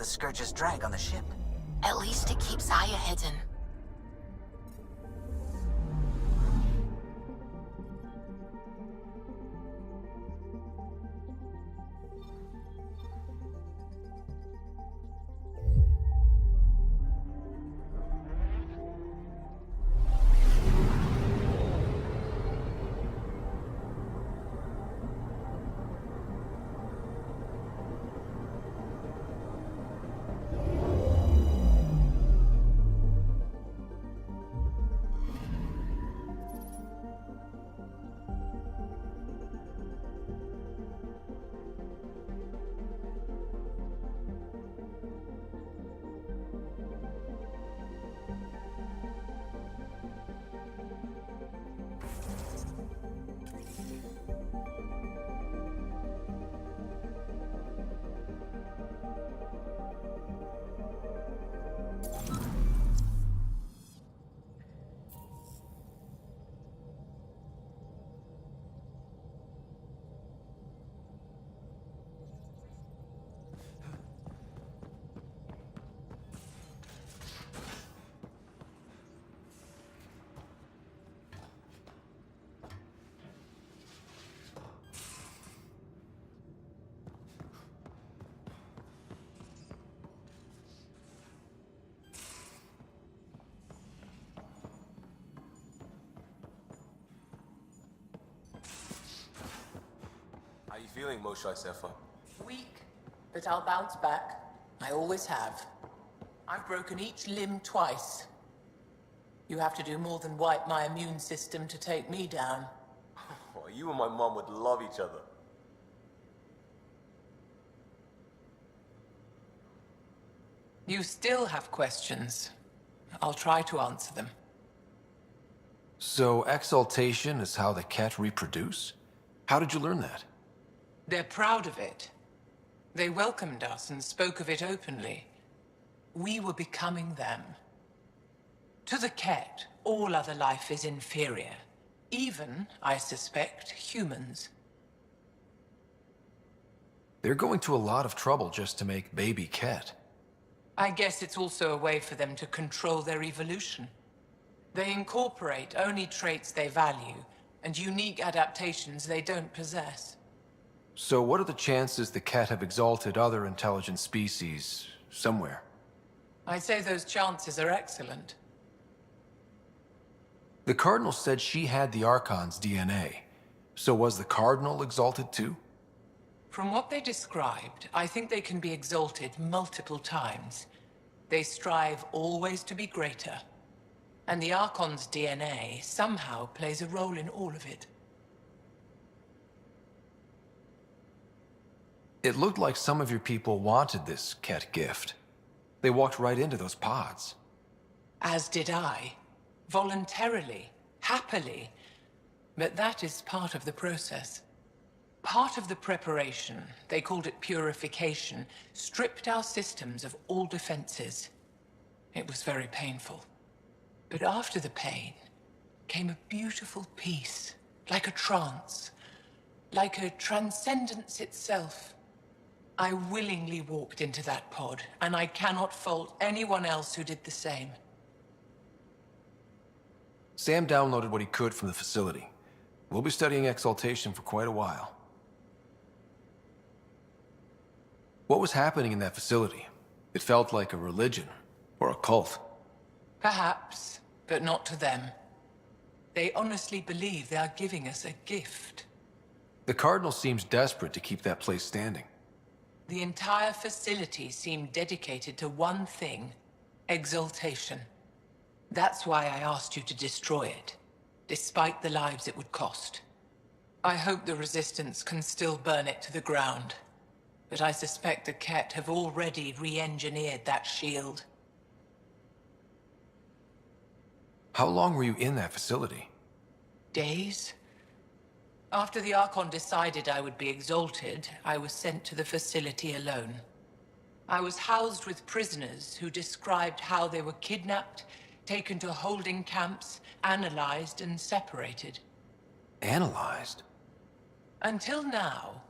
the Scourge's drag on the ship. At least it keeps Aya hidden. How you feeling, Moshae Sefa? Weak, but I'll bounce back. I always have. I've broken each limb twice. You have to do more than wipe my immune system to take me down. Oh, you and my mom would love each other. You still have questions. I'll try to answer them. So exaltation is how the Ket reproduce? How did you learn that? They're proud of it. They welcomed us and spoke of it openly. We were becoming them. To the Ket, all other life is inferior. Even, I suspect, humans. They're going to a lot of trouble just to make baby Ket. I guess it's also a way for them to control their evolution. They incorporate only traits they value, and unique adaptations they don't possess. So what are the chances the Ket have exalted other intelligent species somewhere? I'd say those chances are excellent. The Cardinal said she had the Archon's DNA. So was the Cardinal exalted too? From what they described, I think they can be exalted multiple times. They strive always to be greater. And the Archon's DNA somehow plays a role in all of it. It looked like some of your people wanted this Ket gift. They walked right into those pods. As did I. Voluntarily. Happily. But that is part of the process. Part of the preparation, they called it purification, stripped our systems of all defenses. It was very painful. But after the pain came a beautiful peace, like a trance, like a transcendence itself. I willingly walked into that pod, and I cannot fault anyone else who did the same. Sam downloaded what he could from the facility. We'll be studying exaltation for quite a while. What was happening in that facility? It felt like a religion, or a cult. Perhaps, but not to them. They honestly believe they are giving us a gift. The Cardinal seems desperate to keep that place standing. The entire facility seemed dedicated to one thing, exaltation. That's why I asked you to destroy it, despite the lives it would cost. I hope the Resistance can still burn it to the ground, but I suspect the Ket have already re-engineered that shield. How long were you in that facility? Days? After the Archon decided I would be exalted, I was sent to the facility alone. I was housed with prisoners who described how they were kidnapped, taken to holding camps, analyzed and separated. Analyzed? Until now,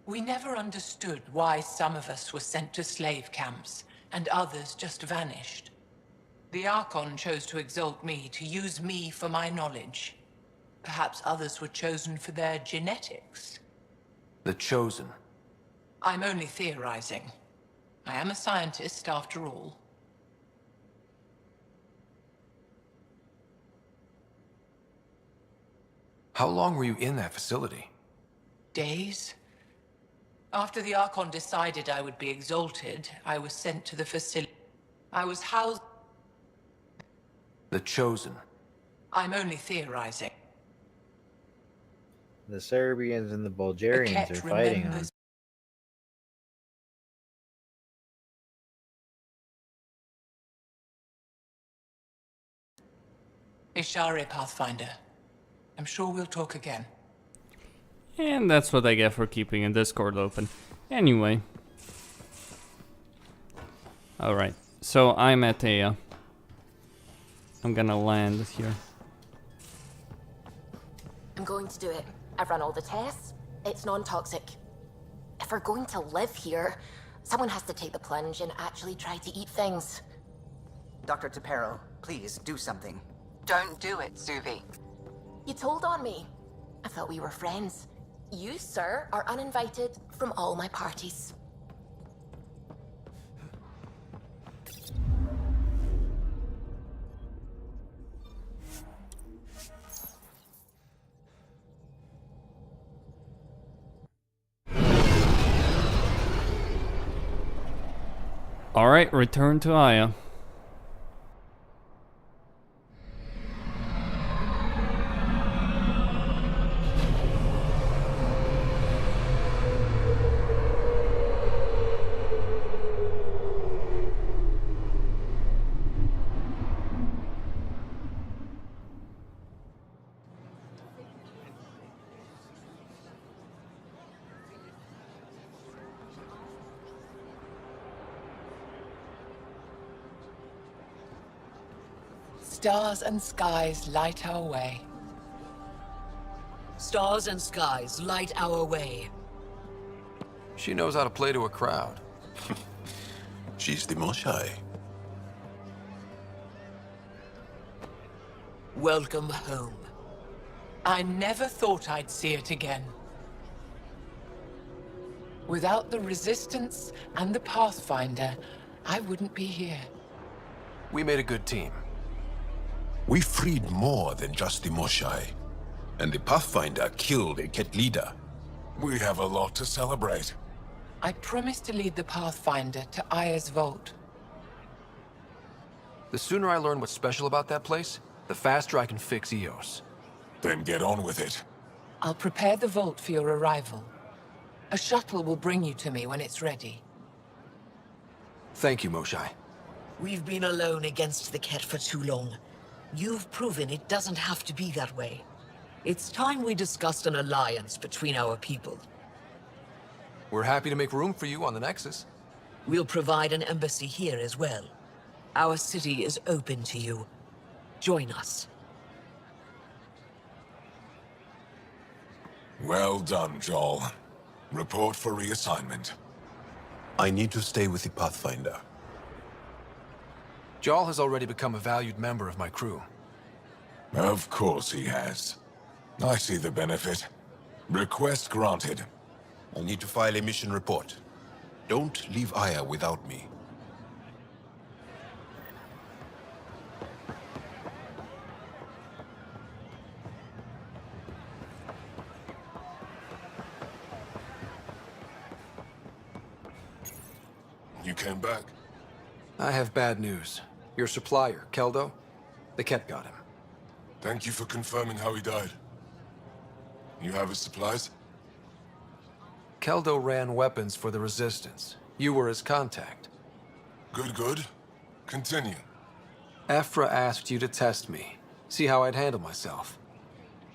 we never understood why some of us were sent to slave camps, and others just vanished. The Archon chose to exalt me, to use me for my knowledge. Perhaps others were chosen for their genetics. The Chosen. I'm only theorizing. I am a scientist, after all. How long were you in that facility? Days? After the Archon decided I would be exalted, I was sent to the facility. I was housed... The Chosen. I'm only theorizing. The Serbians and the Bulgarians are Ket fighting on. remembers... Ishare, Pathfinder. I'm sure we'll talk again. And that's what I get for keeping a Discord open. Anyway. Alright, so I'm at a... I'm gonna land here. I'm going to do it. I've run all the tests. It's non-toxic. If we're going to live here, someone has to take the plunge and actually try to eat things. Dr. Tapero, please do something. Don't do it, Suvi. You told on me. I thought we were friends. You, sir, are uninvited from all my parties. Alright, return to Aya. Stars and skies light our way. Stars and skies light our way. She knows how to play to a crowd. She's the Moshai. Welcome home. I never thought I'd see it again. Without the Resistance and the Pathfinder, I wouldn't be here. We made a good team. We freed more than just the Moshai. And the Pathfinder killed a Ket leader. We have a lot to celebrate. I promised to lead the Pathfinder to Aya's vault. The sooner I learn what's special about that place, the faster I can fix Eos. Then get on with it. I'll prepare the vault for your arrival. A shuttle will bring you to me when it's ready. Thank you, Moshai. We've been alone against the Ket for too long. You've proven it doesn't have to be that way. It's time we discussed an alliance between our people. We're happy to make room for you on the Nexus. We'll provide an embassy here as well. Our city is open to you. Join us. Well done, Joel. Report for reassignment. I need to stay with the Pathfinder. Jarl has already become a valued member of my crew. Of course he has. I see the benefit. Request granted. I need to file a mission report. Don't leave Aya without me. You came back? I have bad news. Your supplier, Keldo, the Ket got him. Thank you for confirming how he died. You have his supplies? Keldo ran weapons for the Resistance. You were his contact. Good, good. Continue. Ephra asked you to test me, see how I'd handle myself.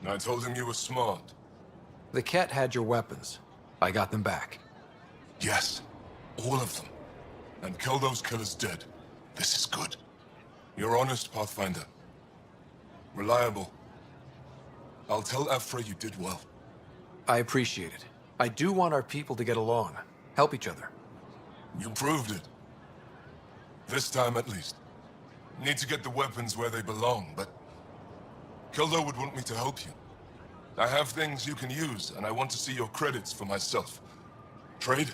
I told him you were smart. The Ket had your weapons. I got them back. Yes, all of them. And Keldo's killer's dead. This is good. You're honest, Pathfinder. Reliable. I'll tell Ephra you did well. I appreciate it. I do want our people to get along, help each other. You proved it. This time at least. Need to get the weapons where they belong, but... Kildo would want me to help you. I have things you can use, and I want to see your credits for myself. Trade?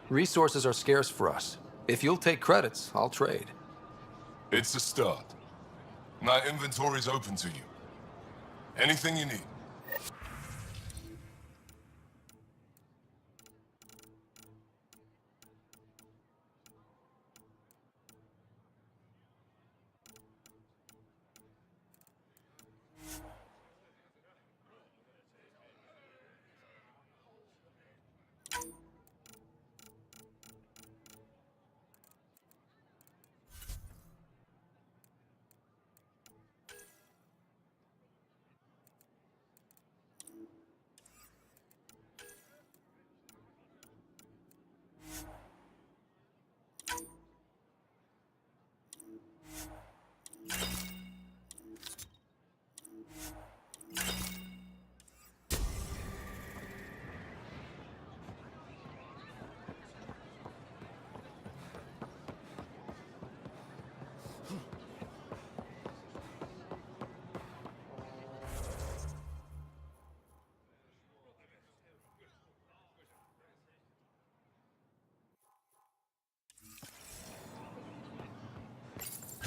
Resources are scarce for us. If you'll take credits, I'll trade. It's a start. My inventory's open to you. Anything you need.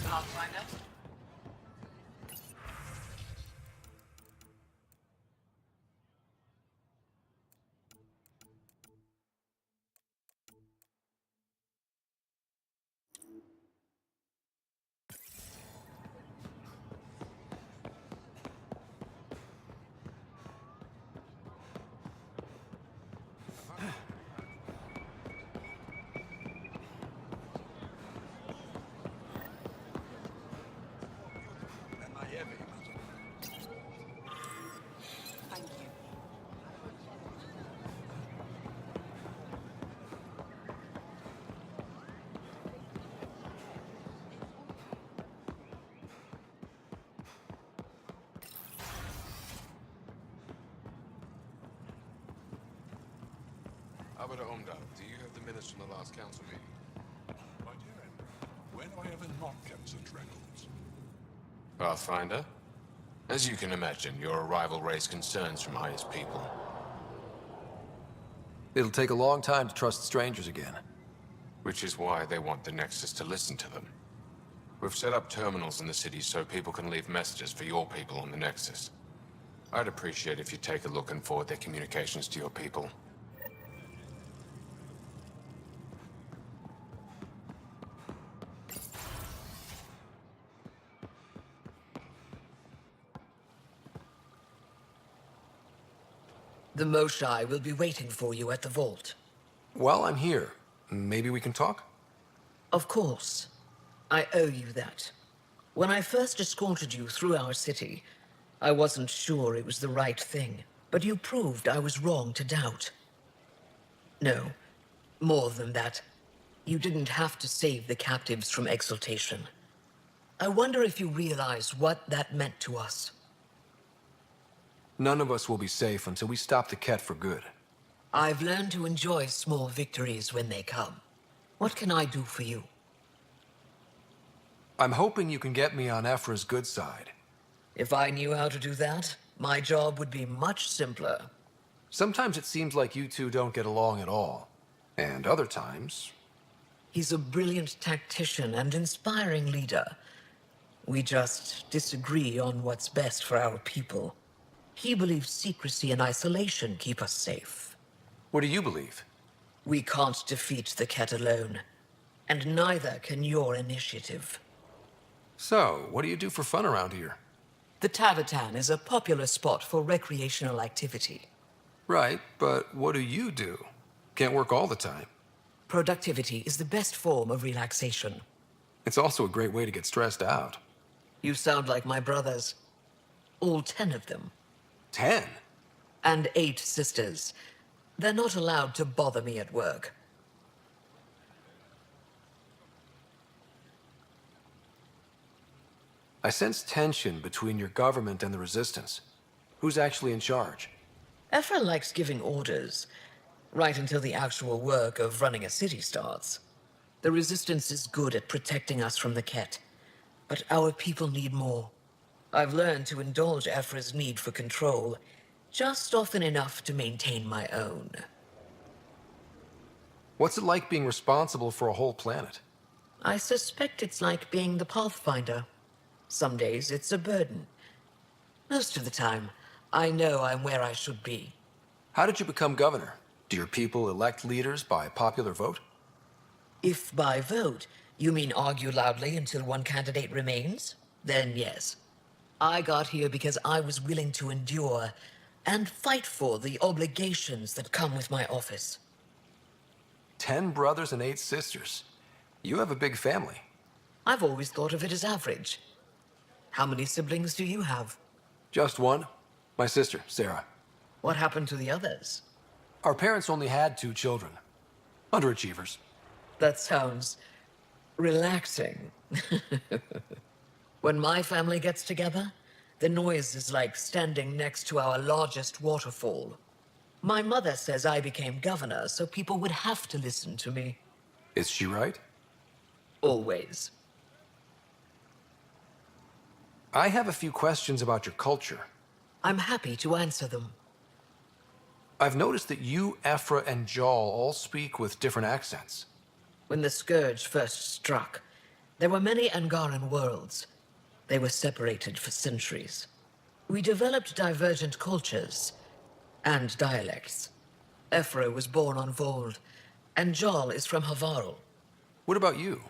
Pathfinder? Albert Omdal, do you have the minutes from the last council meeting? My dear Andrew, when have I ever not kept such records? Pathfinder? As you can imagine, your arrival raised concerns from highest people. It'll take a long time to trust strangers again. Which is why they want the Nexus to listen to them. We've set up terminals in the city so people can leave messages for your people on the Nexus. I'd appreciate if you take a look and forward their communications to your people. The Moshai will be waiting for you at the vault. While I'm here, maybe we can talk? Of course. I owe you that. When I first escorted you through our city, I wasn't sure it was the right thing, but you proved I was wrong to doubt. No, more than that. You didn't have to save the captives from exaltation. I wonder if you realize what that meant to us. None of us will be safe until we stop the Ket for good. I've learned to enjoy small victories when they come. What can I do for you? I'm hoping you can get me on Ephra's good side. If I knew how to do that, my job would be much simpler. Sometimes it seems like you two don't get along at all. And other times... He's a brilliant tactician and inspiring leader. We just disagree on what's best for our people. He believes secrecy and isolation keep us safe. What do you believe? We can't defeat the Ket alone. And neither can your initiative. So, what do you do for fun around here? The Tavatan is a popular spot for recreational activity. Right, but what do you do? Can't work all the time. Productivity is the best form of relaxation. It's also a great way to get stressed out. You sound like my brothers. All 10 of them. 10? And 8 sisters. They're not allowed to bother me at work. I sense tension between your government and the Resistance. Who's actually in charge? Ephra likes giving orders, right until the actual work of running a city starts. The Resistance is good at protecting us from the Ket, but our people need more. I've learned to indulge Ephra's need for control, just often enough to maintain my own. What's it like being responsible for a whole planet? I suspect it's like being the Pathfinder. Some days it's a burden. Most of the time, I know I'm where I should be. How did you become governor? Do your people elect leaders by popular vote? If by vote, you mean argue loudly until one candidate remains, then yes. I got here because I was willing to endure and fight for the obligations that come with my office. 10 brothers and 8 sisters. You have a big family. I've always thought of it as average. How many siblings do you have? Just one. My sister, Sarah. What happened to the others? Our parents only had 2 children. Underachievers. That sounds relaxing. When my family gets together, the noise is like standing next to our largest waterfall. My mother says I became governor so people would have to listen to me. Is she right? Always. I have a few questions about your culture. I'm happy to answer them. I've noticed that you, Ephra, and Jal all speak with different accents. When the Scourge first struck, there were many Angaran worlds. They were separated for centuries. We developed divergent cultures and dialects. Ephra was born on Vold, and Jal is from Havarl. What about you?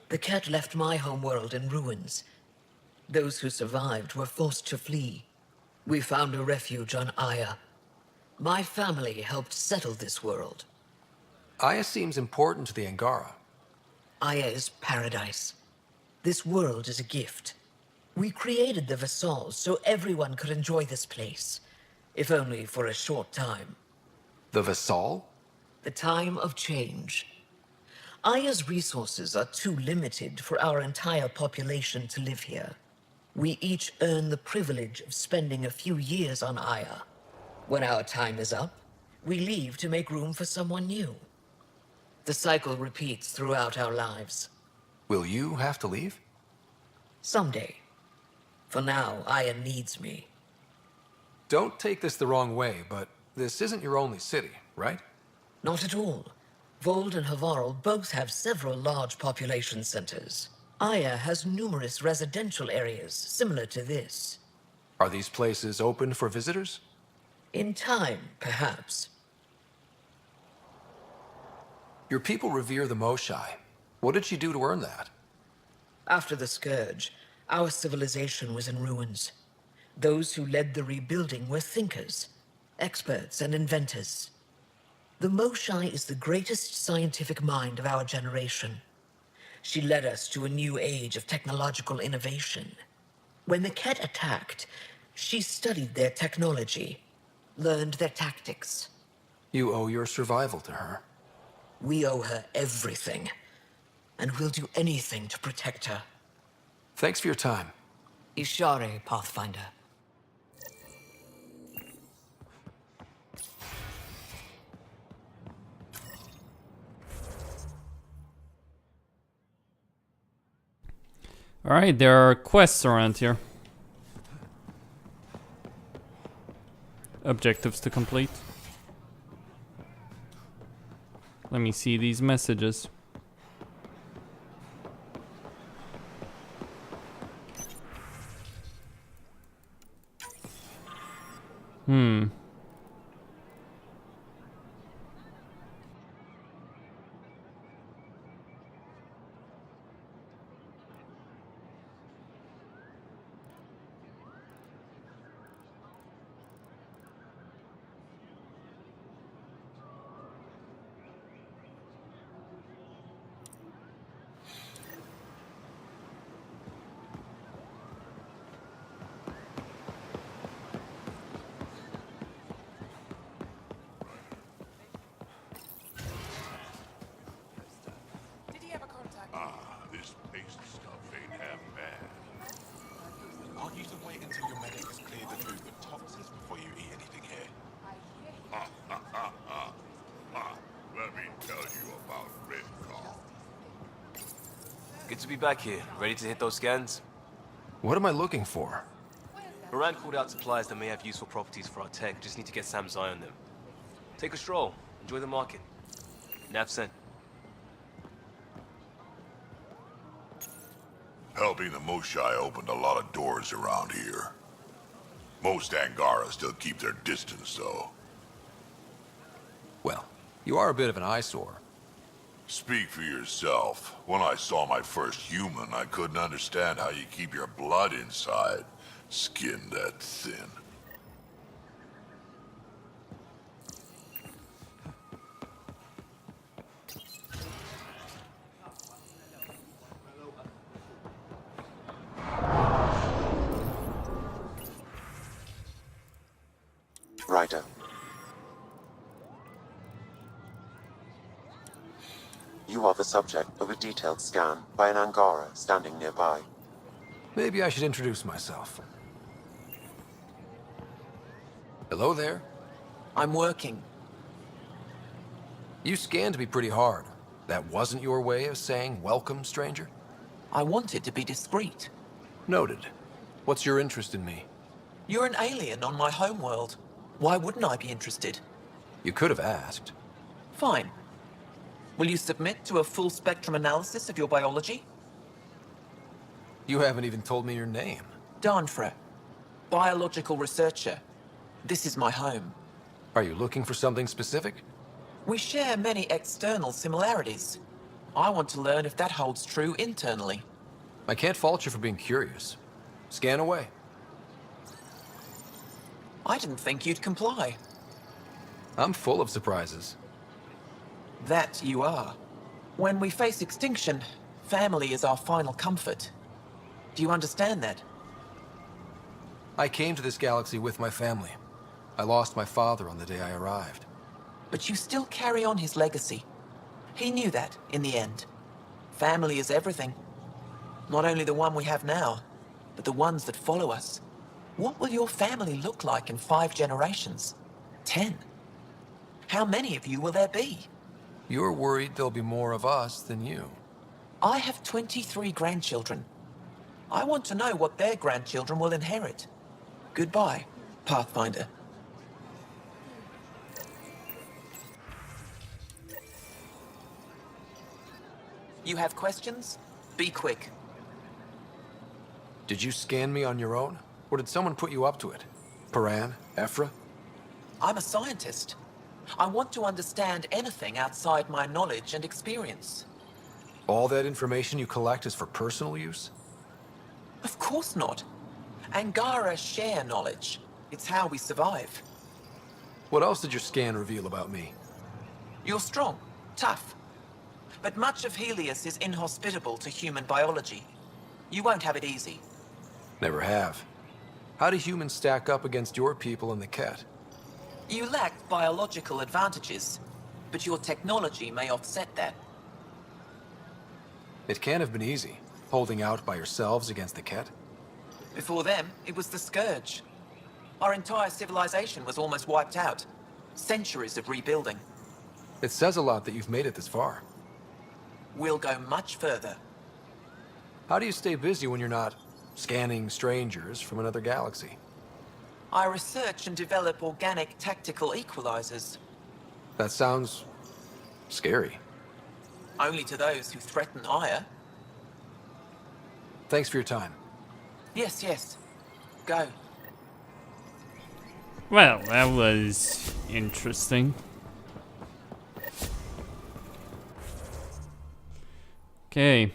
The Ket left my homeworld in ruins. Those who survived were forced to flee. We found a refuge on Aya. My family helped settle this world. Aya seems important to the Angara. Aya is paradise. This world is a gift. We created the Vassals so everyone could enjoy this place, if only for a short time. The Vassal? The time of change. Aya's resources are too limited for our entire population to live here. We each earn the privilege of spending a few years on Aya. When our time is up, we leave to make room for someone new. The cycle repeats throughout our lives. Will you have to leave? Someday. For now, Aya needs me. Don't take this the wrong way, but this isn't your only city, right? Not at all. Vold and Havarl both have several large population centers. Aya has numerous residential areas similar to this. Are these places open for visitors? In time, perhaps. Your people revere the Moshai. What did she do to earn that? After the Scourge, our civilization was in ruins. Those who led the rebuilding were thinkers, experts, and inventors. The Moshai is the greatest scientific mind of our generation. She led us to a new age of technological innovation. When the Ket attacked, she studied their technology, learned their tactics. You owe your survival to her. We owe her everything, and we'll do anything to protect her. Thanks for your time. Ishare, Pathfinder. Alright, there are quests around here. Objectives to complete. Let me see these messages. Good to be back here, ready to hit those scans. What am I looking for? Moran called out suppliers that may have useful properties for our tech. Just need to get Sam's eye on them. Take a stroll. Enjoy the market. Nav sent. Helping the Moshai opened a lot of doors around here. Most Angara still keep their distance, though. Well, you are a bit of an eyesore. Speak for yourself. When I saw my first human, I couldn't understand how you keep your blood inside. Skin that thin. Ryder. You are the subject of a detailed scan by an Angara standing nearby. Maybe I should introduce myself. Hello there. I'm working. You scanned me pretty hard. That wasn't your way of saying welcome, stranger? I wanted to be discreet. Noted. What's your interest in me? You're an alien on my homeworld. Why wouldn't I be interested? You could have asked. Fine. Will you submit to a full spectrum analysis of your biology? You haven't even told me your name. Danfra. Biological researcher. This is my home. Are you looking for something specific? We share many external similarities. I want to learn if that holds true internally. I can't fault you for being curious. Scan away. I didn't think you'd comply. I'm full of surprises. That you are. When we face extinction, family is our final comfort. Do you understand that? I came to this galaxy with my family. I lost my father on the day I arrived. But you still carry on his legacy. He knew that, in the end. Family is everything. Not only the one we have now, but the ones that follow us. What will your family look like in 5 generations? 10? How many of you will there be? You're worried there'll be more of us than you. I have 23 grandchildren. I want to know what their grandchildren will inherit. Goodbye, Pathfinder. You have questions? Be quick. Did you scan me on your own? Or did someone put you up to it? Paran? Ephra? I'm a scientist. I want to understand anything outside my knowledge and experience. All that information you collect is for personal use? Of course not. Angara share knowledge. It's how we survive. What else did your scan reveal about me? You're strong, tough. But much of Helios is inhospitable to human biology. You won't have it easy. Never have. How do humans stack up against your people in the Ket? You lack biological advantages, but your technology may offset that. It can't have been easy, holding out by yourselves against the Ket. Before them, it was the Scourge. Our entire civilization was almost wiped out. Centuries of rebuilding. It says a lot that you've made it this far. We'll go much further. How do you stay busy when you're not scanning strangers from another galaxy? I research and develop organic tactical equalizers. That sounds scary. Only to those who threaten ire. Thanks for your time. Yes, yes. Go. Well, that was interesting. Okay.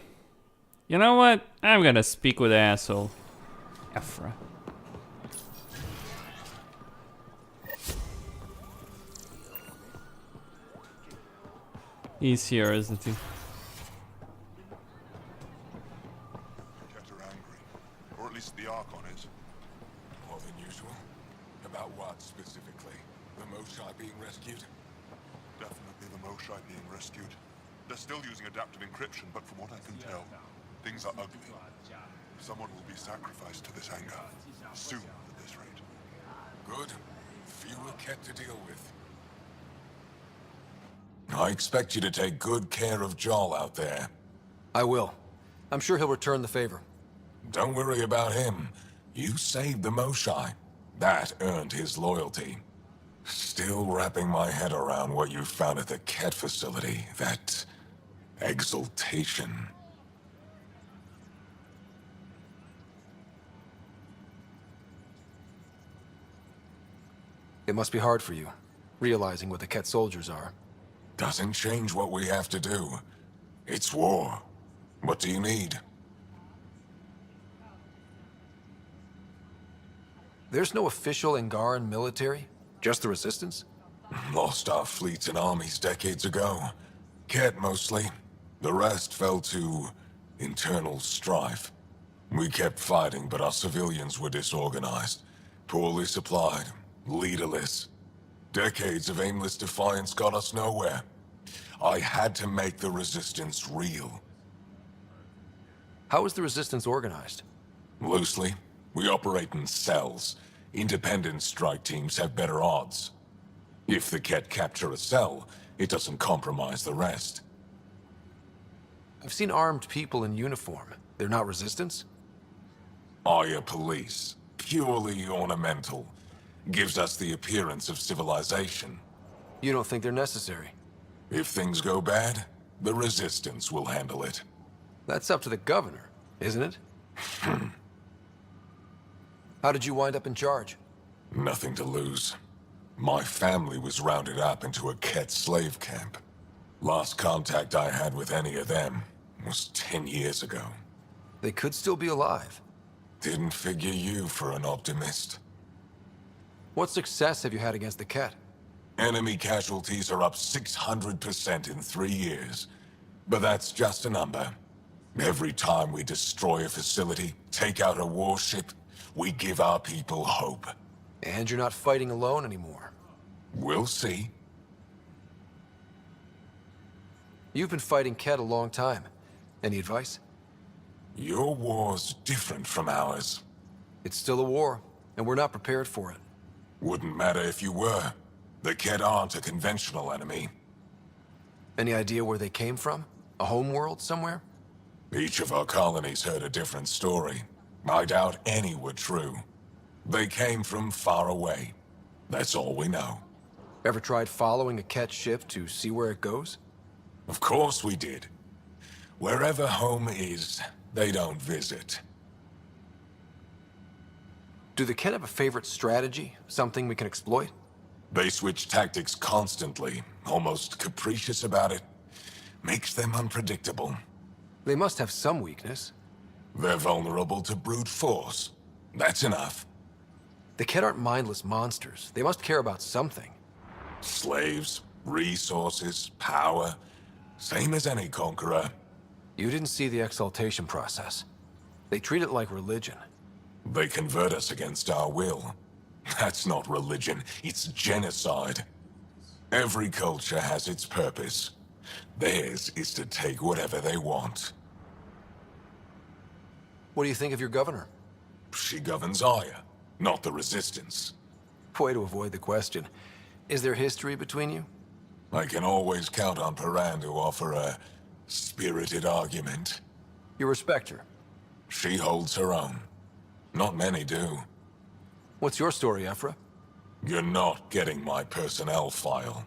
You know what? I'm gonna speak with the asshole. Ephra. He's here, isn't he? Ket are angry. Or at least the Archon is. More than usual. About what, specifically? The Moshai being rescued? Definitely the Moshai being rescued. They're still using adaptive encryption, but from what I can tell, things are ugly. Someone will be sacrificed to this anger. Soon, at this rate. Good. Fewer Ket to deal with. I expect you to take good care of Jarl out there. I will. I'm sure he'll return the favor. Don't worry about him. You saved the Moshai. That earned his loyalty. Still wrapping my head around what you found at the Ket facility. That exaltation. It must be hard for you, realizing what the Ket soldiers are. Doesn't change what we have to do. It's war. What do you need? There's no official Angaran military? Just the Resistance? Lost our fleets and armies decades ago. Ket mostly. The rest fell to internal strife. We kept fighting, but our civilians were disorganized, poorly supplied, leaderless. Decades of aimless defiance got us nowhere. I had to make the Resistance real. How is the Resistance organized? Loosely, we operate in cells. Independent strike teams have better odds. If the Ket capture a cell, it doesn't compromise the rest. I've seen armed people in uniform. They're not Resistance? Aya police. Purely ornamental. Gives us the appearance of civilization. You don't think they're necessary? If things go bad, the Resistance will handle it. That's up to the governor, isn't it? How did you wind up in charge? Nothing to lose. My family was rounded up into a Ket slave camp. Last contact I had with any of them was 10 years ago. They could still be alive. Didn't figure you for an optimist. What success have you had against the Ket? Enemy casualties are up 600% in 3 years. But that's just a number. Every time we destroy a facility, take out a warship, we give our people hope. And you're not fighting alone anymore. We'll see. You've been fighting Ket a long time. Any advice? Your war's different from ours. It's still a war, and we're not prepared for it. Wouldn't matter if you were. The Ket aren't a conventional enemy. Any idea where they came from? A homeworld somewhere? Each of our colonies heard a different story. I doubt any were true. They came from far away. That's all we know. Ever tried following a Ket ship to see where it goes? Of course we did. Wherever home is, they don't visit. Do the Ket have a favorite strategy? Something we can exploit? They switch tactics constantly, almost capricious about it. Makes them unpredictable. They must have some weakness. They're vulnerable to brute force. That's enough. The Ket aren't mindless monsters. They must care about something. Slaves, resources, power. Same as any conqueror. You didn't see the exaltation process. They treat it like religion. They convert us against our will. That's not religion, it's genocide. Every culture has its purpose. Theirs is to take whatever they want. What do you think of your governor? She governs Aya, not the Resistance. Way to avoid the question. Is there history between you? I can always count on Paran to offer a spirited argument. You respect her? She holds her own. Not many do. What's your story, Ephra? You're not getting my personnel file.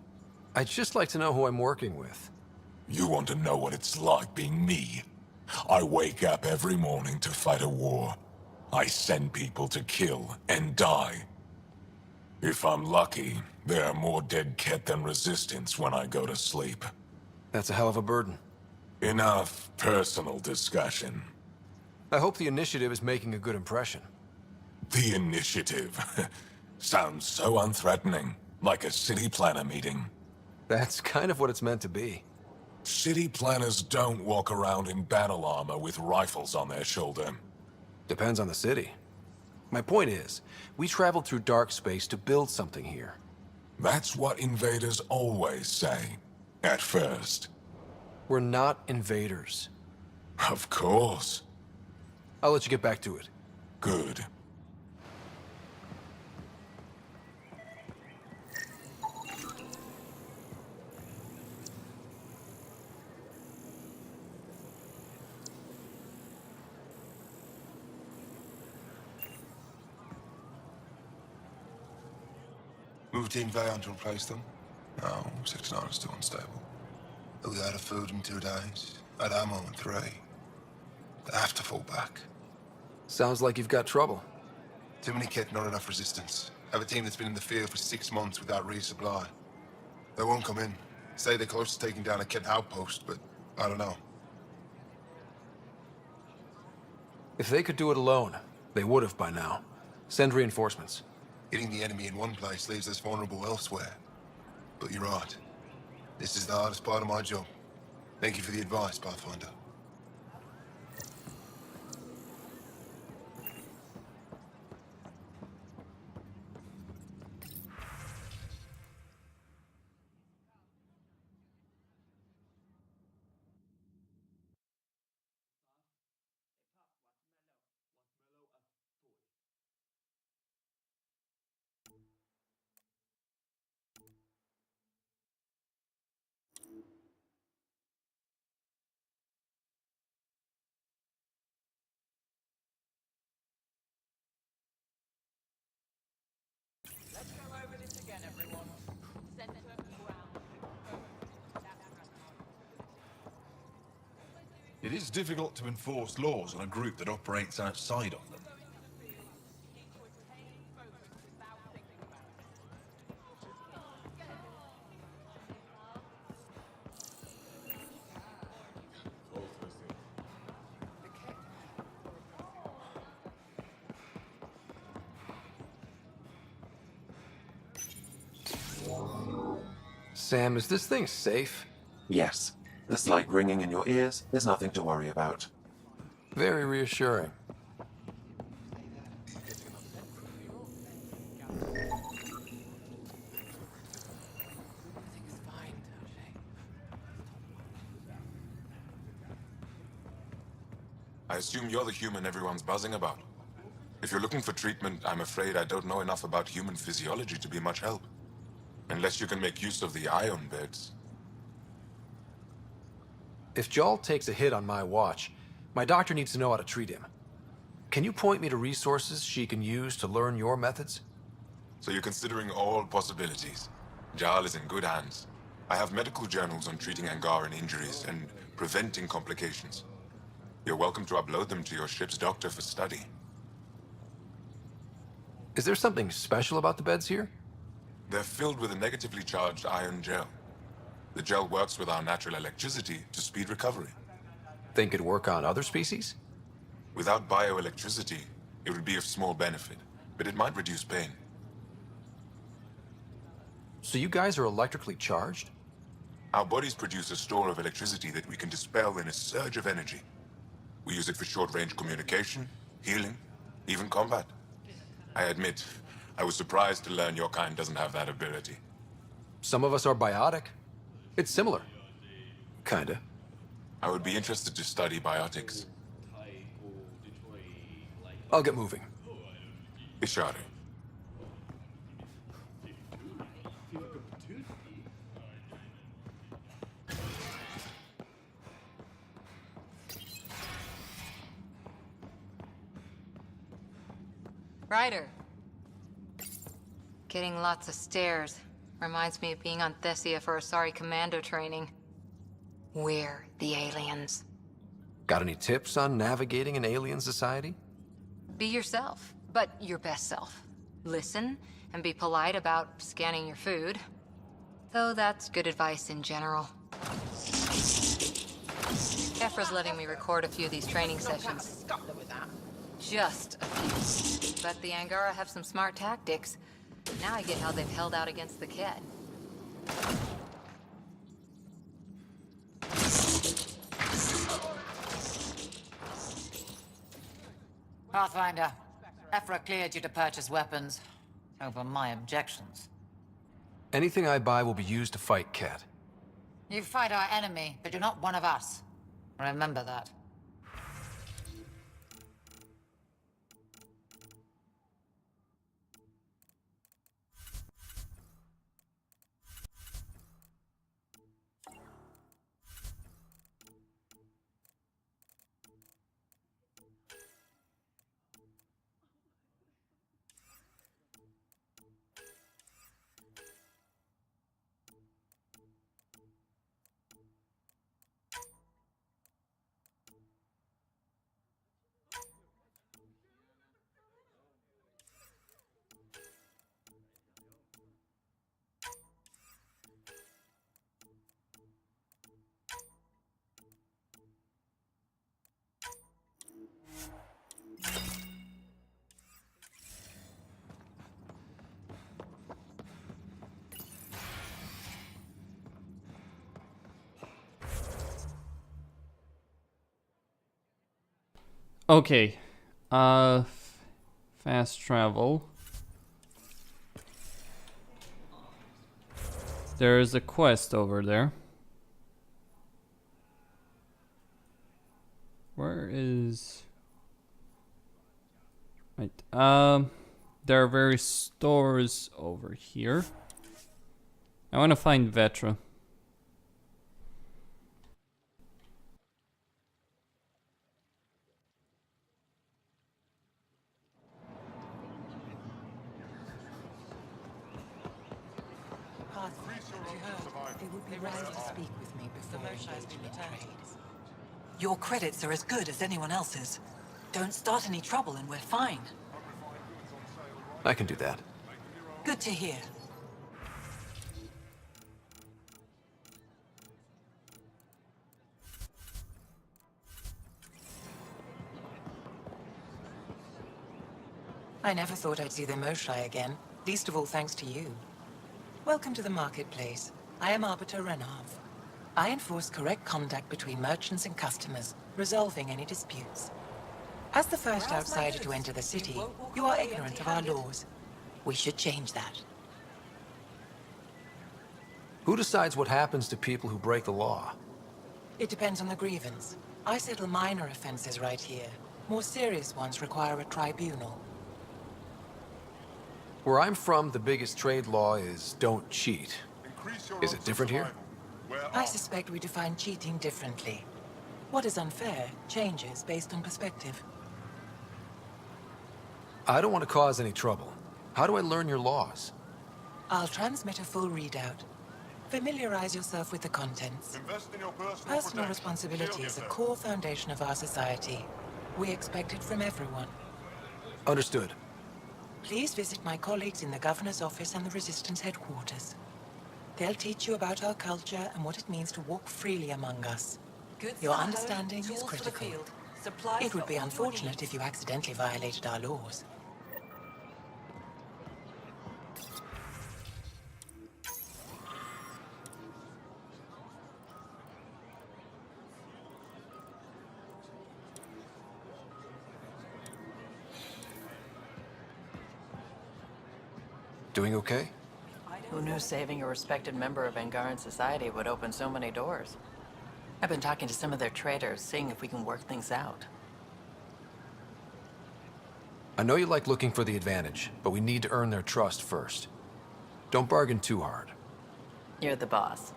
I'd just like to know who I'm working with. You want to know what it's like being me? I wake up every morning to fight a war. I send people to kill and die. If I'm lucky, there are more dead Ket than Resistance when I go to sleep. That's a hell of a burden. Enough personal discussion. I hope the initiative is making a good impression. The initiative. Sounds so unthreatening, like a city planner meeting. That's kind of what it's meant to be. City planners don't walk around in battle armor with rifles on their shoulder. Depends on the city. My point is, we traveled through dark space to build something here. That's what invaders always say. At first. We're not invaders. Of course. I'll let you get back to it. Good. Moved Team Vayon to replace them? No, Sector 9 is still unstable. They'll be out of food in 2 days. Out of ammo in 3. They have to fall back. Sounds like you've got trouble. Too many kit, not enough resistance. Have a team that's been in the field for 6 months without resupply. They won't come in. Say they're close to taking down a kit outpost, but I don't know. If they could do it alone, they would have by now. Send reinforcements. Hitting the enemy in one place leaves us vulnerable elsewhere. But you're right. This is the hardest part of my job. Thank you for the advice, Pathfinder. Let's go over this again, everyone. Center ground. It is difficult to enforce laws on a group that operates outside of them. Sam, is this thing safe? Yes. The slight ringing in your ears is nothing to worry about. Very reassuring. I assume you're the human everyone's buzzing about. If you're looking for treatment, I'm afraid I don't know enough about human physiology to be much help. Unless you can make use of the ion beds. If Jarl takes a hit on my watch, my doctor needs to know how to treat him. Can you point me to resources she can use to learn your methods? So you're considering all possibilities. Jarl is in good hands. I have medical journals on treating Angaran injuries and preventing complications. You're welcome to upload them to your ship's doctor for study. Is there something special about the beds here? They're filled with a negatively charged ion gel. The gel works with our natural electricity to speed recovery. Think it'd work on other species? Without bioelectricity, it would be of small benefit, but it might reduce pain. So you guys are electrically charged? Our bodies produce a store of electricity that we can dispel in a surge of energy. We use it for short-range communication, healing, even combat. I admit, I was surprised to learn your kind doesn't have that ability. Some of us are biotic. It's similar. Kinda. I would be interested to study biotics. I'll get moving. Ishari. Ryder. Getting lots of stares. Reminds me of being on Thessia for Asari commando training. We're the aliens. Got any tips on navigating an alien society? Be yourself, but your best self. Listen, and be polite about scanning your food. Though that's good advice in general. Ephra's letting me record a few of these training sessions. Just a few. But the Angara have some smart tactics. Now I get how they've held out against the Kett. Pathfinder, Ephra cleared you to purchase weapons. Over my objections. Anything I buy will be used to fight Kett. You fight our enemy, but you're not one of us. Remember that. Okay. Fast travel. There's a quest over there. Where is... Right. There are various stores over here. I want to find Vetra. It would be wise to speak with me before engaging in trade. Your credits are as good as anyone else's. Don't start any trouble and we're fine. I can do that. Good to hear. I never thought I'd see the Moshai again, least of all thanks to you. Welcome to the marketplace. I am Arbiter Renarv. I enforce correct conduct between merchants and customers, resolving any disputes. As the first outsider to enter the city, you are ignorant of our laws. We should change that. Who decides what happens to people who break the law? It depends on the grievance. I settle minor offenses right here. More serious ones require a tribunal. Where I'm from, the biggest trade law is don't cheat. Is it different here? I suspect we define cheating differently. What is unfair changes based on perspective. I don't want to cause any trouble. How do I learn your laws? I'll transmit a full readout. Familiarize yourself with the contents. Personal responsibility is a core foundation of our society. We expect it from everyone. Understood. Please visit my colleagues in the Governor's office and the Resistance headquarters. They'll teach you about our culture and what it means to walk freely among us. Your understanding is critical. It would be unfortunate if you accidentally violated our laws. Doing okay? Who knew saving a respected member of Angaran society would open so many doors? I've been talking to some of their traders, seeing if we can work things out. I know you like looking for the advantage, but we need to earn their trust first. Don't bargain too hard. You're the boss.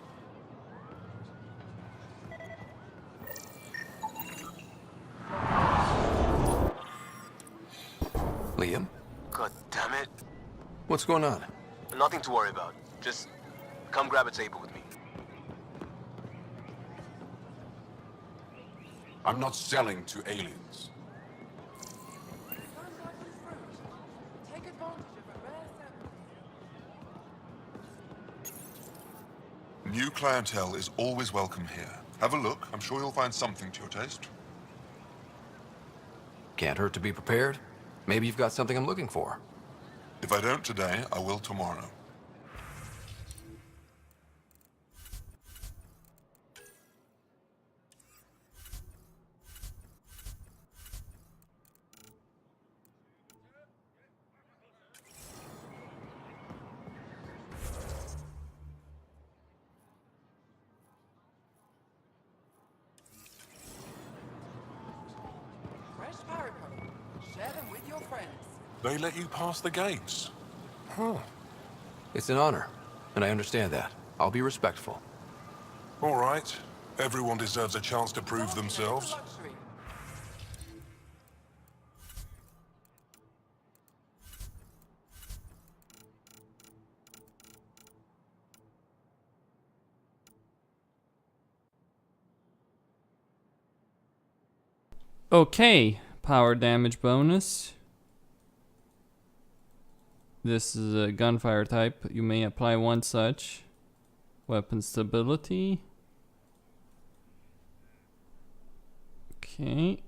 Liam? God damn it. What's going on? Nothing to worry about. Just come grab a table with me. I'm not selling to aliens. New clientele is always welcome here. Have a look. I'm sure you'll find something to your taste. Can't hurt to be prepared. Maybe you've got something I'm looking for. If I don't today, I will tomorrow. Share them with your friends. They let you pass the gates. Huh. It's an honor, and I understand that. I'll be respectful. All right. Everyone deserves a chance to prove themselves. Okay, power damage bonus. This is a gunfire type. You may apply one such. Weapon stability. Okay.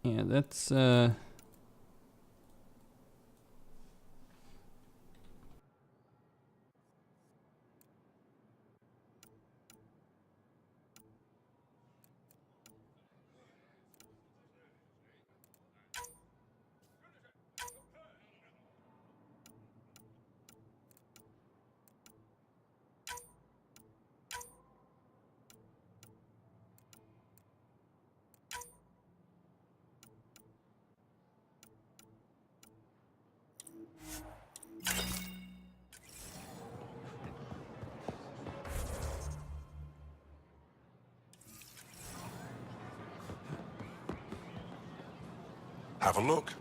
Yeah, that's Have a look.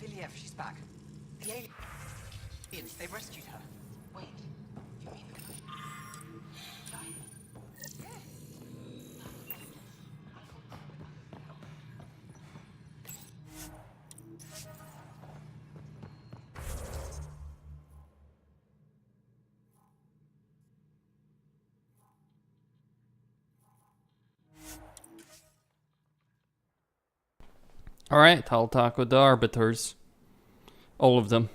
Viliev, she's back. The aliens, they rescued her. Wait, you mean Alright, I'll talk with the Arbiters. All of them.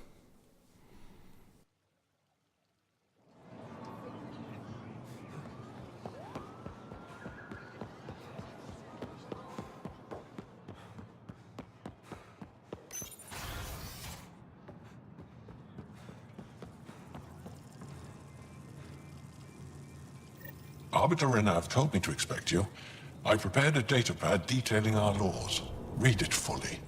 Arbiter and I have told me to expect you. I prepared a datapad detailing our laws. Read it fully.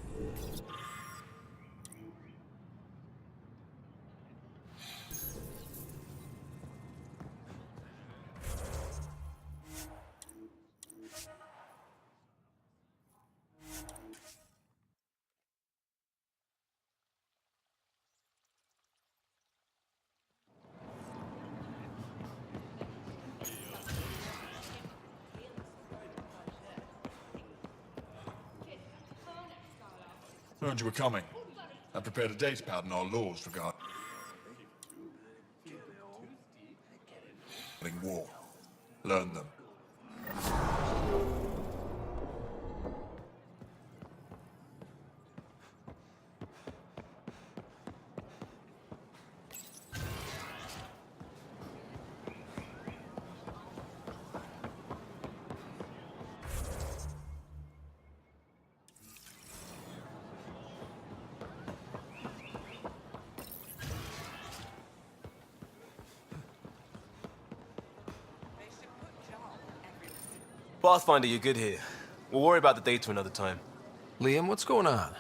Heard you were coming. I prepared a datapad and our laws regarding war. Learn them. Pathfinder, you're good here. We'll worry about the data another time. Liam, what's going on?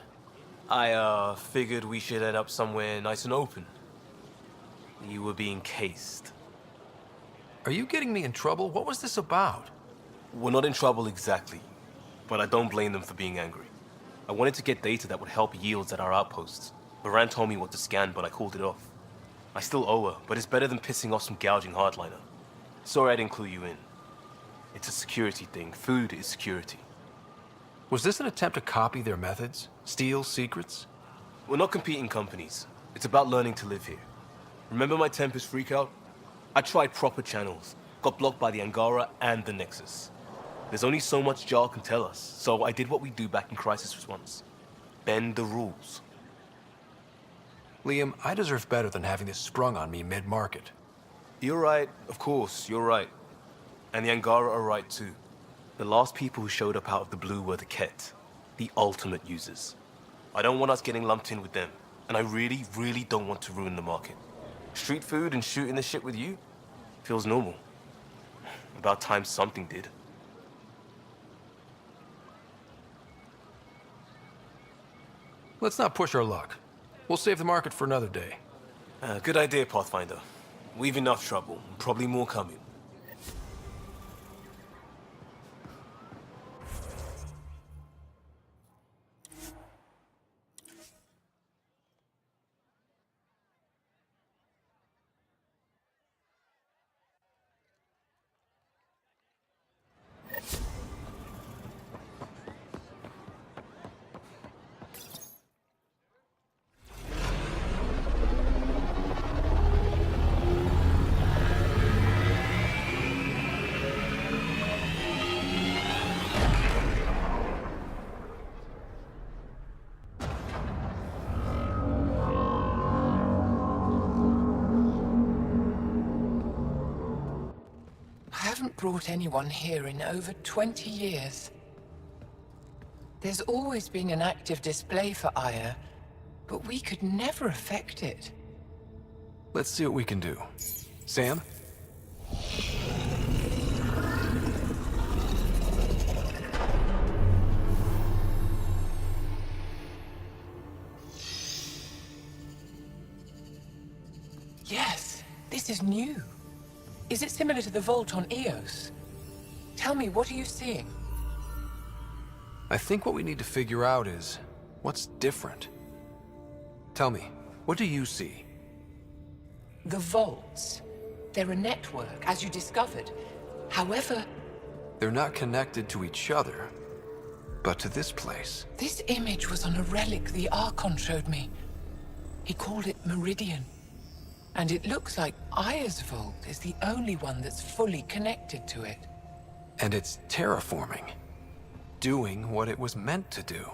I, figured we should head up somewhere nice and open. You were being cased. Are you getting me in trouble? What was this about? We're not in trouble exactly, but I don't blame them for being angry. I wanted to get data that would help yields at our outposts. Baran told me what to scan, but I called it off. I still owe her, but it's better than pissing off some gouging hardliner. Sorry I didn't clue you in. It's a security thing. Food is security. Was this an attempt to copy their methods? Steal secrets? We're not competing companies. It's about learning to live here. Remember my Tempest freakout? I tried proper channels. Got blocked by the Angara and the Nexus. There's only so much Jar can tell us, so I did what we do back in Crisis Response. Bend the rules. Liam, I deserve better than having this sprung on me mid-market. You're right, of course, you're right. And the Angara are right too. The last people who showed up out of the blue were the Ket, the ultimate users. I don't want us getting lumped in with them, and I really, really don't want to ruin the market. Street food and shooting the shit with you feels normal. About time something did. Let's not push our luck. We'll save the market for another day. Good idea, Pathfinder. We've enough trouble, and probably more coming. I haven't brought anyone here in over 20 years. There's always been an active display for Aya, but we could never affect it. Let's see what we can do. Sam? Yes, this is new. Is it similar to the vault on Eos? Tell me, what are you seeing? I think what we need to figure out is, what's different? Tell me, what do you see? The vaults. They're a network, as you discovered. However, They're not connected to each other, but to this place. this image was on a relic the Archon showed me. He called it Meridian. And it looks like Aya's vault is the only one that's fully connected to it. And it's terraforming. Doing what it was meant to do.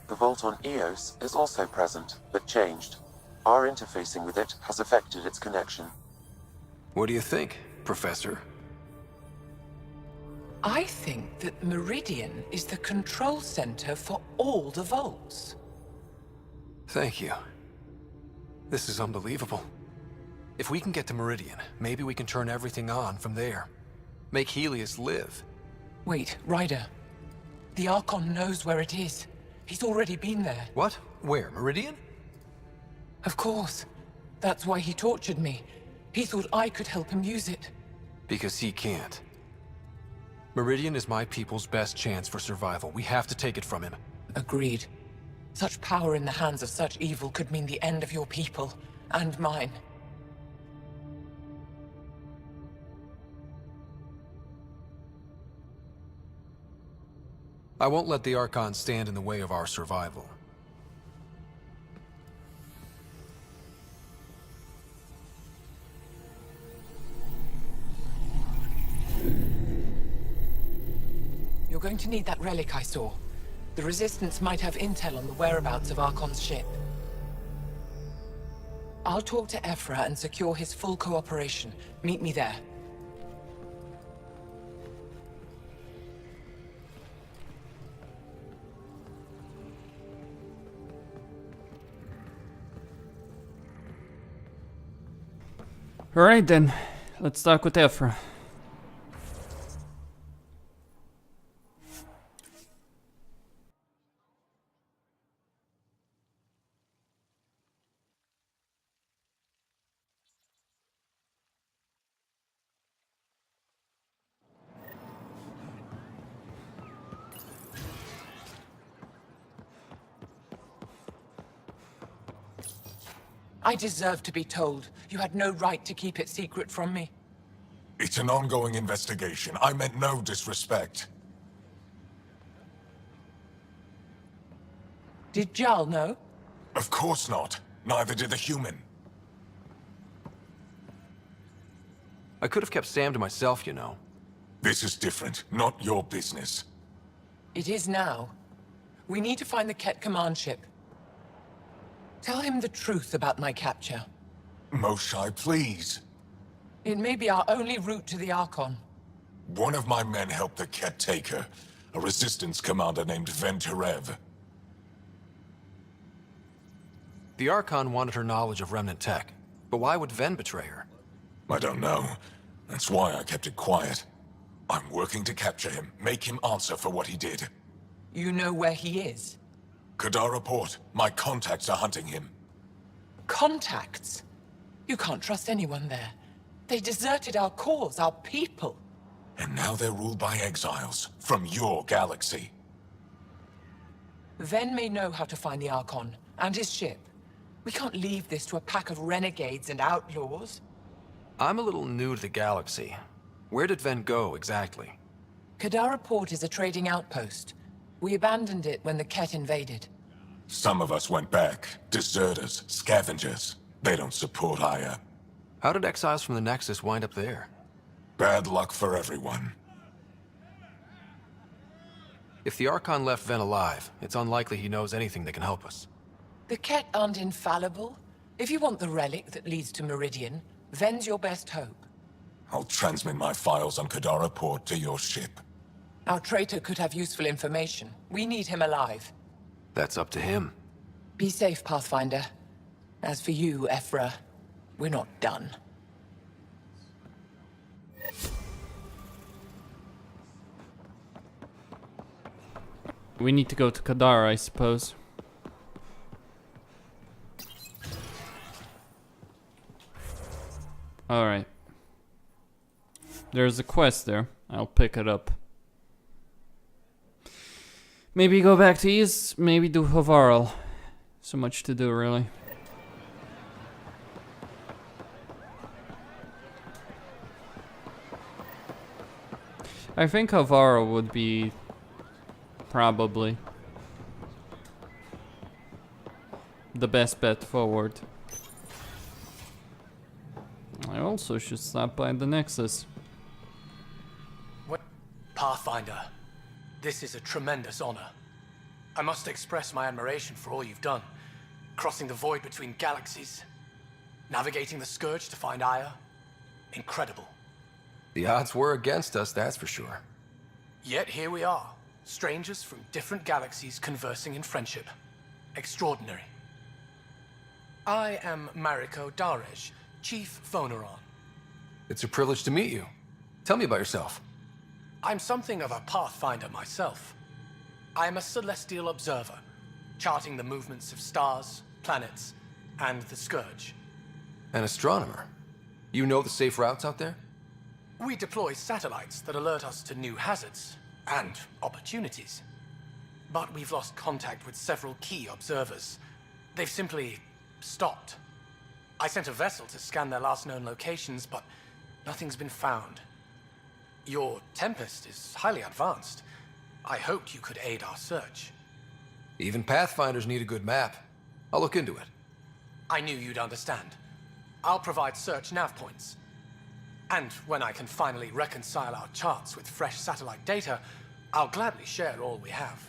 The vault on Eos is also present, but changed. Our interfacing with it has affected its connection. What do you think, Professor? I think that Meridian is the control center for all the vaults. Thank you. This is unbelievable. If we can get to Meridian, maybe we can turn everything on from there. Make Helios live. Wait, Ryder. The Archon knows where it is. He's already been there. What? Where? Meridian? Of course. That's why he tortured me. He thought I could help him use it. Because he can't. Meridian is my people's best chance for survival. We have to take it from him. Agreed. Such power in the hands of such evil could mean the end of your people, and mine. I won't let the Archon stand in the way of our survival. You're going to need that relic I saw. The Resistance might have intel on the whereabouts of Archon's ship. I'll talk to Ephra and secure his full cooperation. Meet me there. Alright then, let's talk with Ephra. I deserve to be told. You had no right to keep it secret from me. It's an ongoing investigation. I meant no disrespect. Did Jarl know? Of course not. Neither did the human. I could have kept Sam to myself, you know. This is different. Not your business. It is now. We need to find the Ket command ship. Tell him the truth about my capture. Moshai, please. It may be our only route to the Archon. One of my men helped the Ket take her. A resistance commander named Venturev. The Archon wanted her knowledge of Remnant tech. But why would Ven betray her? I don't know. That's why I kept it quiet. I'm working to capture him, make him answer for what he did. You know where he is? Kadara Port. My contacts are hunting him. Contacts? You can't trust anyone there. They deserted our cause, our people. And now they're ruled by exiles from your galaxy. Ven may know how to find the Archon and his ship. We can't leave this to a pack of renegades and outlaws. I'm a little new to the galaxy. Where did Ven go, exactly? Kadara Port is a trading outpost. We abandoned it when the Ket invaded. Some of us went back. Deserters, scavengers. They don't support Aya. How did exiles from the Nexus wind up there? Bad luck for everyone. If the Archon left Ven alive, it's unlikely he knows anything that can help us. The Ket aren't infallible. If you want the relic that leads to Meridian, Ven's your best hope. I'll transmit my files on Kadara Port to your ship. Our traitor could have useful information. We need him alive. That's up to him. Be safe, Pathfinder. As for you, Ephra, we're not done. We need to go to Kadara, I suppose. Alright. There's a quest there. I'll pick it up. Maybe go back to East, maybe do Hovarl. So much to do, really. I think Hovarl would be probably the best bet forward. I also should stop by the Nexus. What? Pathfinder, this is a tremendous honor. I must express my admiration for all you've done. Crossing the void between galaxies, navigating the Scourge to find Aya. Incredible. The odds were against us, that's for sure. Yet here we are, strangers from different galaxies conversing in friendship. Extraordinary. I am Mariko Darej, Chief Voneron. It's a privilege to meet you. Tell me about yourself. I'm something of a pathfinder myself. I am a celestial observer, charting the movements of stars, planets, and the Scourge. An astronomer? You know the safe routes out there? We deploy satellites that alert us to new hazards and opportunities. But we've lost contact with several key observers. They've simply stopped. I sent a vessel to scan their last known locations, but nothing's been found. Your Tempest is highly advanced. I hoped you could aid our search. Even Pathfinders need a good map. I'll look into it. I knew you'd understand. I'll provide search nav points. And when I can finally reconcile our charts with fresh satellite data, I'll gladly share all we have.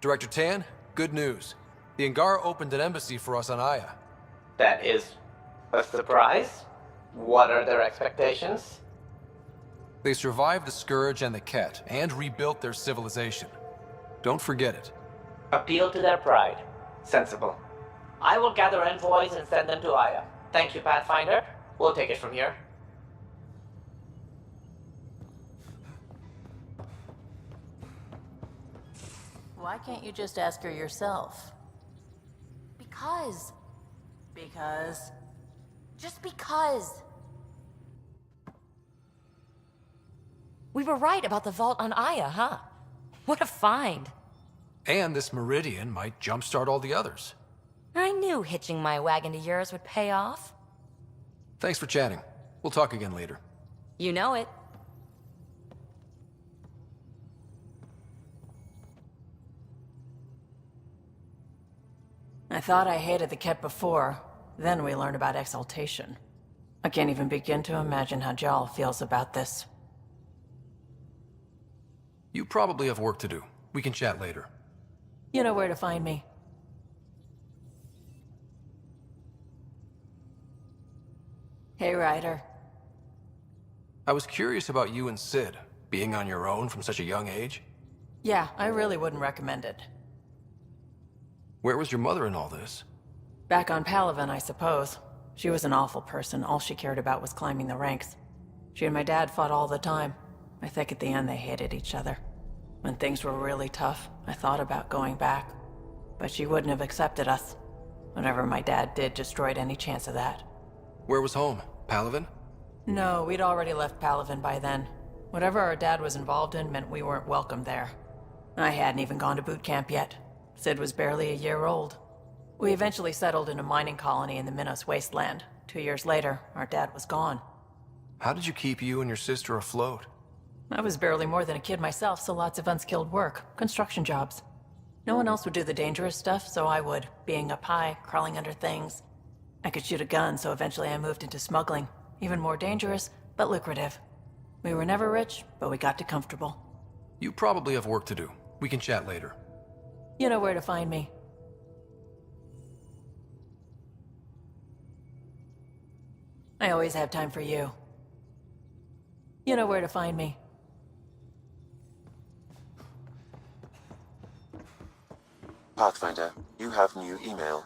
Director Tan, good news. The Angara opened an embassy for us on Aya. That is A surprise? What are their expectations? They survived the Scourge and the Ket, and rebuilt their civilization. Don't forget it. Appeal to their pride. Sensible. I will gather envoys and send them to Aya. Thank you, Pathfinder. We'll take it from here. Why can't you just ask her yourself? Because. Because? Just because. We were right about the vault on Aya, huh? What a find. And this Meridian might jumpstart all the others. I knew hitching my wagon to yours would pay off. Thanks for chatting. We'll talk again later. You know it. I thought I hated the Ket before. Then we learned about exaltation. I can't even begin to imagine how Jal feels about this. You probably have work to do. We can chat later. You know where to find me. Hey, Ryder. I was curious about you and Sid, being on your own from such a young age. Yeah, I really wouldn't recommend it. Where was your mother in all this? Back on Palaven, I suppose. She was an awful person. All she cared about was climbing the ranks. She and my dad fought all the time. I think at the end they hated each other. When things were really tough, I thought about going back. But she wouldn't have accepted us. Whatever my dad did destroyed any chance of that. Where was home? Palaven? No, we'd already left Palaven by then. Whatever our dad was involved in meant we weren't welcome there. I hadn't even gone to boot camp yet. Sid was barely a year old. We eventually settled in a mining colony in the Minos wasteland. 2 years later, our dad was gone. How did you keep you and your sister afloat? I was barely more than a kid myself, so lots of unskilled work. Construction jobs. No one else would do the dangerous stuff, so I would. Being up high, crawling under things. I could shoot a gun, so eventually I moved into smuggling. Even more dangerous, but lucrative. We were never rich, but we got to comfortable. You probably have work to do. We can chat later. You know where to find me. I always have time for you. You know where to find me. Pathfinder, you have new email.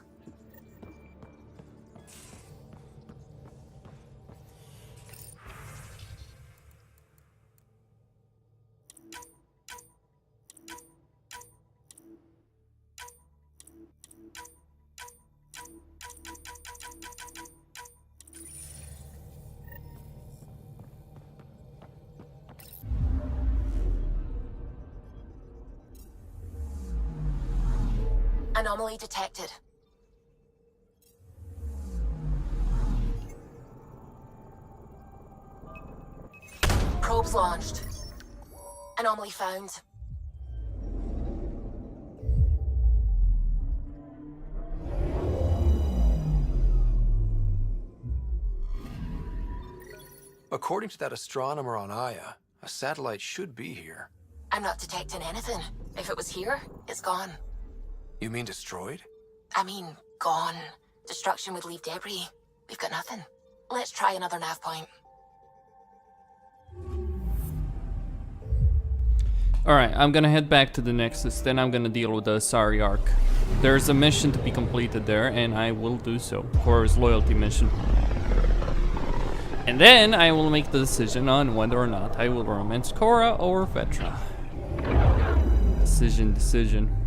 Anomaly detected. Probes launched. Anomaly found. According to that astronomer on Aya, a satellite should be here. I'm not detecting anything. If it was here, it's gone. You mean destroyed? I mean, gone. Destruction would leave debris. We've got nothing. Let's try another nav point. Alright, I'm gonna head back to the Nexus, then I'm gonna deal with the Asari Arc. There's a mission to be completed there, and I will do so. Cora's loyalty mission. And then I will make the decision on whether or not I will romance Cora or Vetra. Decision.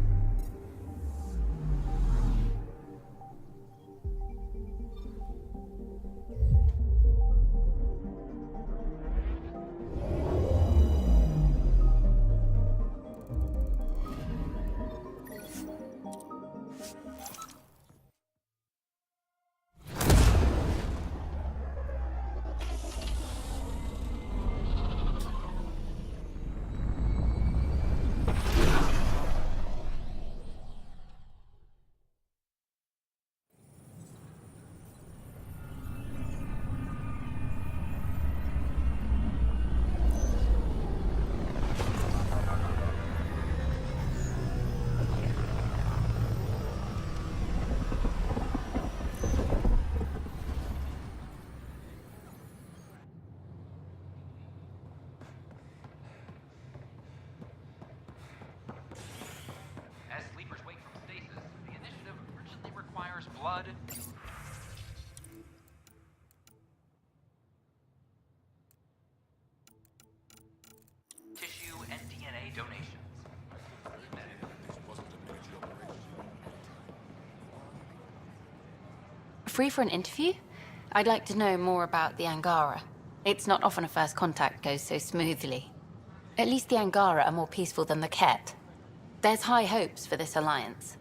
donations. Free for an interview? I'd like to know more about the Angara. It's not often a first contact goes so smoothly. At least the Angara are more peaceful than the Ket. There's high hopes for this alliance.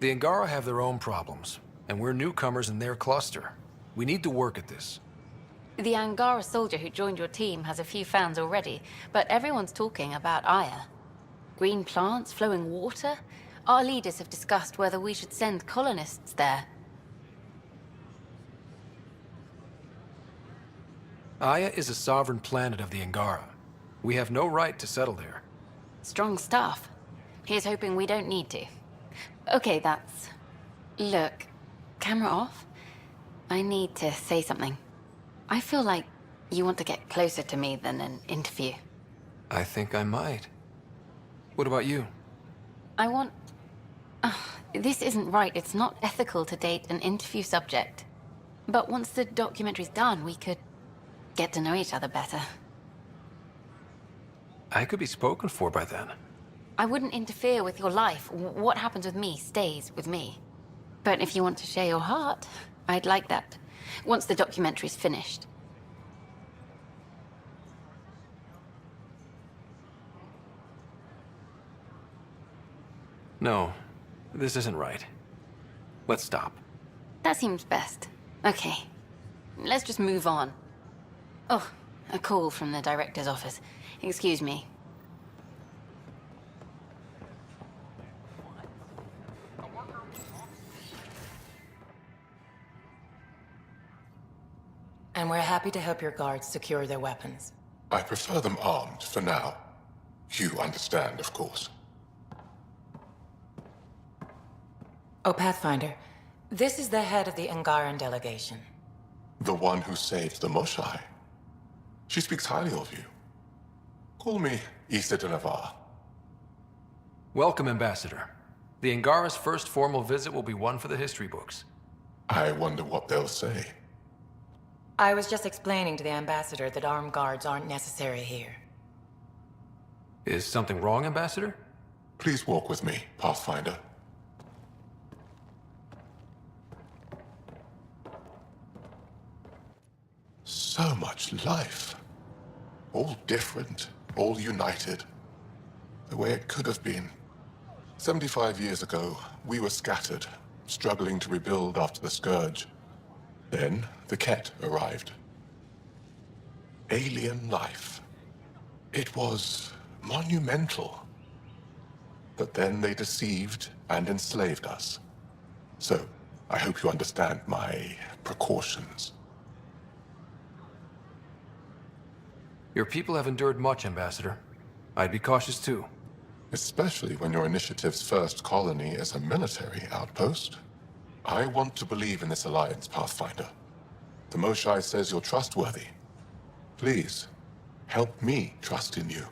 The Angara have their own problems, and we're newcomers in their cluster. We need to work at this. The Angara soldier who joined your team has a few fans already, but everyone's talking about Aya. Green plants, flowing water? Our leaders have discussed whether we should send colonists there. Aya is a sovereign planet of the Angara. We have no right to settle there. Strong stuff. Here's hoping we don't need to. Okay, that's... Look, camera off. I need to say something. I feel like you want to get closer to me than an interview. I think I might. What about you? I want... this isn't right. It's not ethical to date an interview subject. But once the documentary's done, we could get to know each other better. I could be spoken for by then. I wouldn't interfere with your life. What happens with me stays with me. But if you want to share your heart, I'd like that. Once the documentary's finished. No, this isn't right. Let's stop. That seems best. Okay. Let's just move on. Oh, a call from the director's office. Excuse me. And we're happy to help your guards secure their weapons. I prefer them armed for now. You understand, of course. Oh, Pathfinder, this is the head of the Angaran delegation. The one who saved the Moshai. She speaks highly of you. Call me Issa de Navarre. Welcome, Ambassador. The Angara's first formal visit will be one for the history books. I wonder what they'll say. I was just explaining to the Ambassador that armed guards aren't necessary here. Is something wrong, Ambassador? Please walk with me, Pathfinder. So much life. All different, all united. The way it could have been. 75 years ago, we were scattered, struggling to rebuild after the Scourge. Then, the Ket arrived. Alien life. It was monumental. But then they deceived and enslaved us. So, I hope you understand my precautions. Your people have endured much, Ambassador. I'd be cautious too. Especially when your initiative's first colony is a military outpost. I want to believe in this alliance, Pathfinder. The Moshai says you're trustworthy. Please, help me trust in you.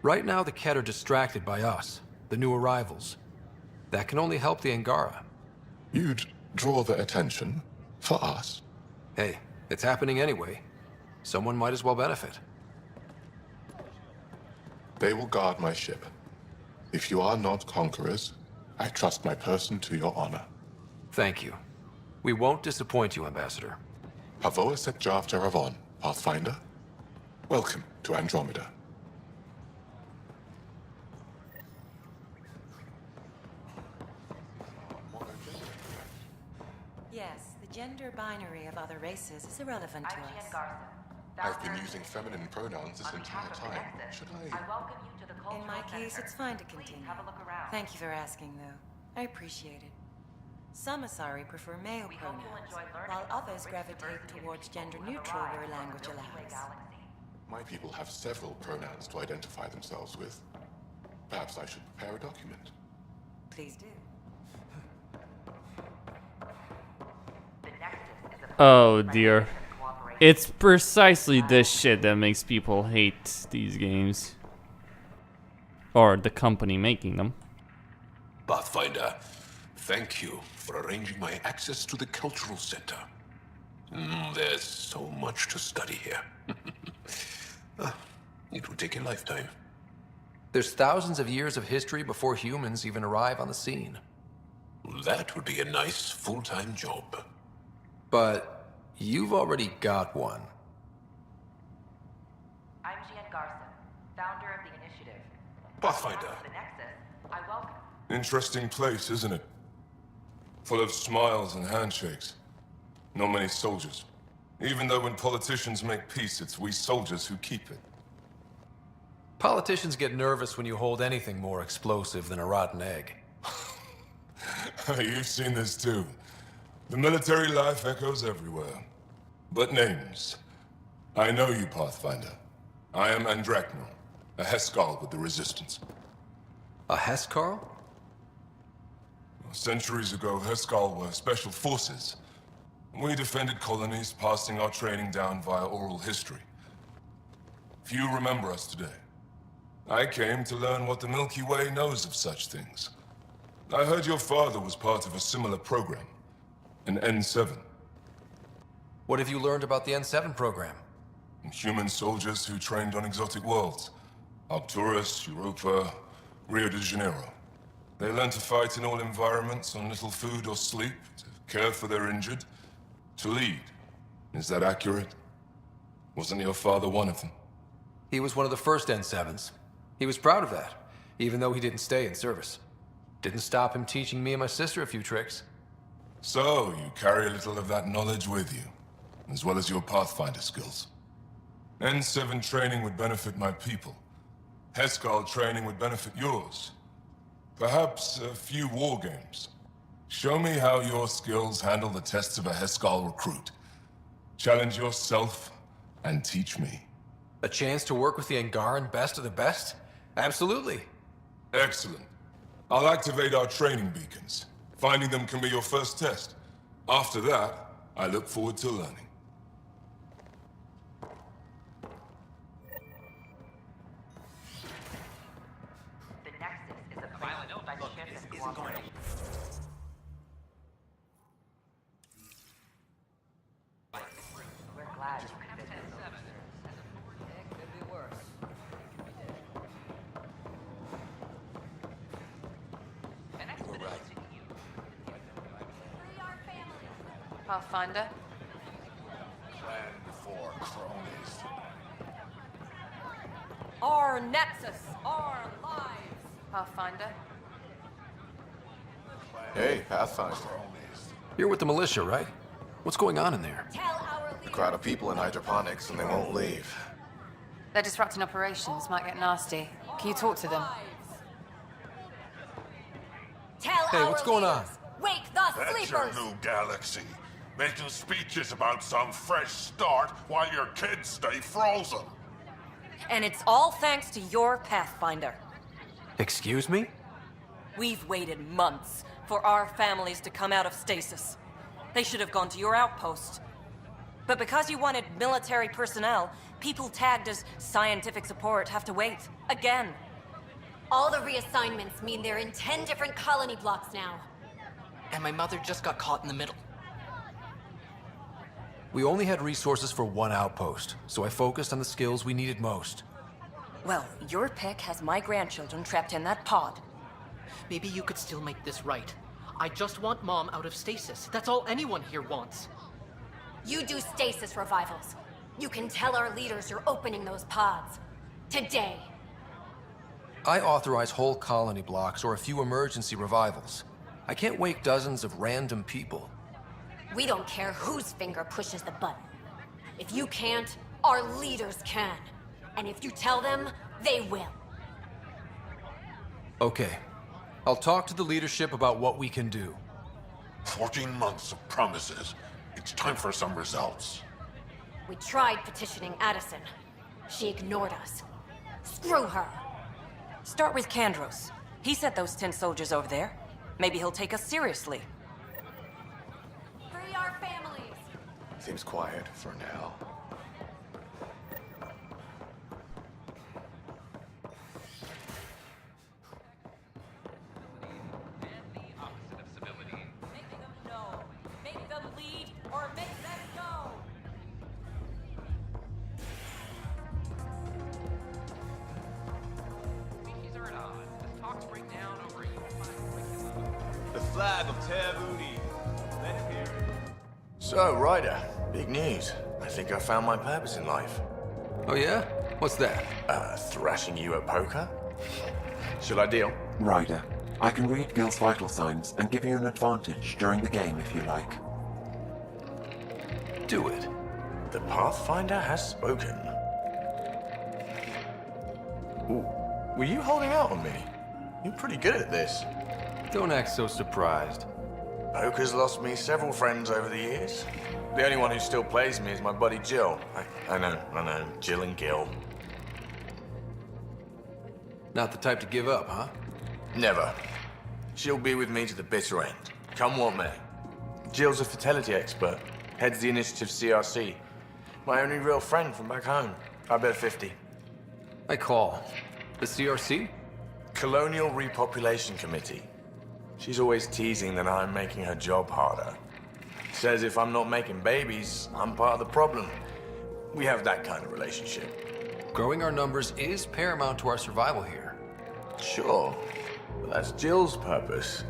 Right now, the Ket are distracted by us, the new arrivals. That can only help the Angara. You'd draw their attention for us. Hey, it's happening anyway. Someone might as well benefit. They will guard my ship. If you are not conquerors, I trust my person to your honor. Thank you. We won't disappoint you, Ambassador. Havoa set Jav Teravon, Pathfinder. Welcome to Andromeda. Yes, the gender binary of other races is irrelevant to us. I've been using feminine pronouns this entire time. Should I? In my case, it's fine to continue. Thank you for asking, though. I appreciate it. Some Asari prefer male pronouns, while others gravitate towards gender-neutral where language allows. My people have several pronouns to identify themselves with. Perhaps I should prepare a document. Please do. Oh dear. It's precisely this shit that makes people hate these games. Or the company making them. Pathfinder, thank you for arranging my access to the cultural center. There's so much to study here. It would take a lifetime. There's thousands of years of history before humans even arrive on the scene. That would be a nice full-time job. But you've already got one. I'm Jean Garson, founder of the initiative. Pathfinder. The Nexus, I welcome. Interesting place, isn't it? Full of smiles and handshakes. Not many soldiers. Even though when politicians make peace, it's we soldiers who keep it. Politicians get nervous when you hold anything more explosive than a rotten egg. You've seen this too. The military life echoes everywhere. But names. I know you, Pathfinder. I am Andromeda, a Heskal with the Resistance. A Heskal? Centuries ago, Heskal were special forces. We defended colonies, passing our training down via oral history. Few remember us today. I came to learn what the Milky Way knows of such things. I heard your father was part of a similar program, an N7. What have you learned about the N7 program? Human soldiers who trained on exotic worlds. Arcturus, Europa, Rio de Janeiro. They learned to fight in all environments on little food or sleep, to care for their injured, to lead. Is that accurate? Wasn't your father one of them? He was one of the first N7s. He was proud of that, even though he didn't stay in service. Didn't stop him teaching me and my sister a few tricks. So, you carry a little of that knowledge with you, as well as your Pathfinder skills. N7 training would benefit my people. Heskal training would benefit yours. Perhaps a few war games. Show me how your skills handle the tests of a Heskal recruit. Challenge yourself and teach me. A chance to work with the Angaran best of the best? Absolutely. Excellent. I'll activate our training beacons. Finding them can be your first test. After that, I look forward to learning. The Nexus is a place by ship and cooperation. We're glad you could visit. It could be worse. Pathfinder? Land for cronies. Our Nexus, our lives! Pathfinder? Hey, Pathfinder. You're with the militia, right? What's going on in there? A crowd of people in hydroponics, and they won't leave. They're disrupting operations, might get nasty. Can you talk to them? Hey, what's going on? Wake the That's sleepers! your new galaxy. Making speeches about some fresh start while your kids stay frozen. And it's all thanks to your Pathfinder. Excuse me? We've waited months for our families to come out of stasis. They should have gone to your outpost. But because you wanted military personnel, people tagged as scientific support have to wait. Again. All the reassignments mean they're in 10 different colony blocks now. And my mother just got caught in the middle. We only had resources for one outpost, so I focused on the skills we needed most. Well, your pick has my grandchildren trapped in that pod. Maybe you could still make this right. I just want Mom out of stasis. That's all anyone here wants. You do stasis revivals. You can tell our leaders you're opening those pods. Today. I authorize whole colony blocks or a few emergency revivals. I can't wake dozens of random people. We don't care whose finger pushes the button. If you can't, our leaders can. And if you tell them, they will. Okay. I'll talk to the leadership about what we can do. 14 months of promises. It's time for some results. We tried petitioning Addison. She ignored us. Screw her. Start with Kandros. He sent those 10 soldiers over there. Maybe he'll take us seriously. Free our families! Seems quiet for now. Make them know. Make them lead or make them go. flag of Tabooty. Let him hear it. So, Ryder, big news. I think I found my purpose in life. Oh yeah? What's that? Thrashing you at poker? Should I deal? Ryder, I can read Gil's vital signs and give you an advantage during the game if you like. Do it. The Pathfinder has spoken. Ooh, were you holding out on me? You're pretty good at this. Don't act so surprised. Poker's lost me several friends over the years. The only one who still plays me is my buddy Jill. I know. Jill and Gil. Not the type to give up, huh? Never. She'll be with me to the bitter end. Come what may. Jill's a fertility expert. Heads the initiative CRC. My only real friend from back home. I bet 50. I call. The CRC? Colonial Repopulation Committee. She's always teasing that I'm making her job harder. Says if I'm not making babies, I'm part of the problem. We have that kind of relationship. Growing our numbers is paramount to our survival here. Sure, but that's Jill's purpose.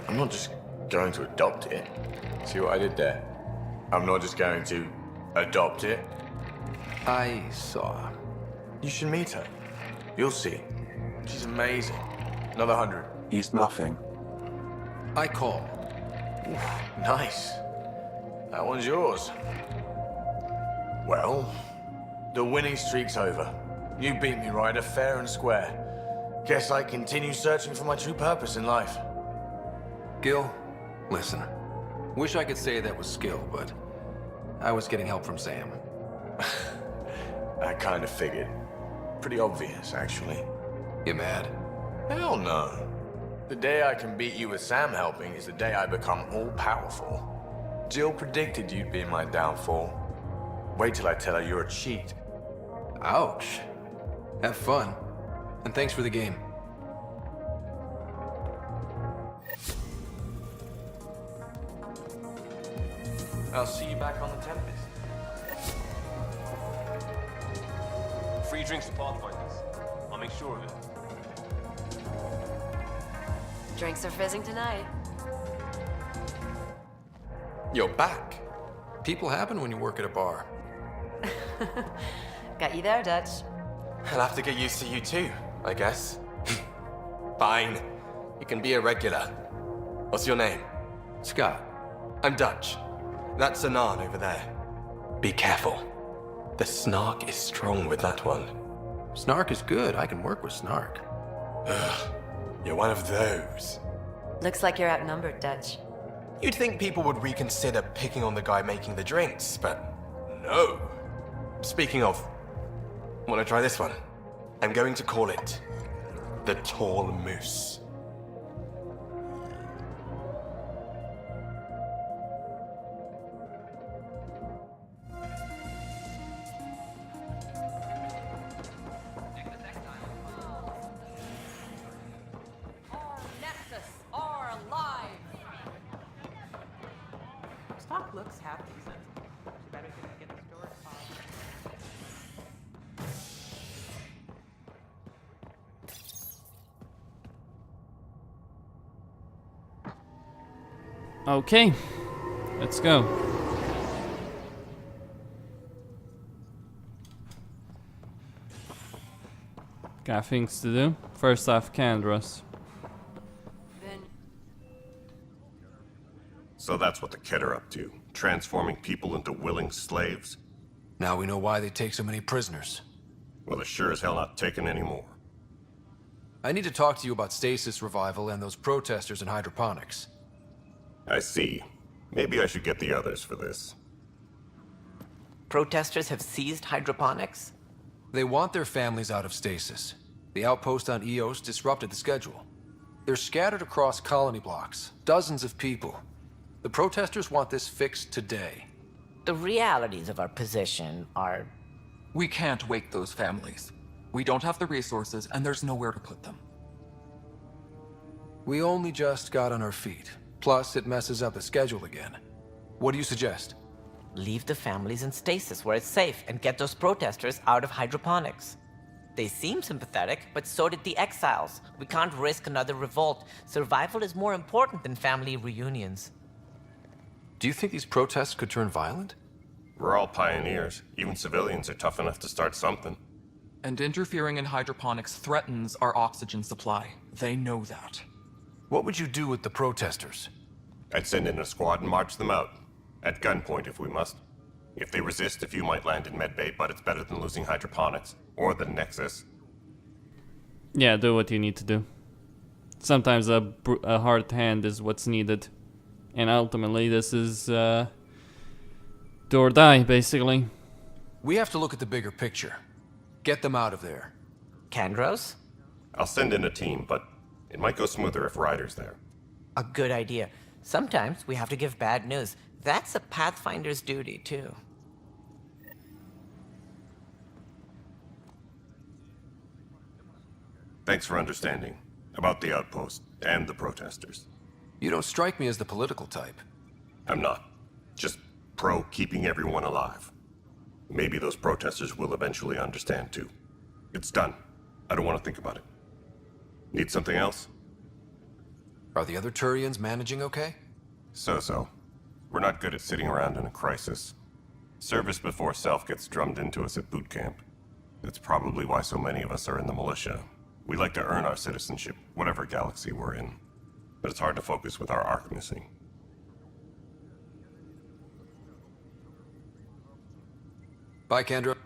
I'm not just going to adopt it. See what I did there? I'm not just going to adopt it. I saw. You should meet her. You'll see. She's amazing. Another 100. He's bluffing. I call. Oof, nice. That one's yours. Well, the winning streak's over. You beat me, Ryder, fair and square. Guess I continue searching for my true purpose in life. Gil, listen. Wish I could say that was skill, but I was getting help from Sam. I kind of figured. Pretty obvious, actually. You mad? Hell no. The day I can beat you with Sam helping is the day I become all-powerful. Jill predicted you'd be my downfall. Wait till I tell her you're a cheat. Ouch. Have fun. And thanks for the game. I'll see you back on the Tempest. Free drinks to Pathfinders. I'll make sure of it. Drinks are fizzing tonight. You're back. People happen when you work at a bar. Got you there, Dutch. I'll have to get used to you too, I guess. Fine. You can be a regular. What's your name? Scott. I'm Dutch. That's Anan over there. Be careful. The snark is strong with that one. Snark is good. I can work with snark. Ugh. You're one of those. Looks like you're outnumbered, Dutch. You'd think people would reconsider picking on the guy making the drinks, but no. Speaking of, wanna try this one? I'm going to call it the Tall Moose. Stock looks happy. She better get the store Okay, let's go. Got things to do. First off, Kandros. So that's what the Kett are up to, transforming people into willing slaves. Now we know why they take so many prisoners. Well, they're sure as hell not taking any more. I need to talk to you about stasis revival and those protesters in hydroponics. I see. Maybe I should get the others for this. Protesters have seized hydroponics? They want their families out of stasis. The outpost on Eos disrupted the schedule. They're scattered across colony blocks, dozens of people. The protesters want this fixed today. The realities of our position are... We can't wake those families. We don't have the resources, and there's nowhere to put them. We only just got on our feet. Plus, it messes up the schedule again. What do you suggest? Leave the families in stasis where it's safe and get those protesters out of hydroponics. They seem sympathetic, but so did the exiles. We can't risk another revolt. Survival is more important than family reunions. Do you think these protests could turn violent? We're all pioneers. Even civilians are tough enough to start something. And interfering in hydroponics threatens our oxygen supply. They know that. What would you do with the protesters? I'd send in a squad and march them out. At gunpoint if we must. If they resist, a few might land in medbay, but it's better than losing hydroponics. Or the Nexus. Yeah, do what you need to do. Sometimes a hard hand is what's needed. And ultimately this is do or die, basically. We have to look at the bigger picture. Get them out of there. Kandros? I'll send in a team, but it might go smoother if Ryder's there. A good idea. Sometimes we have to give bad news. That's a Pathfinder's duty, too. Thanks for understanding. About the outpost and the protesters. You don't strike me as the political type. I'm not. Just pro keeping everyone alive. Maybe those protesters will eventually understand too. It's done. I don't want to think about it. Need something else? Are the other Turians managing okay? So-so. We're not good at sitting around in a crisis. Service before self gets drummed into us at boot camp. That's probably why so many of us are in the militia. We like to earn our citizenship, whatever galaxy we're in. But it's hard to focus with our arc missing. Bye, Kendra.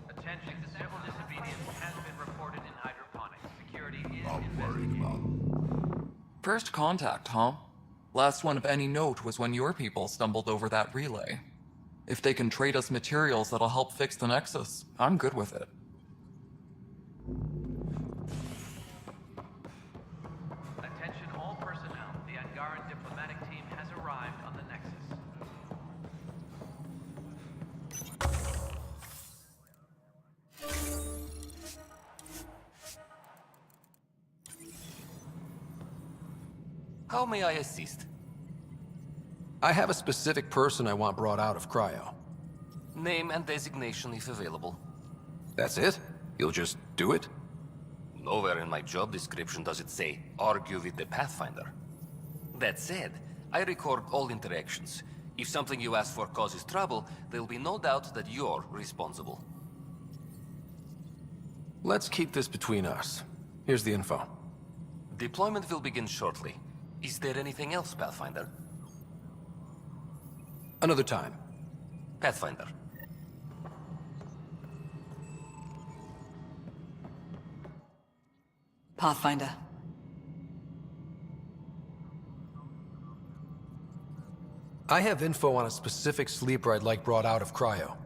Attention, civil disobedience has been reported in hydroponics. Security is I'm worried about. First contact, huh? Last one of any note was when your people stumbled over that relay. If they can trade us materials that'll help fix the Nexus, I'm good with it. Attention all personnel. The Angaran diplomatic team has arrived on the Nexus. How may I assist? I have a specific person I want brought out of cryo. Name and designation if available. That's it? You'll just do it? Nowhere in my job description does it say, argue with the Pathfinder. That said, I record all interactions. If something you ask for causes trouble, there'll be no doubt that you're responsible. Let's keep this between us. Here's the info. Deployment will begin shortly. Is there anything else, Pathfinder? Another time. Pathfinder. Pathfinder. I have info on a specific sleeper I'd like brought out of cryo.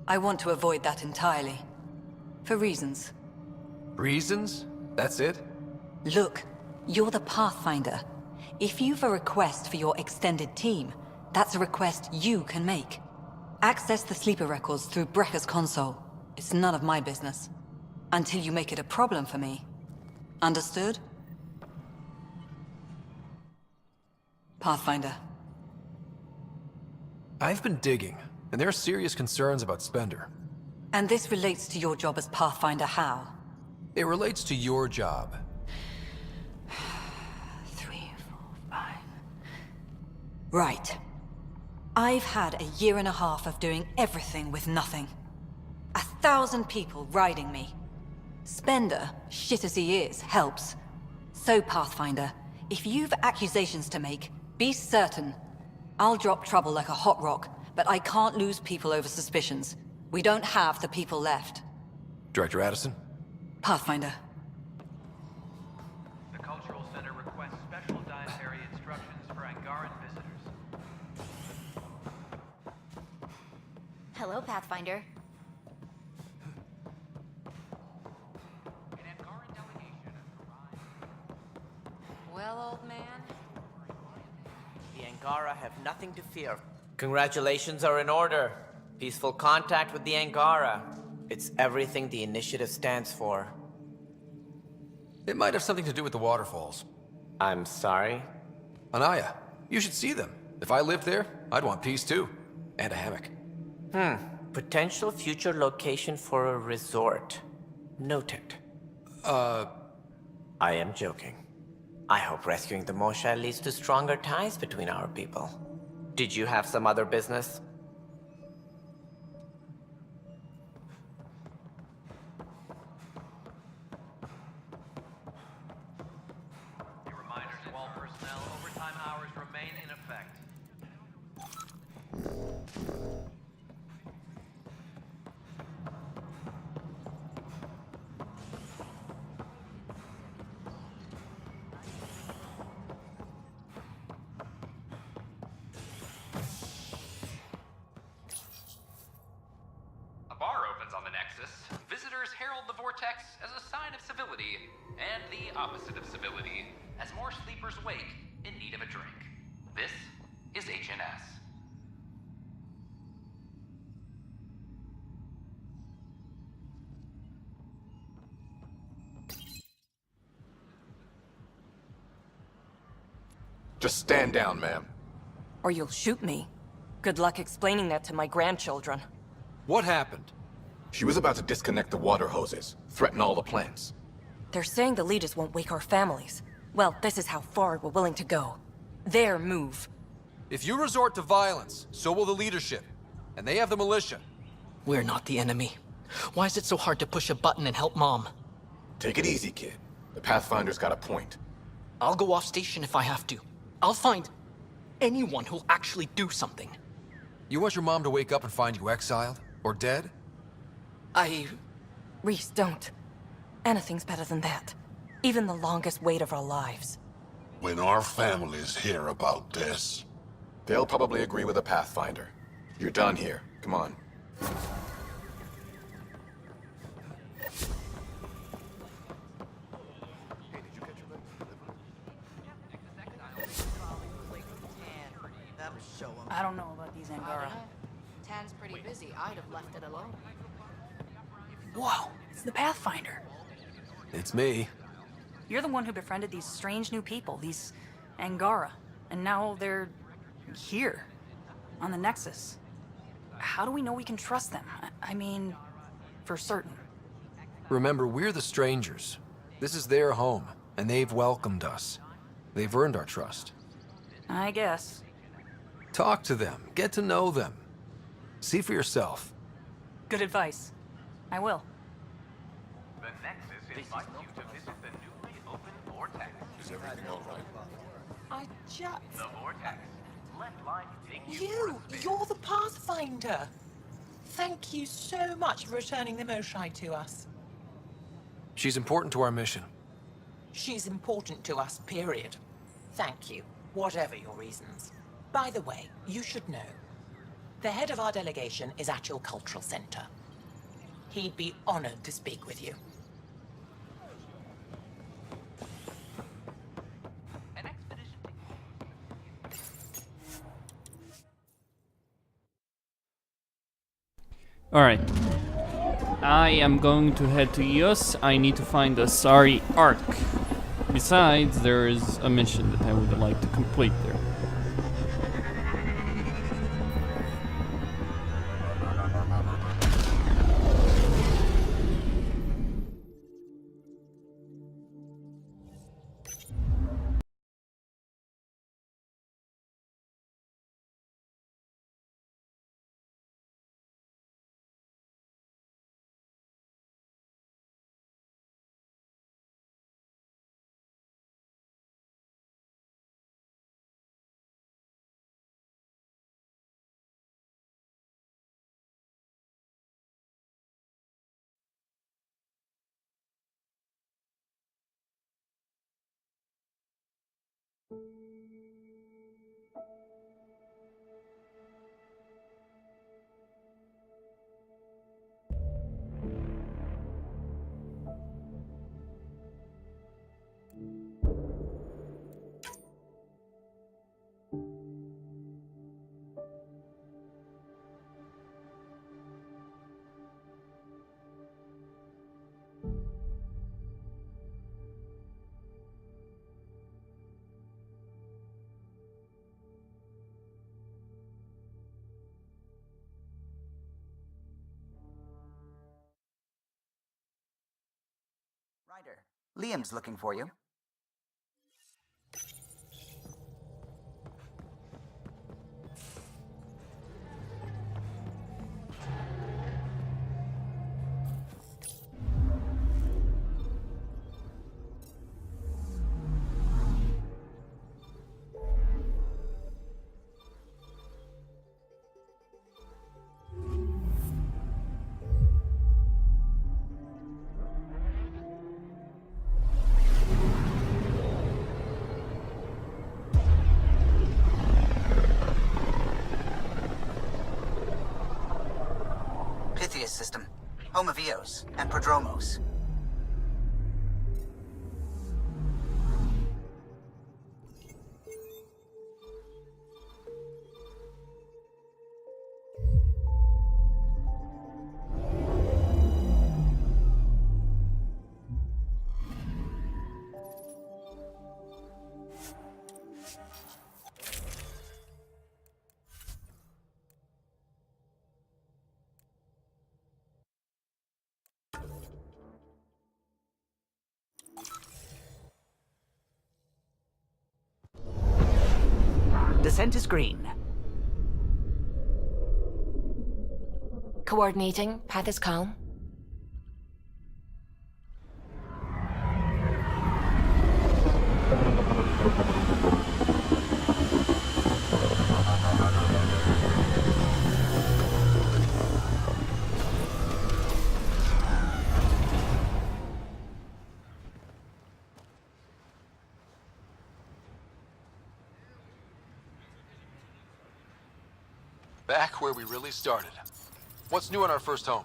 I want to avoid that entirely. For reasons. Reasons? That's it? Look, you're the Pathfinder. If you've a request for your extended team, that's a request you can make. Access the sleeper records through Brekker's console. It's none of my business. Until you make it a problem for me. Understood? Pathfinder. I've been digging, and there are serious concerns about Spender. And this relates to your job as Pathfinder how? It relates to your job. 3, 4, 5... Right. I've had a year and a half of doing everything with nothing. 1,000 people riding me. Spender, shit as he is, helps. So, Pathfinder, if you've accusations to make, be certain. I'll drop trouble like a hot rock, but I can't lose people over suspicions. We don't have the people left. Director Addison? Pathfinder. The Cultural Center requests special dietary instructions for Angaran visitors. Hello, Pathfinder. Well, old man. The Angara have nothing to fear. Congratulations are in order. Peaceful contact with the Angara. It's everything the initiative stands for. It might have something to do with the waterfalls. I'm sorry? Anaya, you should see them. If I lived there, I'd want peace too. And a hammock. Potential future location for a resort. Noted. I am joking. I hope rescuing the Moshae leads to stronger ties between our people. Did you have some other business? Reminders to all personnel, overtime hours remain in effect. A bar opens on the Nexus. Visitors herald the vortex as a sign of civility, and the opposite of civility, as more sleepers wake in need of a drink. This is HNS. Just stand down, ma'am. Or you'll shoot me. Good luck explaining that to my grandchildren. What happened? She was about to disconnect the water hoses, threaten all the plants. They're saying the leaders won't wake our families. Well, this is how far we're willing to go. Their move. If you resort to violence, so will the leadership. And they have the militia. We're not the enemy. Why is it so hard to push a button and help Mom? Take it easy, kid. The Pathfinder's got a point. I'll go off station if I have to. I'll find anyone who'll actually do something. You want your mom to wake up and find you exiled? Or dead? Reese, don't. Anything's better than that. Even the longest wait of our lives. When our families hear about this... They'll probably agree with the Pathfinder. You're done here. Come on. I don't know about these Angara. Tan's pretty busy. I'd have left it alone. Whoa, it's the Pathfinder. It's me. You're the one who befriended these strange new people, these Angara. And now they're here, on the Nexus. How do we know we can trust them? I mean, for certain. Remember, we're the strangers. This is their home, and they've welcomed us. They've earned our trust. I guess. Talk to them. Get to know them. See for yourself. Good advice. I will. The Nexus invites you to visit the newly opened vortex. Is everything all right? I just... The vortex. Left line You're the Pathfinder. Thank you so much for returning the Moshae to us. She's important to our mission. She's important to us, period. Thank you, whatever your reasons. By the way, you should know. The head of our delegation is at your cultural center. He'd be honored to speak with you. Alright. I am going to head to Eos. I need to find the Sari Ark. Besides, there is a mission that I would like to complete there. Liam's looking for you. System, home of Eos and Prodromos. Descent is green. Coordinating. Path is calm. Back where we really started. What's new on our first home?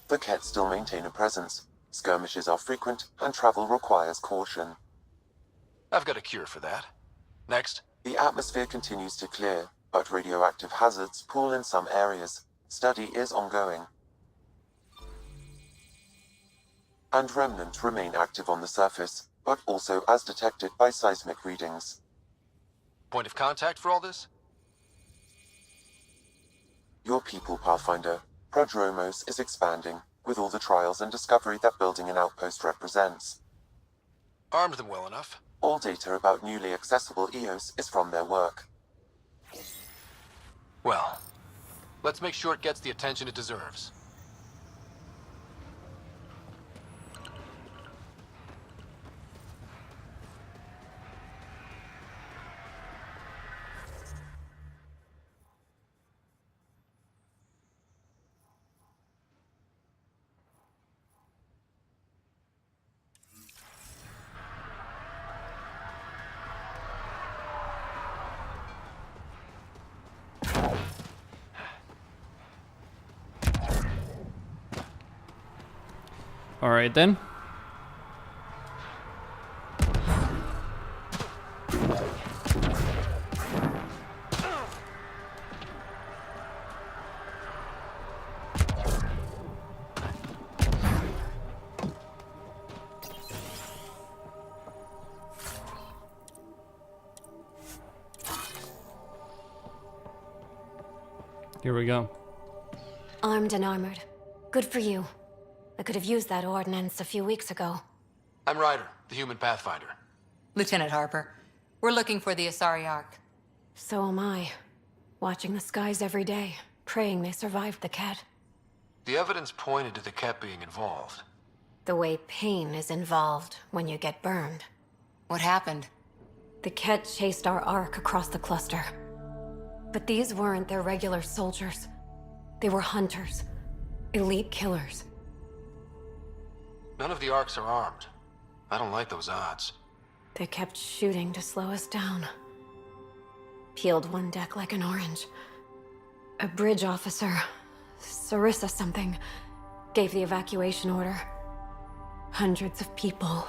The Kett still maintain a presence. Skirmishes are frequent, and travel requires caution. I've got a cure for that. Next. The atmosphere continues to clear, but radioactive hazards pool in some areas. Study is ongoing. And remnant remain active on the surface, but also as detected by seismic readings. Point of contact for all this? Your people, Pathfinder. Prodromos is expanding, with all the trials and discovery that building an outpost represents. Armed them well enough. All data about newly accessible Eos is from their work. Well, let's make sure it gets the attention it deserves. All right then. Here we go. Armed and armored. Good for you. I could have used that ordnance a few weeks ago. I'm Ryder, the human pathfinder. Lieutenant Harper, we're looking for the Asari Ark. So am I. Watching the skies every day, praying they survived the Kett. The evidence pointed to the Kett being involved. The way pain is involved when you get burned. What happened? The Kett chased our Ark across the cluster. But these weren't their regular soldiers. They were hunters. Elite killers. None of the Arks are armed. I don't like those odds. They kept shooting to slow us down. Peeled one deck like an orange. A bridge officer, Sarissa something, gave the evacuation order. Hundreds of people,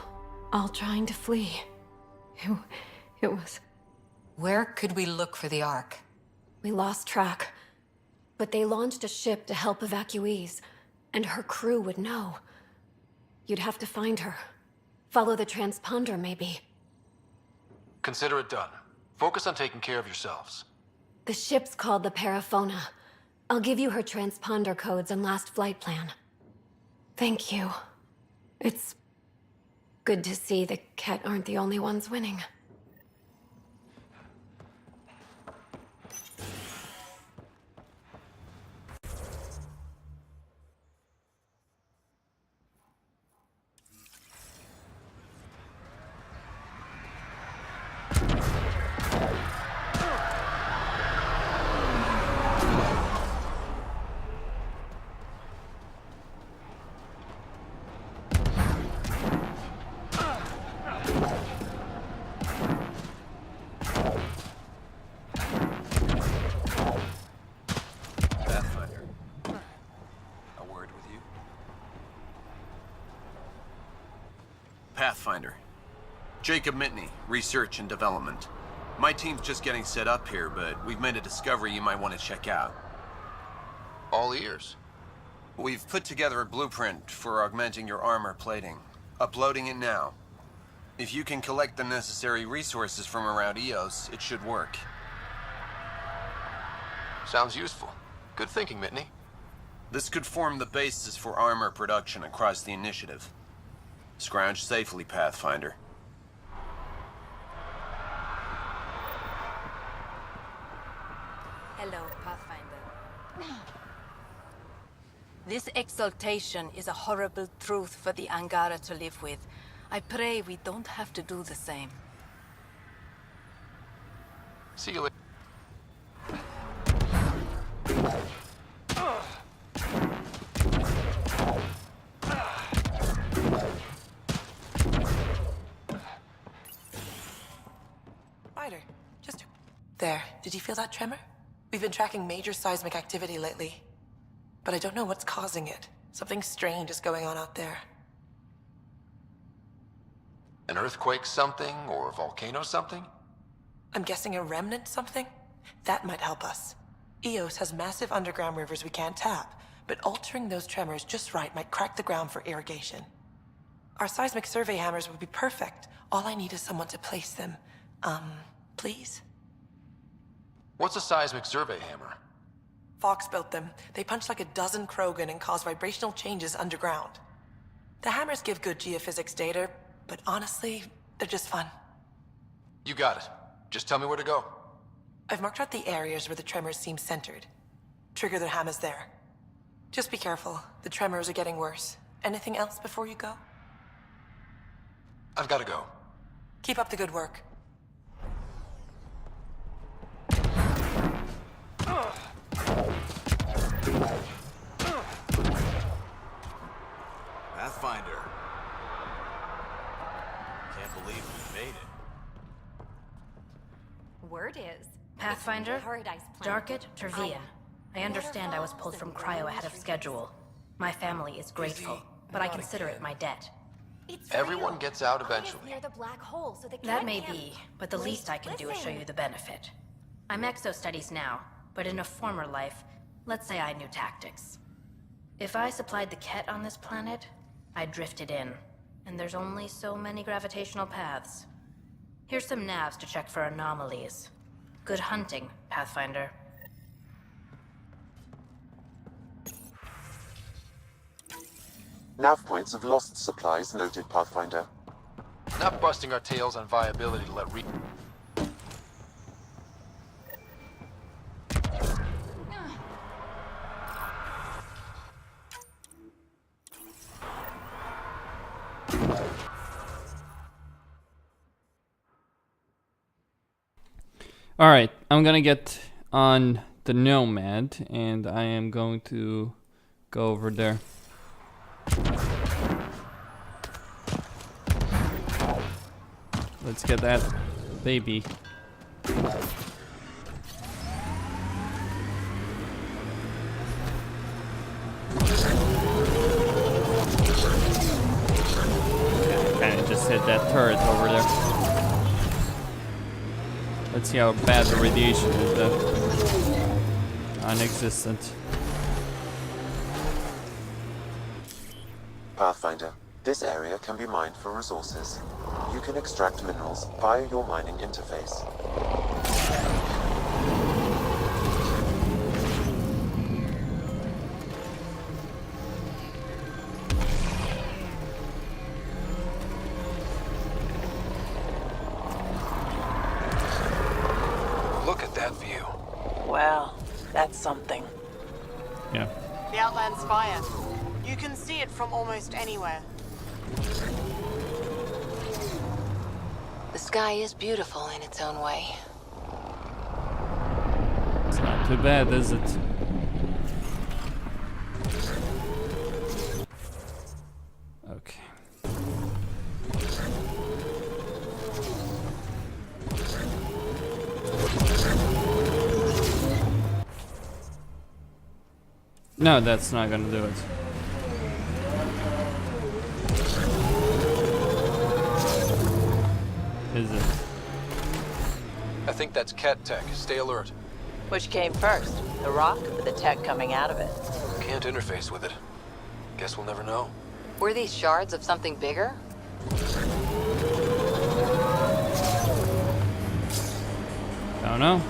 all trying to flee. It was... Where could we look for the Ark? We lost track. But they launched a ship to help evacuees, and her crew would know. You'd have to find her. Follow the transponder, maybe. Consider it done. Focus on taking care of yourselves. The ship's called the Paraphona. I'll give you her transponder codes and last flight plan. Thank you. It's Good to see the Ket aren't the only ones winning. Pathfinder. A word with you? Pathfinder. Jacob Mitney, Research and Development. My team's just getting set up here, but we've made a discovery you might want to check out. All ears. We've put together a blueprint for augmenting your armor plating. Uploading it now. If you can collect the necessary resources from around EOS, it should work. Sounds useful. Good thinking, Mitney. This could form the basis for armor production across the initiative. Scrounge safely, Pathfinder. Hello, Pathfinder. This exaltation is a horrible truth for the Angara to live with. I pray we don't have to do the same. See you later. Ryder, just... There. Did you feel that tremor? We've been tracking major seismic activity lately. But I don't know what's causing it. Something strange is going on out there. An earthquake something, or a volcano something? I'm guessing a remnant something? That might help us. EOS has massive underground rivers we can't tap, but altering those tremors just right might crack the ground for irrigation. Our seismic survey hammers would be perfect. All I need is someone to place them. Please? What's a seismic survey hammer? Fox built them. They punch like a dozen Krogan and cause vibrational changes underground. The hammers give good geophysics data, but honestly, they're just fun. You got it. Just tell me where to go. I've marked out the areas where the tremors seem centered. Trigger the hammers there. Just be careful. The tremors are getting worse. Anything else before you go? I've got to go. Keep up the good work. Pathfinder. Can't believe we made it. Word is... Pathfinder, Paradise Darket, Tervian. I understand I was pulled from cryo ahead of schedule. My family is grateful, but I consider it my debt. Everyone gets out eventually. Near the black hole, so the That may be, but the least I can do is show you the benefit. I'm exo-studies now, but in a former life, let's say I knew tactics. If I supplied the Ket on this planet, I drifted in, and there's only so many gravitational paths. Here's some navs to check for anomalies. Good hunting, Pathfinder. Nav points of lost supplies noted, Pathfinder. Not busting our tails on viability to let Alright, I'm gonna get on the Nomad, and I am going to go over there. Let's get that baby. Kinda just hit that turret over there. Let's see how bad the radiation is though. Non-existent. Pathfinder, this area can be mined for resources. You can extract minerals via your mining interface. That's something. Yeah. The Outland's fire. You can see it from almost anywhere. The sky is beautiful in its own way. It's not too bad, is it? Okay. No, that's not gonna do it. Is it? I think that's Ket tech. Stay alert. Which came first, the rock or the tech coming out of it? Can't interface with it. Guess we'll never know. Were these shards of something bigger? Don't know.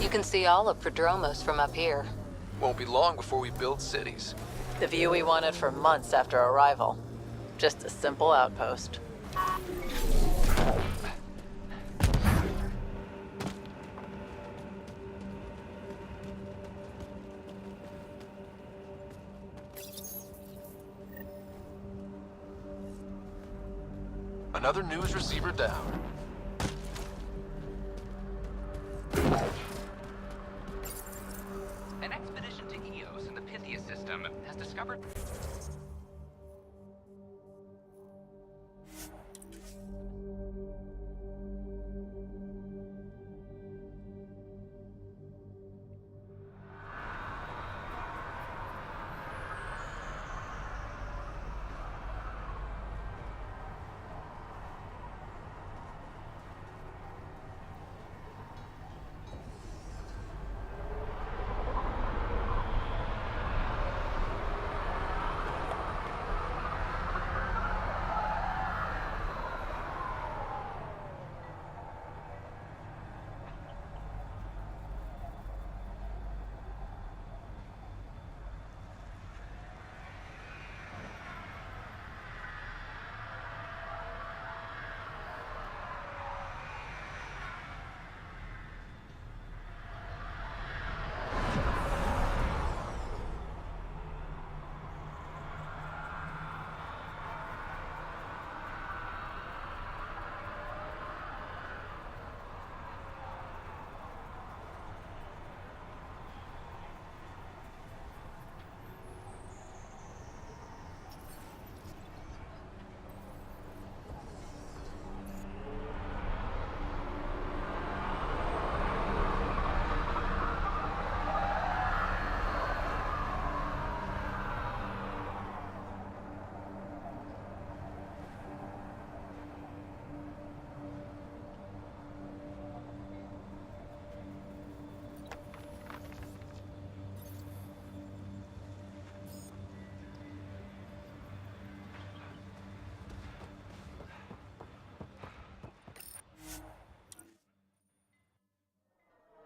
You can see all of Prodromos from up here. Won't be long before we build cities. The view we wanted for months after arrival. Just a simple outpost. Another news receiver down. An expedition to Eos in the Pythia system has discovered...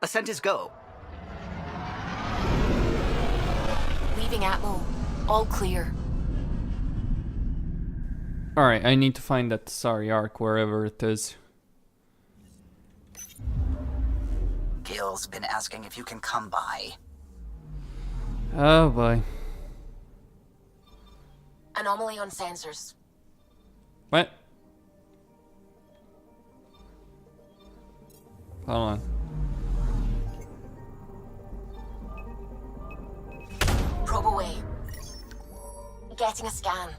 Ascent is go. Leaving Atmo. All clear. Alright, I need to find that Sari Arc wherever it is. Gil's been asking if you can come by. Oh boy. Anomaly on sensors. What? Hold on. Probe away. Getting a scan.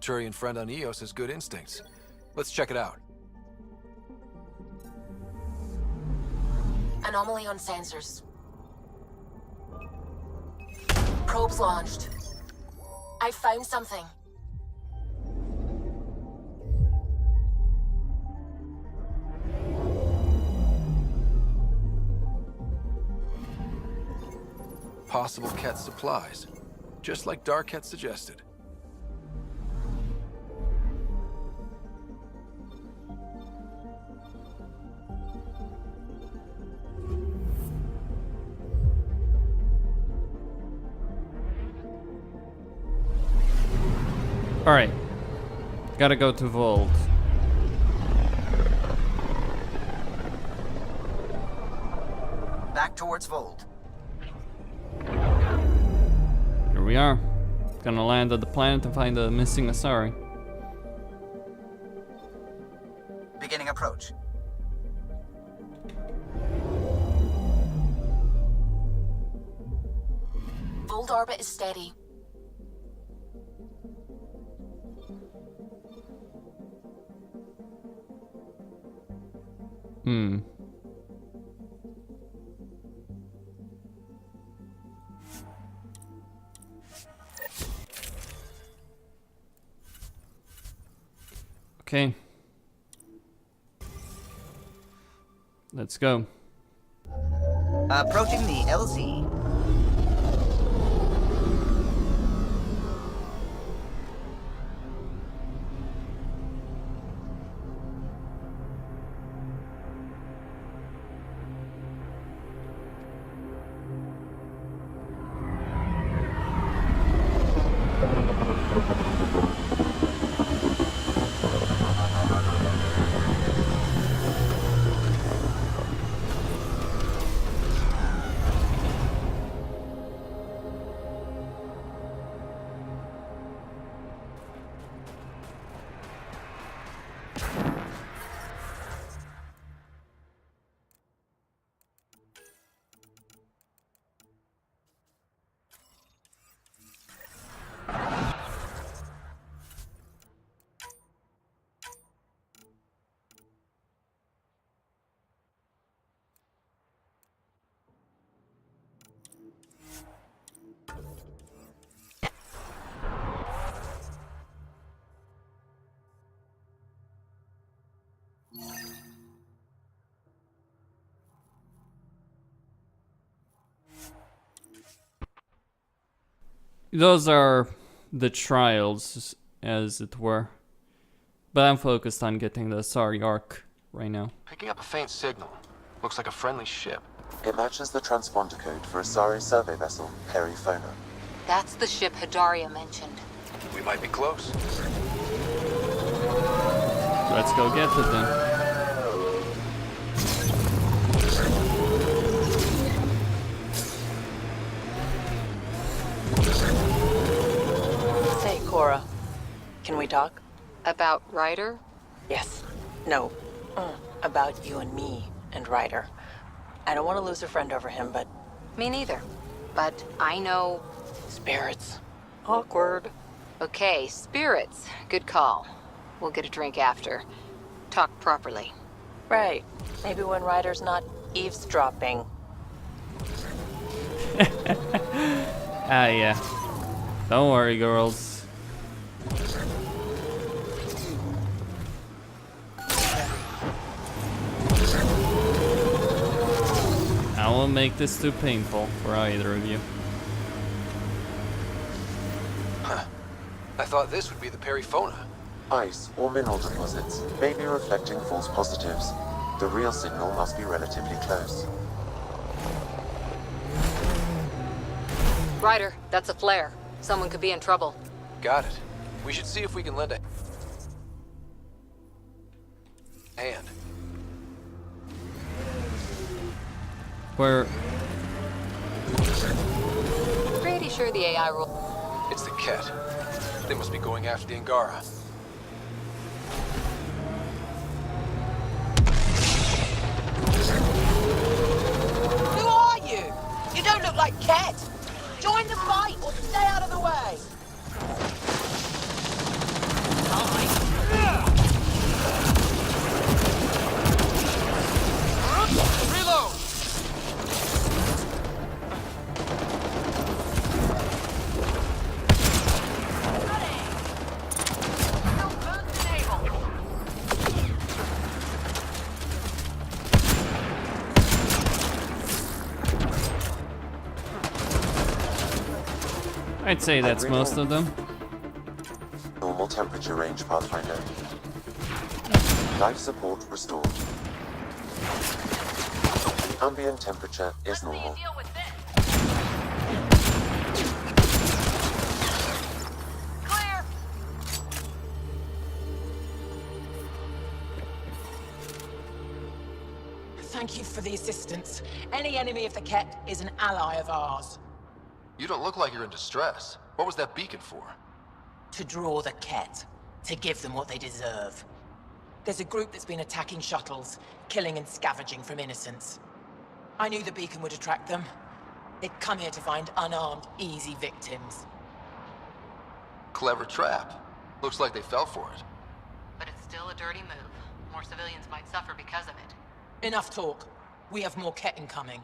Arcturian friend on Eos has good instincts. Let's check it out. Anomaly on sensors. Probes launched. I found something. Possible Ket supplies, just like Darket suggested. Alright. Gotta go to Vault. Back towards Vold. Here we are. Gonna land at the planet and find the missing Asari. Beginning approach. Vold orbit is steady. Okay. Let's go. Approaching the LZ. Those are the trials, as it were. But I'm focused on getting the Asari Ark right now. Picking up a faint signal. Looks like a friendly ship. It matches the transponder code for Asari survey vessel, Perifona. That's the ship Hidaria mentioned. We might be close. Let's go get it then. Say, Cora, can we talk? About Ryder? Yes. No. About you and me and Ryder. I don't want to lose a friend over him, but... Me neither. But I know... Spirits. Awkward. Okay, spirits. Good call. We'll get a drink after. Talk properly. Right. Maybe when Ryder's not eavesdropping. Ah, yeah. Don't worry, girls. I won't make this too painful for either of you. Huh. I thought this would be the Perifona. Ice or mineral deposits may be reflecting false positives. The real signal must be relatively close. Ryder, that's a flare. Someone could be in trouble. Got it. We should see if we can lend a hand. Where? Pretty sure the AI rule. It's the Ket. They must be going after the Angara. Who are you? You don't look like Ket. Join the fight or stay out of the way. I'd say that's most of them. Normal temperature range, Pathfinder. Life support restored. Ambient temperature is normal. Clear. Thank you for the assistance. Any enemy of the Ket is an ally of ours. You don't look like you're in distress. What was that beacon for? To draw the Ket. To give them what they deserve. There's a group that's been attacking shuttles, killing and scavenging from innocents. I knew the beacon would attract them. They'd come here to find unarmed, easy victims. Clever trap. Looks like they fell for it. But it's still a dirty move. More civilians might suffer because of it. Enough talk. We have more Ket incoming.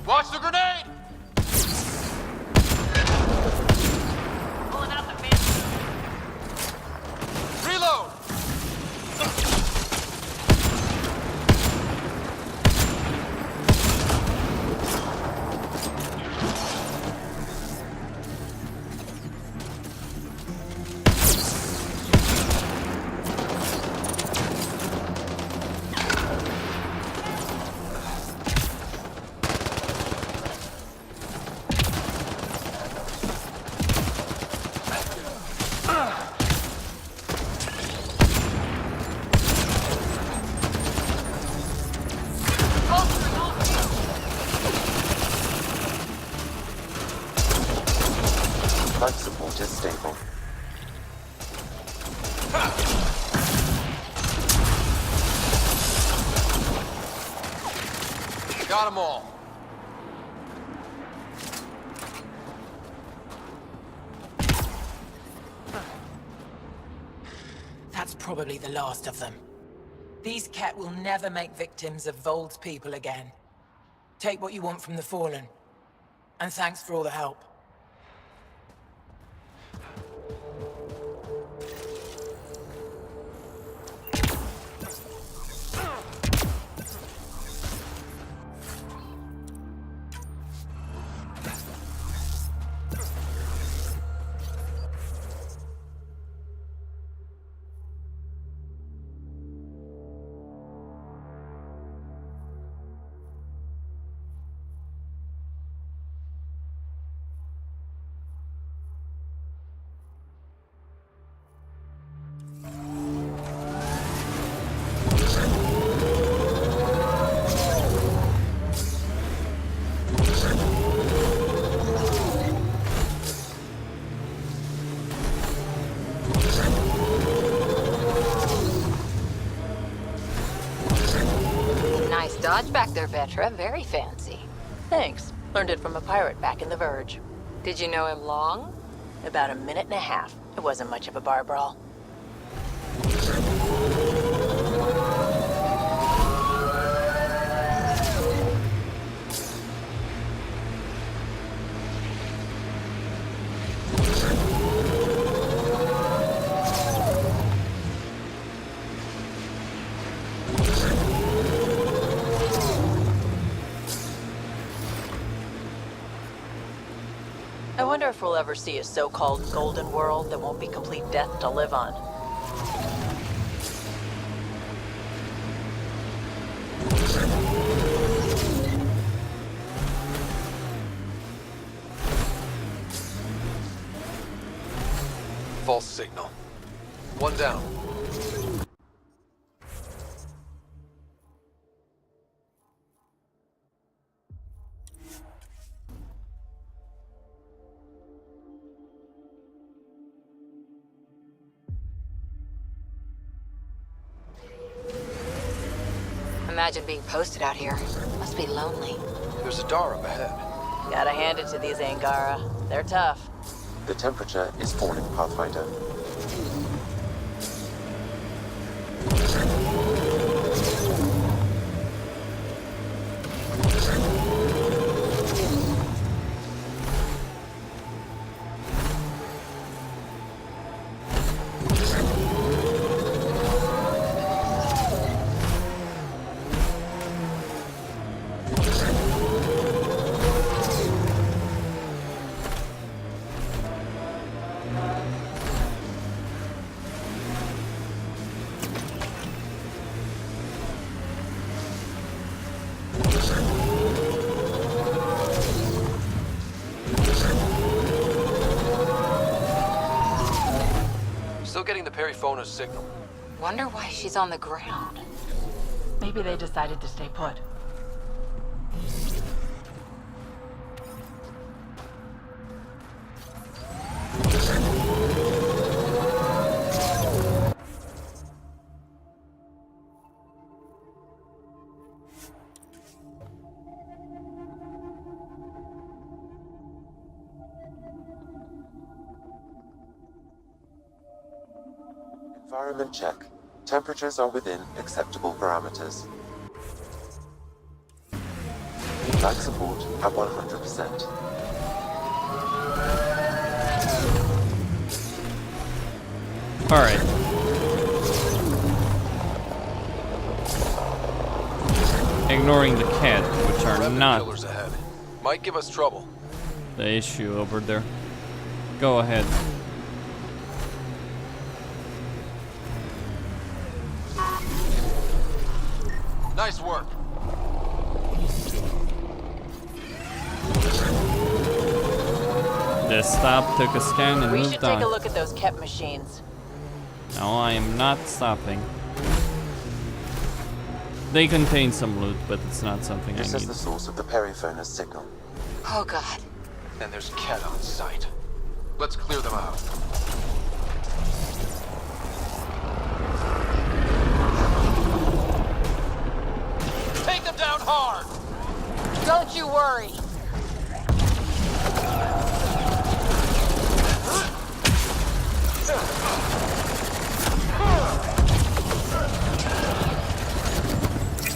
Watch the grenade! Pulling out the bin. Reload! Life support is stable. Got them all. That's probably the last of them. These Ket will never make victims of Vold's people again. Take what you want from the Fallen. And thanks for all the help. Nice dodge back there, Vetra. Very fancy. Thanks. Learned it from a pirate back in the Verge. Did you know him long? About a minute and a half. It wasn't much of a bar brawl. I wonder if we'll ever see a so-called golden world that won't be complete death to live on. False signal. One down. imagine being posted out here. Must be lonely. There's a door up ahead. Gotta hand it to these Angara. They're tough. The temperature is falling, Pathfinder. Still getting the Periphona's signal. Wonder why she's on the ground. Maybe they decided to stay put. Environment check. Temperatures are within acceptable parameters. Life support at 100%. Alright. Ignoring the cat, which are not Killers ahead. Might give us trouble. the issue over there. Go ahead. Nice work. Just stopped, took a scan, and We moved should take on. a look at those Kep machines. No, I am not stopping. They contain some loot, but it's not something This I is need. the source of the Periphona's signal. Oh god. And there's Ket on site. Let's clear them out. Take them down hard! Don't you worry.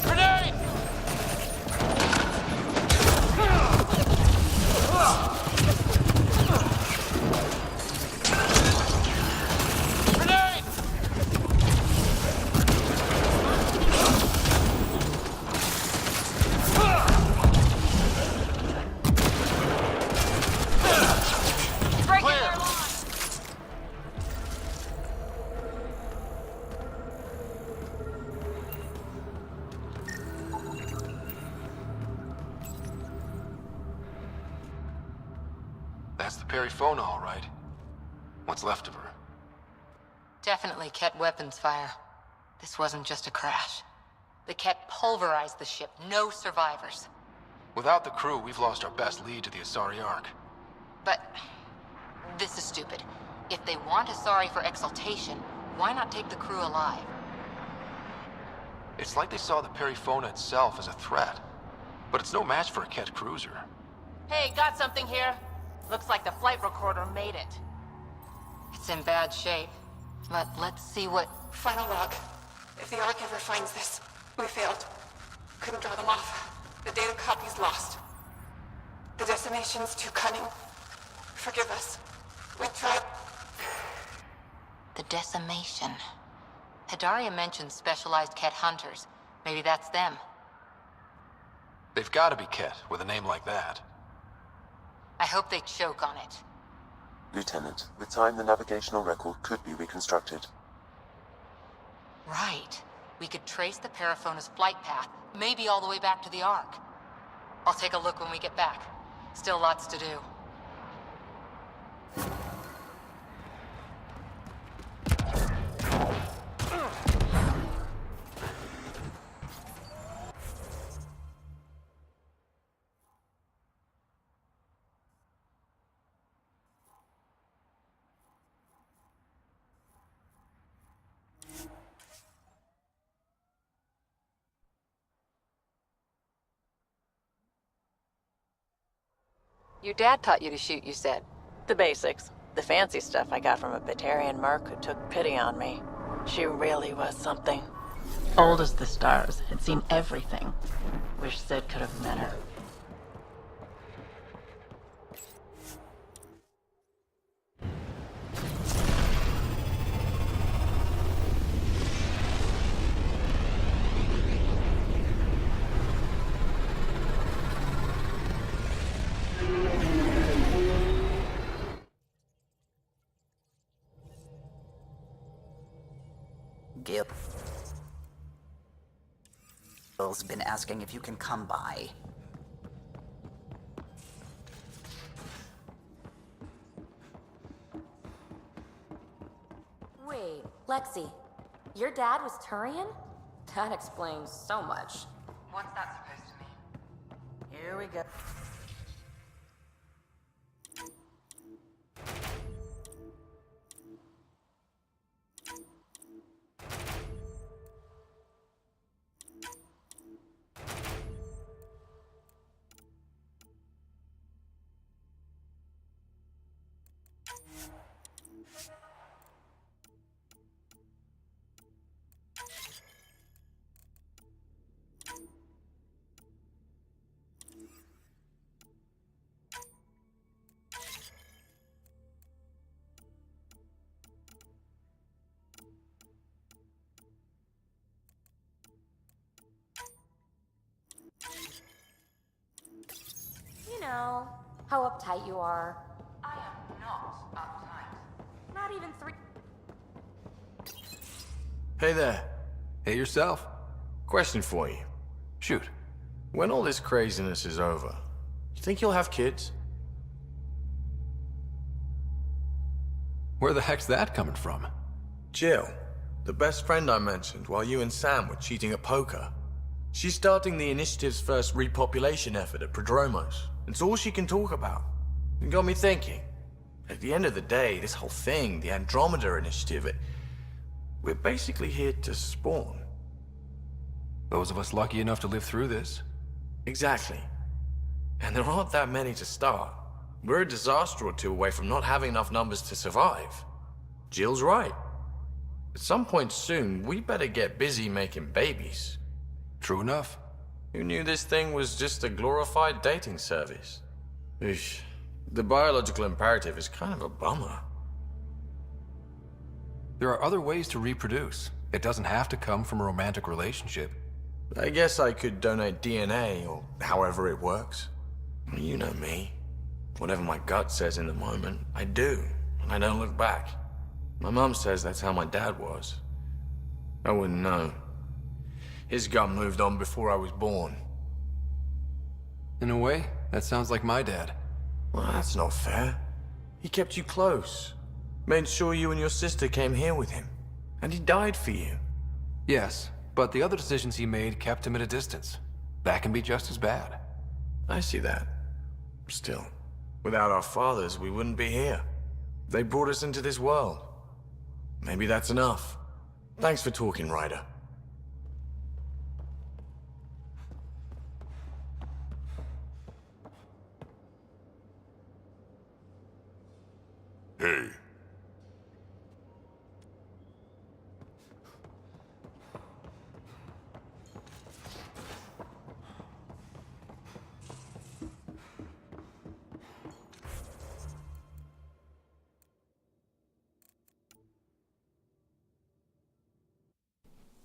Grenade! Grenade! Break Clear. their line. That's the Perifona, all right. What's left of her? Definitely Ket weapons fire. This wasn't just a crash. The Ket pulverized the ship. No survivors. Without the crew, we've lost our best lead to the Asari Ark. But this is stupid. If they want Asari for exaltation, why not take the crew alive? It's like they saw the Perifona itself as a threat. But it's no match for a Ket cruiser. Hey, got something here. Looks like the flight recorder made it. It's in bad shape. But let's see what... Final log. If the Ark ever finds this, we failed. Couldn't draw them off. The data copy's lost. The decimation's too cunning. Forgive us. We tried. The decimation. Hidaria mentioned specialized Ket hunters. Maybe that's them. They've got to be Ket with a name like that. I hope they choke on it. Lieutenant, with time the navigational record could be reconstructed. Right. We could trace the Periphona's flight path, maybe all the way back to the Ark. I'll take a look when we get back. Still lots to do. Your dad taught you to shoot, you said. The basics. The fancy stuff I got from a Batarian merc who took pity on me. She really was something. Old as the stars, had seen everything. Wish Sid could have met her. Gil's been asking if you can come by. Wait, Lexi, your dad was Turian? That explains so much. What's that supposed to mean? Here we go. You know, how uptight you are. I am not uptight. Not even 3. Hey there. Hey yourself. Question for you. Shoot. When all this craziness is over, you think you'll have kids? Where the heck's that coming from? Jill, the best friend I mentioned while you and Sam were cheating at poker. She's starting the initiative's first repopulation effort at Prodromos. It's all she can talk about. It got me thinking. At the end of the day, this whole thing, the Andromeda initiative, we're basically here to spawn. Those of us lucky enough to live through this. Exactly. And there aren't that many to start. We're a disaster or two away from not having enough numbers to survive. Jill's right. At some point soon, we better get busy making babies. True enough. Who knew this thing was just a glorified dating service? Eesh. The biological imperative is kind of a bummer. There are other ways to reproduce. It doesn't have to come from a romantic relationship. I guess I could donate DNA, or however it works. You know me. Whatever my gut says in the moment, I do, and I don't look back. My mom says that's how my dad was. I wouldn't know. His gut moved on before I was born. In a way, that sounds like my dad. Well, that's not fair. He kept you close. Made sure you and your sister came here with him. And he died for you. Yes, but the other decisions he made kept him at a distance. That can be just as bad. I see that. Still, without our fathers, we wouldn't be here. They brought us into this world. Maybe that's enough. Thanks for talking, Ryder. Hey.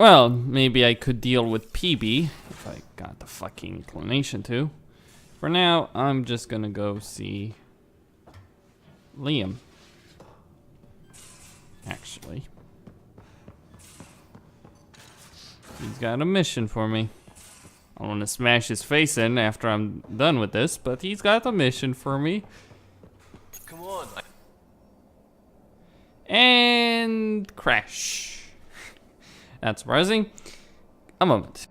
Well, maybe I could deal with PB if I got the fucking inclination to. For now, I'm just gonna go see Liam. Actually, he's got a mission for me. I want to smash his face in after I'm done with this, but he's got a mission for me. Come on. And crash. That's surprising. A moment.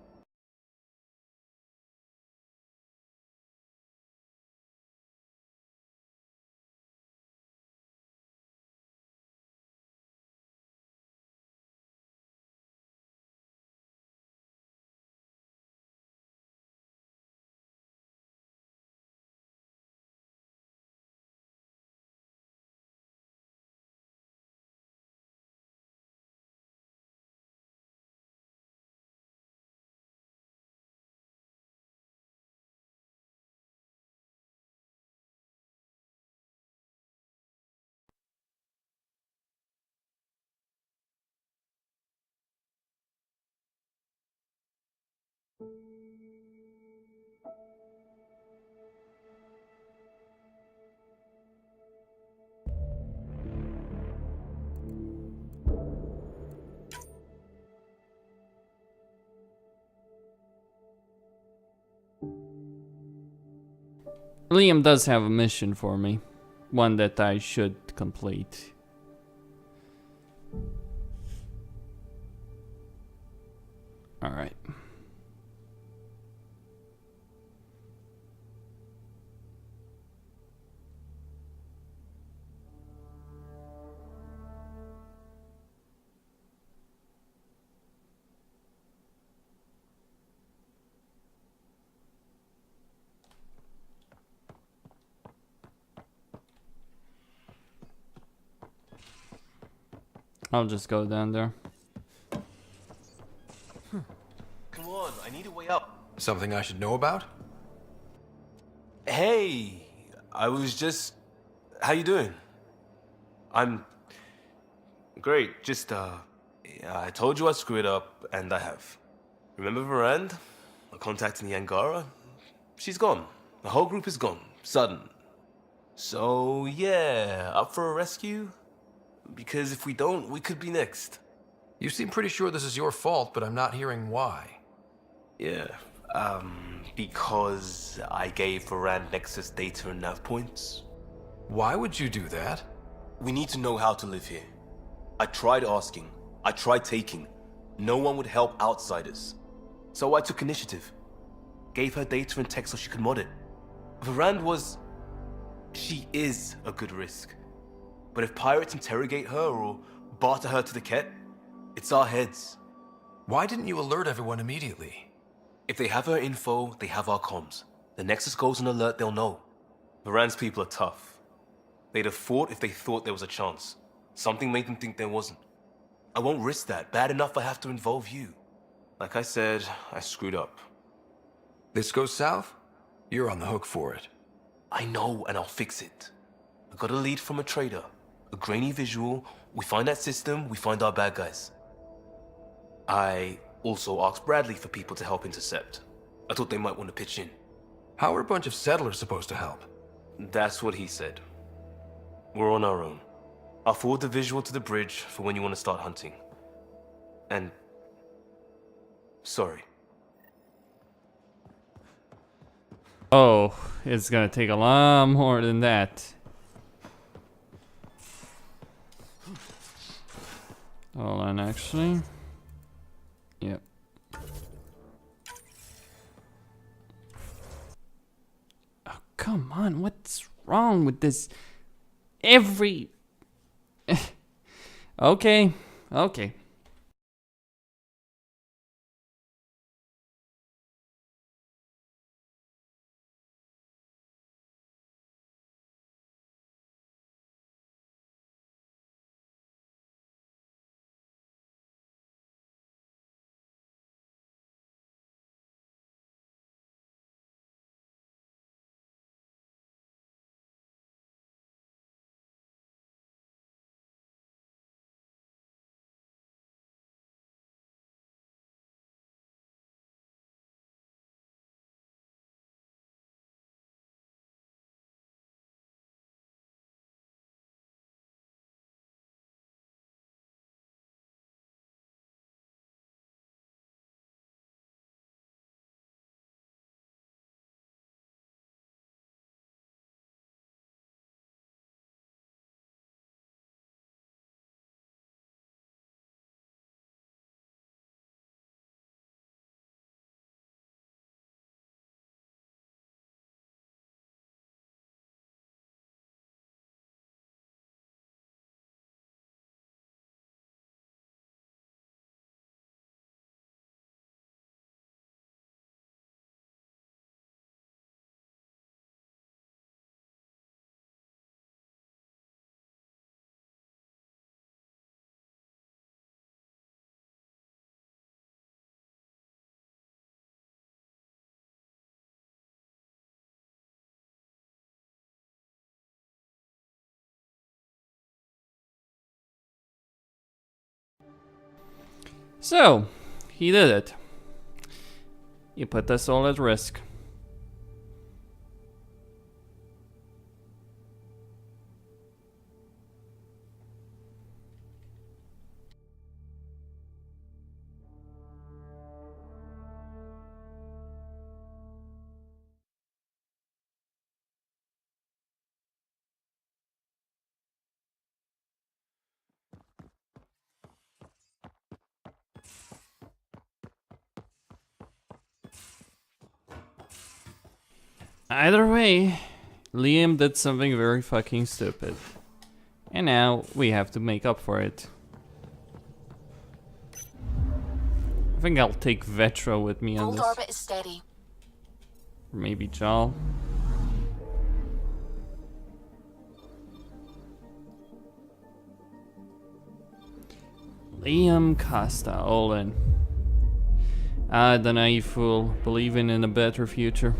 Liam does have a mission for me. One that I should complete. Alright. I'll just go down there. Come on, I need a way up. Something I should know about? Hey, I was just... How you doing? I'm... Great, just, I told you I'd screw it up, and I have. Remember Varand? I contacted the Angara? She's gone. The whole group is gone. Sudden. So, yeah, up for a rescue? Because if we don't, we could be next. You seem pretty sure this is your fault, but I'm not hearing why. Yeah, because I gave Varand Nexus data and nav points. Why would you do that? We need to know how to live here. I tried asking. I tried taking. No one would help outsiders. So I took initiative. Gave her data and tech so she could mod it. Varand was... She is a good risk. But if pirates interrogate her or barter her to the Ket, it's our heads. Why didn't you alert everyone immediately? If they have her info, they have our comms. The Nexus goes on alert, they'll know. Varand's people are tough. They'd have fought if they thought there was a chance. Something made them think there wasn't. I won't risk that. Bad enough I have to involve you. Like I said, I screwed up. This goes south? You're on the hook for it. I know, and I'll fix it. I got a lead from a trader. A grainy visual. We find that system, we find our bad guys. I also asked Bradley for people to help intercept. I thought they might want to pitch in. How are a bunch of settlers supposed to help? That's what he said. We're on our own. I'll forward the visual to the bridge for when you want to start hunting. And... sorry. Oh, it's gonna take a lot more than that. Hold on, actually. Yep. Oh, come on, what's wrong with this? Every... Okay, okay. So, he did it. You put us all at risk. Either way, Liam did something very fucking stupid. And now we have to make up for it. I think I'll take Vetra with me on Gold this. orbit is steady. Or maybe Jal. Liam Costa, all in. Ah, the naive fool, believing in a better future.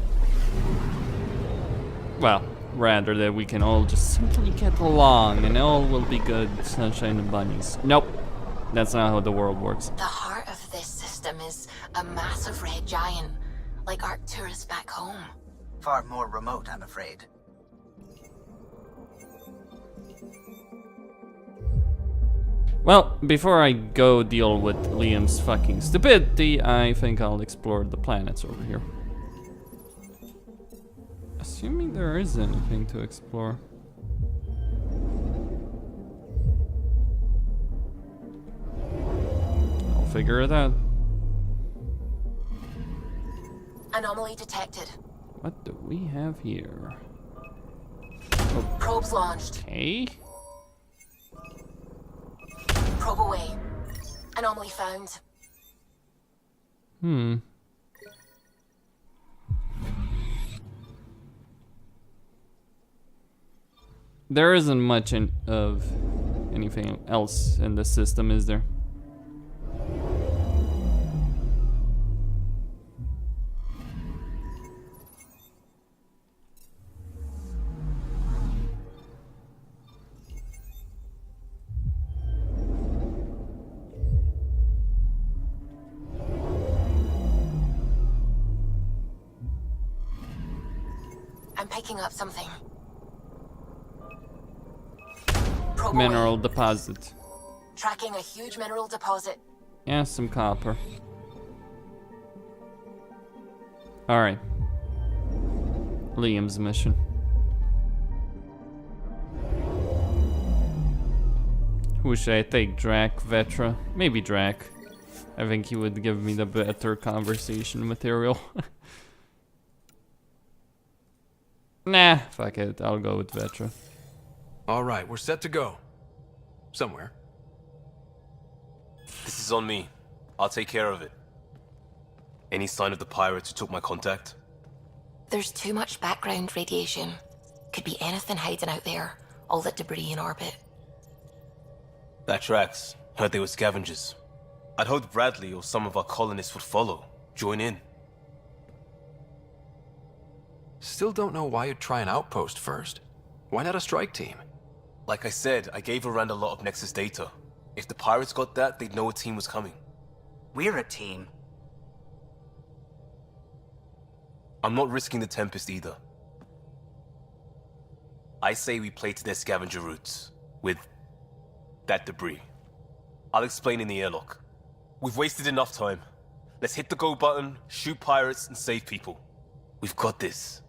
Well, rather that we can all just simply get along and all will be good, sunshine and bunnies. Nope, that's not how the world works. The heart of this system is a massive red giant, like Arcturus back home. Far more remote, I'm afraid. Well, before I go deal with Liam's fucking stupidity, I think I'll explore the planets over here. Assuming there is anything to explore. I'll figure it out. Anomaly detected. What do we have here? Probes launched. Okay. Probe away. Anomaly found. Hmm. There isn't much of anything else in the system, is there? I'm picking up something. Mineral deposit. Tracking a huge mineral deposit. Yeah, some copper. Alright. Liam's mission. Who should I take? Drac, Vetra? Maybe Drac. I think he would give me the better conversation material. Nah, fuck it. I'll go with Vetra. Alright, we're set to go. Somewhere. This is on me. I'll take care of it. Any sign of the pirates who took my contact? There's too much background radiation. Could be anything hiding out there. All that debris in orbit. That tracks. Heard they were scavengers. I'd hoped Bradley or some of our colonists would follow. Join in. Still don't know why you'd try an outpost first. Why not a strike team? Like I said, I gave Rand a lot of Nexus data. If the pirates got that, they'd know a team was coming. We're a team. I'm not risking the Tempest either. I say we play to their scavenger routes. With that debris. I'll explain in the airlock. We've wasted enough time. Let's hit the go button, shoot pirates, and save people. We've got this.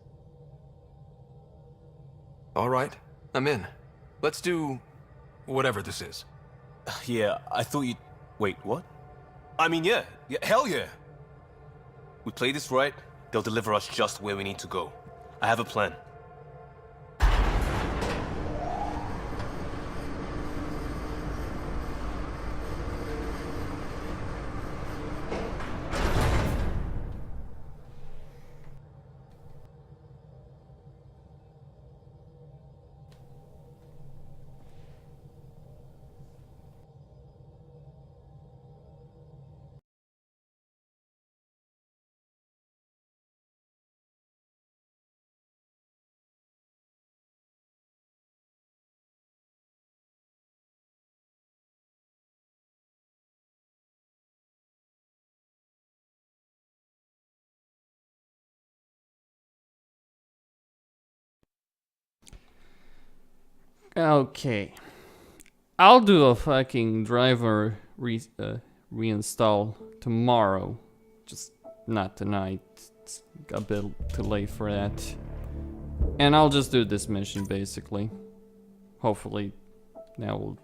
Alright, I'm in. Let's do whatever this is. Yeah, I thought you'd... Wait, what? I mean, yeah, hell yeah! We play this right, they'll deliver us just where we need to go. I have a plan. Okay. I'll do a fucking driver reinstall tomorrow. Just not tonight. It's a bit too late for that. And I'll just do this mission basically. Hopefully that will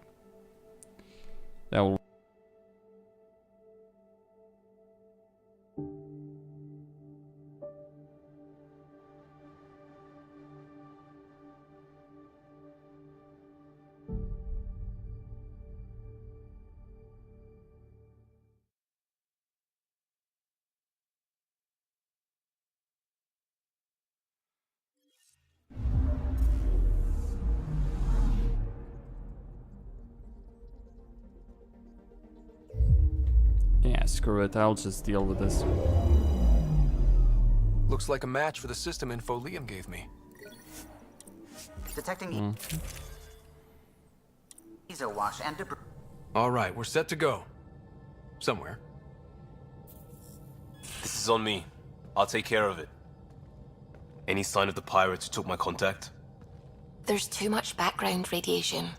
yeah, screw it, I'll just deal with this. Looks like a match for the system info Liam gave me. Detecting Ezo wash and debris. All right, we're set to go. Somewhere. This is on me. I'll take care of it. Any sign of the pirates who took my contact? There's too much background radiation.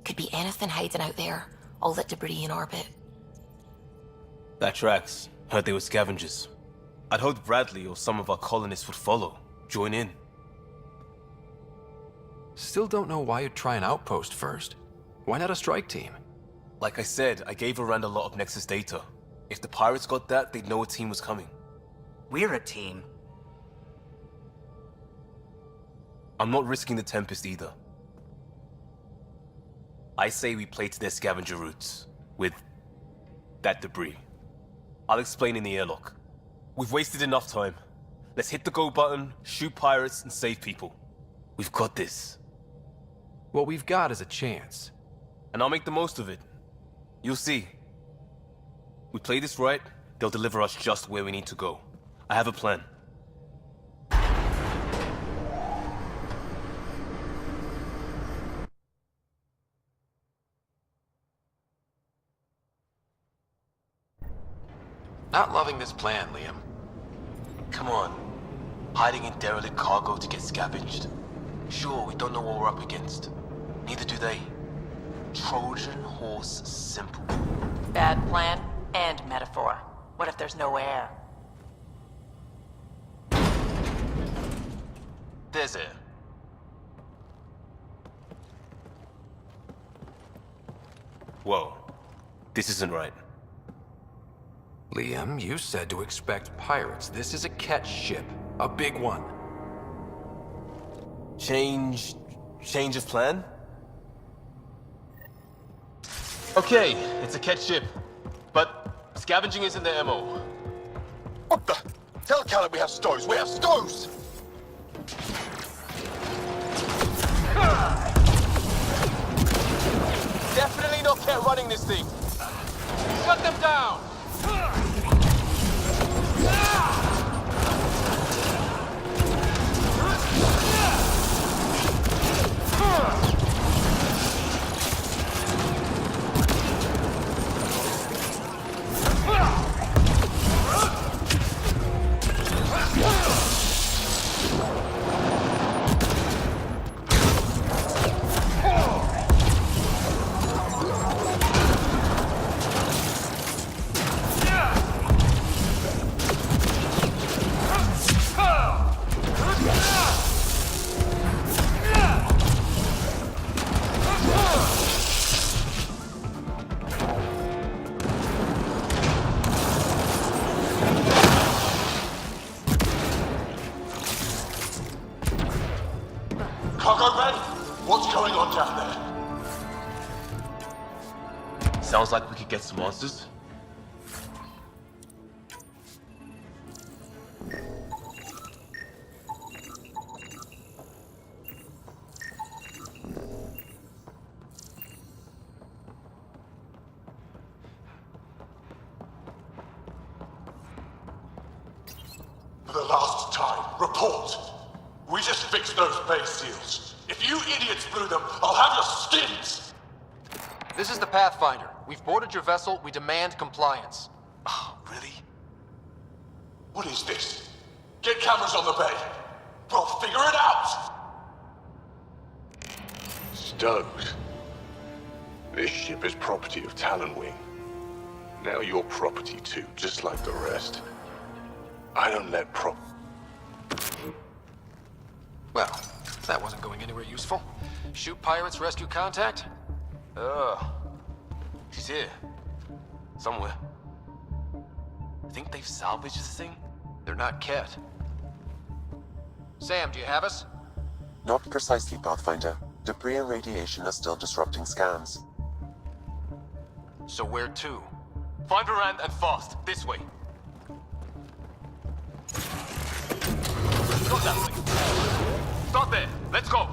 Could be anything hiding out there. All that debris in orbit. That tracks. Heard they were scavengers. I'd hoped Bradley or some of our colonists would follow. Join in. Still don't know why you'd try an outpost first. Why not a strike team? Like I said, I gave Arand a lot of Nexus data. If the pirates got that, they'd know a team was coming. We're a team. I'm not risking the Tempest either. I say we play to their scavenger routes. With that debris. I'll explain in the airlock. We've wasted enough time. Let's hit the go button, shoot pirates, and save people. We've got this. What we've got is a chance. And I'll make the most of it. You'll see. We play this right, they'll deliver us just where we need to go. I have a plan. Not loving this plan, Liam. Come on. Hiding in derelict cargo to get scavenged. Sure, we don't know what we're up against. Neither do they. Trojan horse simple. Bad plan and metaphor. What if there's no air? There's air. Whoa. This isn't right. Liam, you said to expect pirates. This is a catch ship. A big one. Change of plan? Okay, it's a catch ship. But scavenging isn't their MO. What the? Tell Caleb we have stows. We have stows! Definitely not kept running this thing. Shut them down! Cargo men, what's going on down there? Sounds like we could get some answers. For the last time, report. We just fixed those base seals. If you idiots blew them, I'll have your skins! This is the Pathfinder. We've boarded your vessel. We demand compliance. Oh, really? What is this? Get cameras on the bay. We'll figure it out! stoked. This ship is property of Talonwing. Now you're property too, just like the rest. I don't let Well, that wasn't going anywhere useful. Shoot pirates, rescue contact? She's here. Somewhere. Think they've salvaged this thing? They're not Ket. Sam, do you have us? Not precisely, Pathfinder. Debris and radiation are still disrupting scans. So where to? Find Varand and fast. This way. Not that way. Start there. Let's go.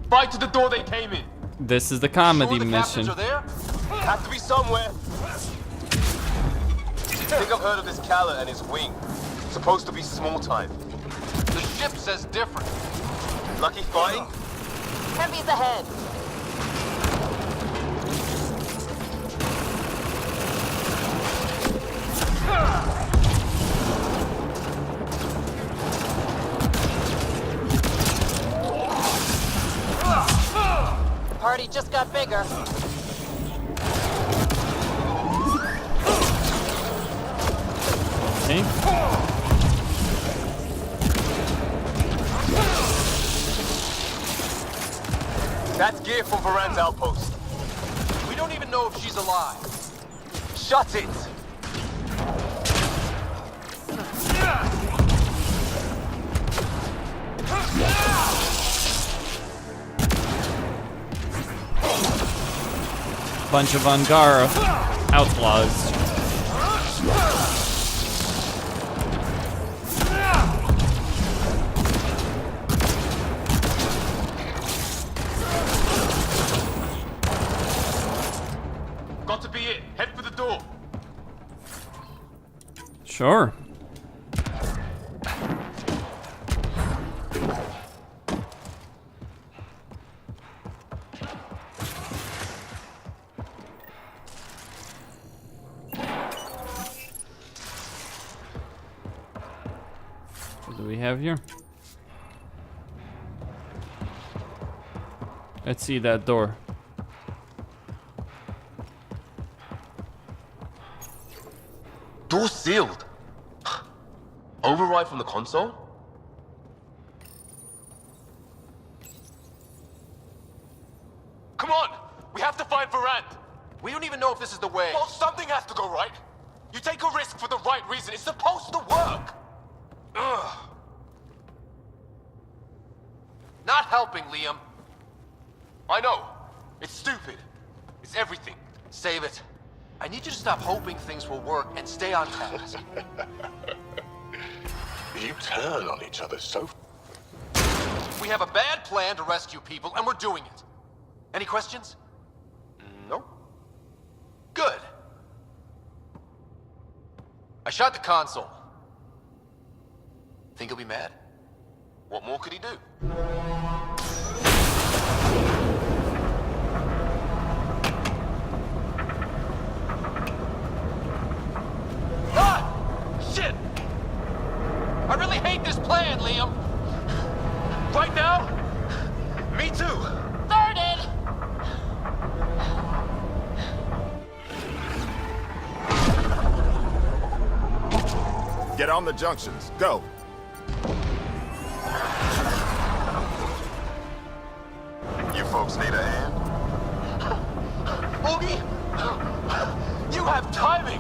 Fight to the door they came in. This is the comedy the mission. captains are there? Have to be somewhere. I think I've heard of this Kala and his wing. Supposed to be small time. The ship says different. Lucky fighting? Heavy's ahead. Party just got bigger. Okay. That's gear from Varand's outpost. We don't even know if she's alive. Shut it! Bunch of Angara outlaws. Got to be it. Head for the door. Sure. What do we have here? Let's see that door. Door sealed. Override from the console? Come on! We have to find Varand! We don't even know if this is the way. Well, something has to go right. You take a risk for the right reason. It's supposed to work. Ugh. Not helping, Liam. I know. It's stupid. It's everything. Save it. I need you to stop hoping things will work and stay on task. You turn on each other so... We have a bad plan to rescue people, and we're doing it. Any questions? No. Good. I shot the console. Think he'll be mad? What more could he do? Ah! Shit! I really hate this plan, Liam. Right now? Me too. Started! Get on the junctions. Go. You folks need a hand? Oogie! You have timing!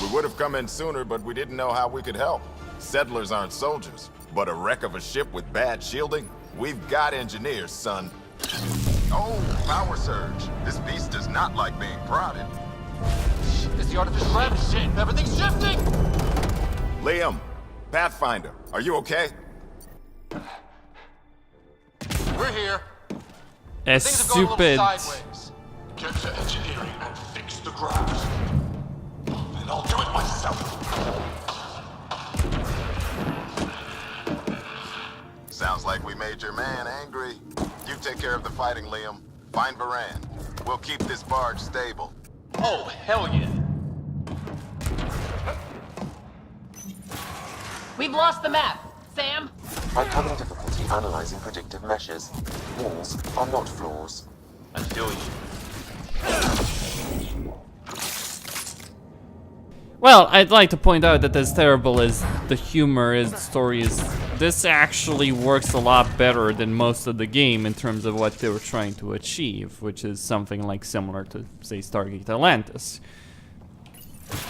We would have come in sooner, but we didn't know how we could help. Settlers aren't soldiers, but a wreck of a ship with bad shielding? We've got engineers, son. Oh, power surge. This beast does not like being prodded. It's the artificial gravity shit. Everything's shifting! Liam, Pathfinder, are you okay? We're here. It's Things have gone a little stupid. sideways. Get to engineering and fix the graft. And I'll do it myself. Sounds like we made your man angry. You take care of the fighting, Liam. Find Varand. We'll keep this barge stable. Oh, hell yeah. We've lost the map. Sam? I'm having difficulty analyzing predictive meshes. Walls are not floors. I feel you. Well, I'd like to point out that as terrible as the humor is, the story is, this actually works a lot better than most of the game in terms of what they were trying to achieve, which is something like similar to, say, Stargate Atlantis.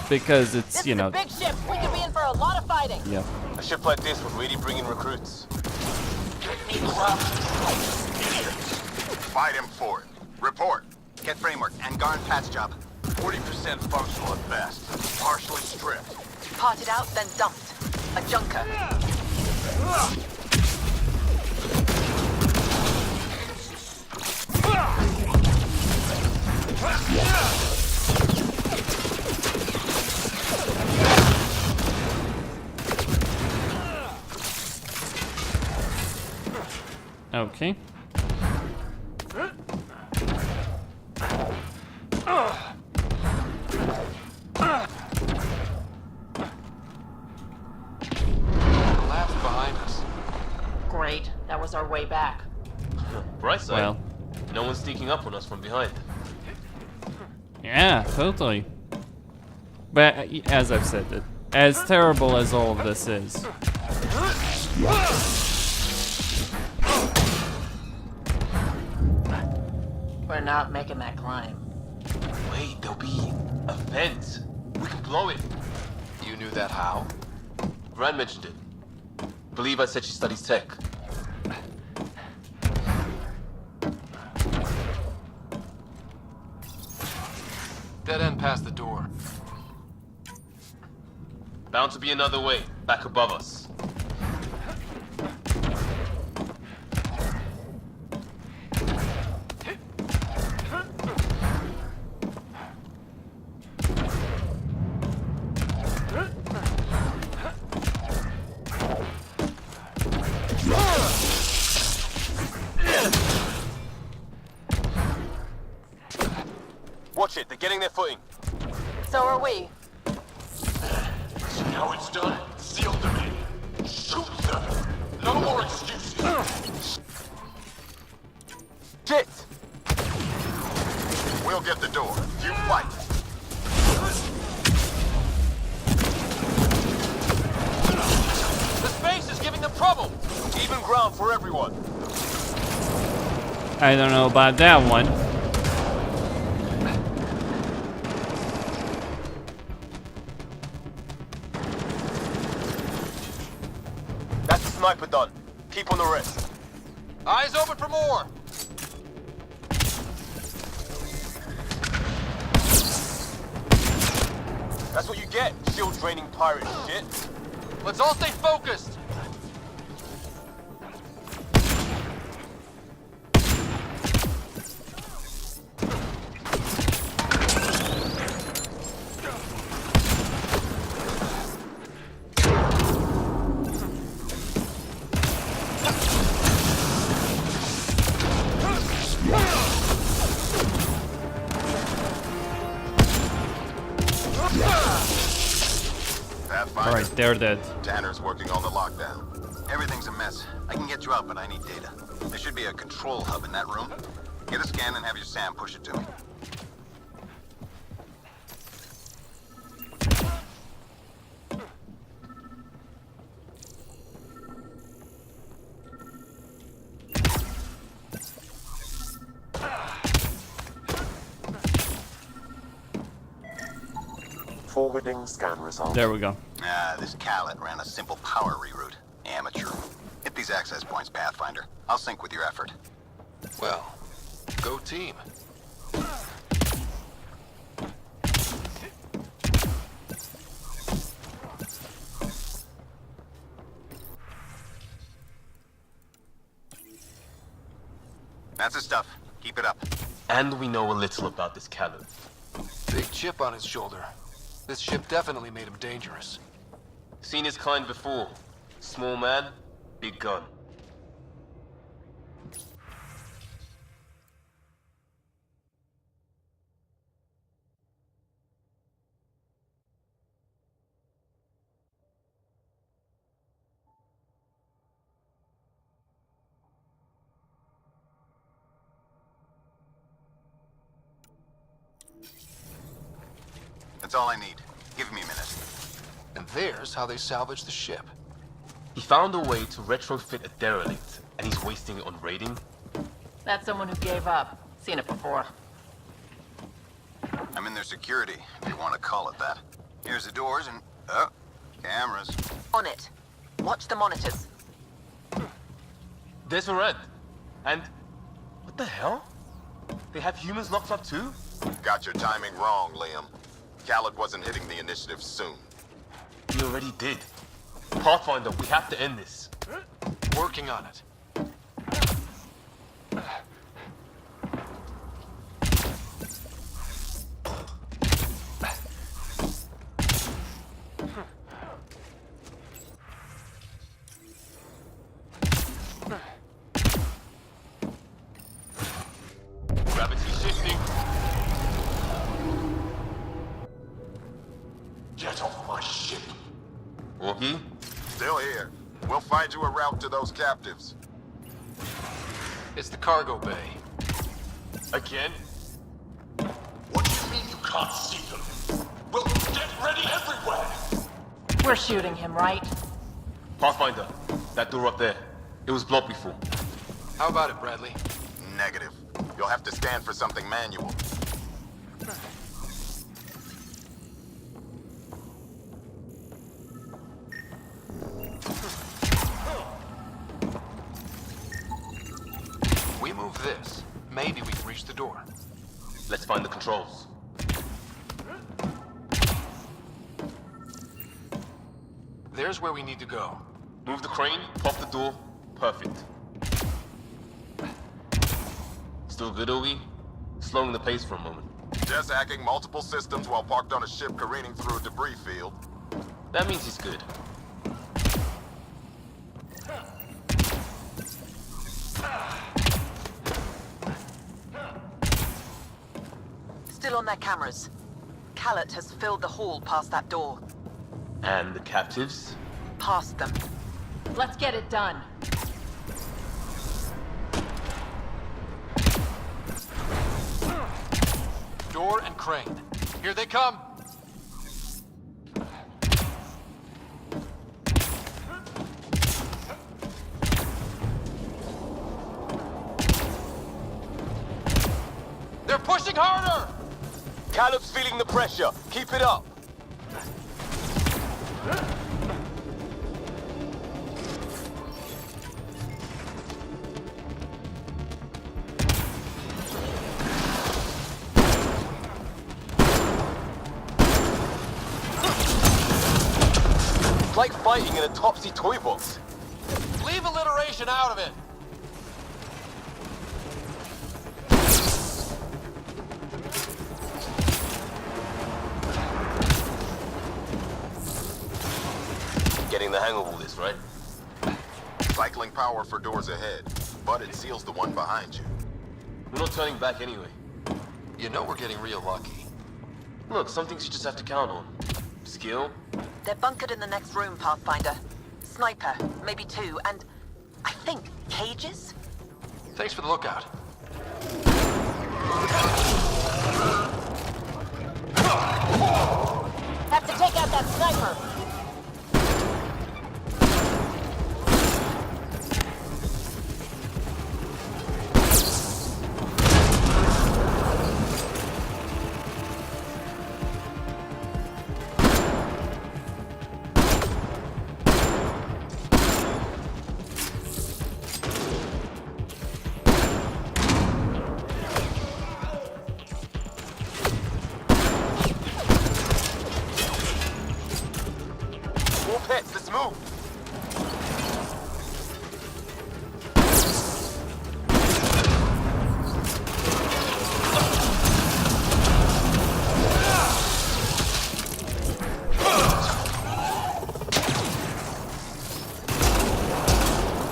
Because it's, you know... Big ship. We could be in for a lot of fighting. Yeah. A ship like this would really bring in recruits. Fight him for it. Report. Get framework and Garn patch job. 40% functional at best. Partially stripped. Potted out, then dumped. A junker. Okay. Lab's behind us. Great. That was our way back. Bright side. Well. No one's sneaking up on us from behind. Yeah, totally. But as I've said, as terrible as all of this is, We're not making that climb. Wait, there'll be a vent. We can blow it. You knew that how? Rand mentioned it. Believe I said she studies tech. Dead end past the door. Bound to be another way, back above us. Watch it, they're getting their footing. So are we. See how it's done? Seal them in. Shoot them. No more excuses. Shit! We'll get the door. You fight. The space is giving them trouble! Even ground for everyone. I don't know about that one. That's the sniper done. Keep on the rest. Eyes open for more. That's what you get, shield draining pirate shit. Let's all stay focused. Alright, they're dead. Tanner's working on the lockdown. Everything's a mess. I can get you out, but I need data. There should be a control hub in that room. Get a scan and have your Sam push it to me. Forwarding scan result. There we go. This Callet ran a simple power reroute. Amateur. Hit these access points, Pathfinder. I'll sync with your effort. Well, go team. That's the stuff. Keep it up. And we know a little about this cannon. Big chip on his shoulder. This ship definitely made him dangerous. Seen his kind before. Small man, big gun. That's all I need. Give me a minute. And there's how they salvaged the ship. He found a way to retrofit a derelict, and he's wasting it on raiding? That's someone who gave up. Seen it before. I'm in their security, if you want to call it that. Here's the doors and... oh, cameras. On it. Watch the monitors. There's Varenne. And... what the hell? They have humans locked up too? Got your timing wrong, Liam. Khaled wasn't hitting the initiative soon. He already did. Pathfinder, we have to end this. Working on it. Gravity shifting. Get off my ship. Wookie? Still here. We'll find you a route to those captives. It's the cargo bay. Again? What do you mean you can't see them? We'll get ready everywhere! We're shooting him, right? Pathfinder, that door up there. It was blocked before. How about it, Bradley? Negative. You'll have to scan for something manual. We move this. Maybe we can reach the door. Let's find the controls. There's where we need to go. Move the crane, pop the door. Perfect. Still good, Ogie? Slowing the pace for a moment. Just hacking multiple systems while parked on a ship careening through a debris field. That means he's good. Still on their cameras. Khaled has filled the hall past that door. And the captives? Past them. Let's get it done. Door and crane. Here they come. They're pushing harder! Caleb's feeling the pressure. Keep it up. It's like fighting in a Topsy toy box. Leave alliteration out of it. Getting the hang of all this, right? Cycling power for doors ahead, but it seals the one behind you. We're not turning back anyway. You know we're getting real lucky. Look, some things you just have to count on. Skill. They're bunkered in the next room, Pathfinder. Sniper, maybe two, and I think cages? Thanks for the lookout. Have to take out that sniper. More pets, let's move.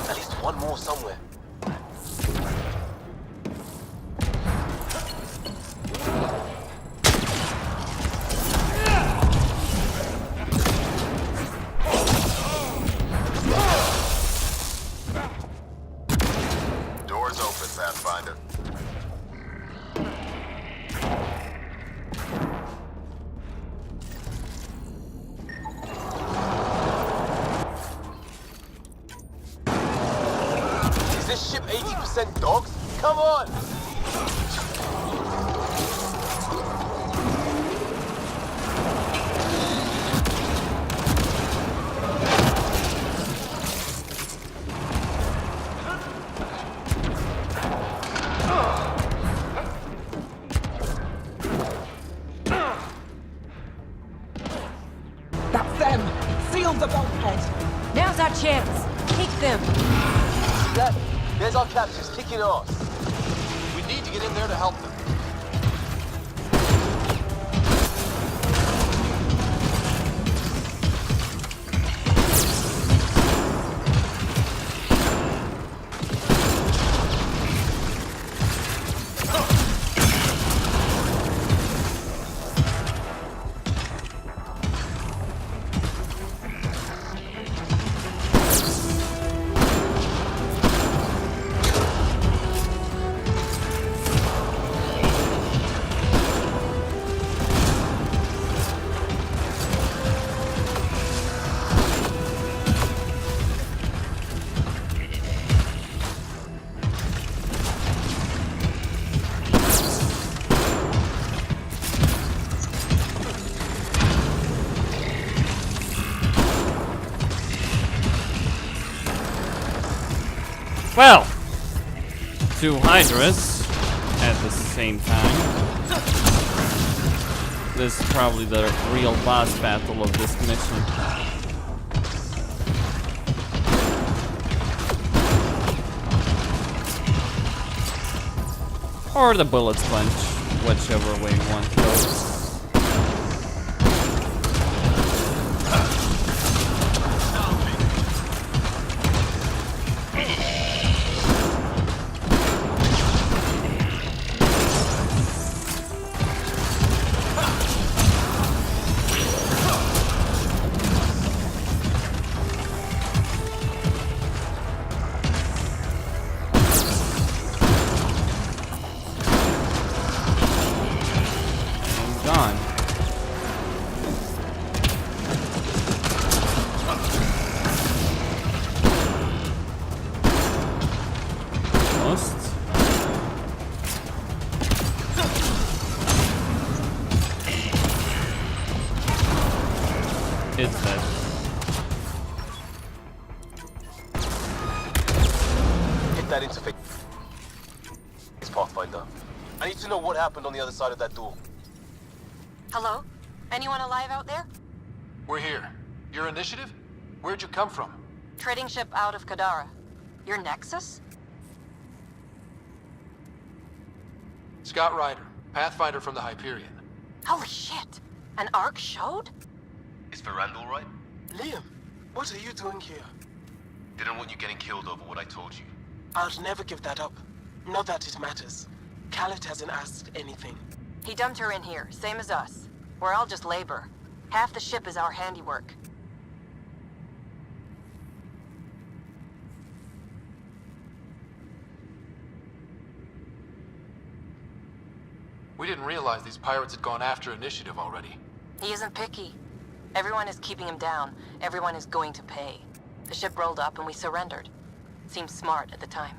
At least one more somewhere. Doors open, Pathfinder. this ship 80% dogs? Come on! That's them! Seal the bulkhead! Now's our chance! Kick them! That, there's our captors kicking ass. We need to get in there to help them. Well, two Hydras at the same time. This is probably the real boss battle of this mission. Or the bullet sponge, whichever way you want to go. It's dead. Hit that interface, Pathfinder. I need to know what happened on the other side of that door. Hello? Anyone alive out there? We're here. Your initiative? Where'd you come from? Trading ship out of Kadara. Your Nexus? Scott Ryder, Pathfinder from the Hyperion. Holy shit! An Ark showed? Is Verandal right? Liam, what are you doing here? Didn't want you getting killed over what I told you. I'll never give that up. Not that it matters. Khaled hasn't asked anything. He dumped her in here, same as us. We're all just labor. Half the ship is our handiwork. We didn't realize these pirates had gone after Initiative already. He isn't picky. Everyone is keeping him down. Everyone is going to pay. The ship rolled up and we surrendered. Seemed smart at the time.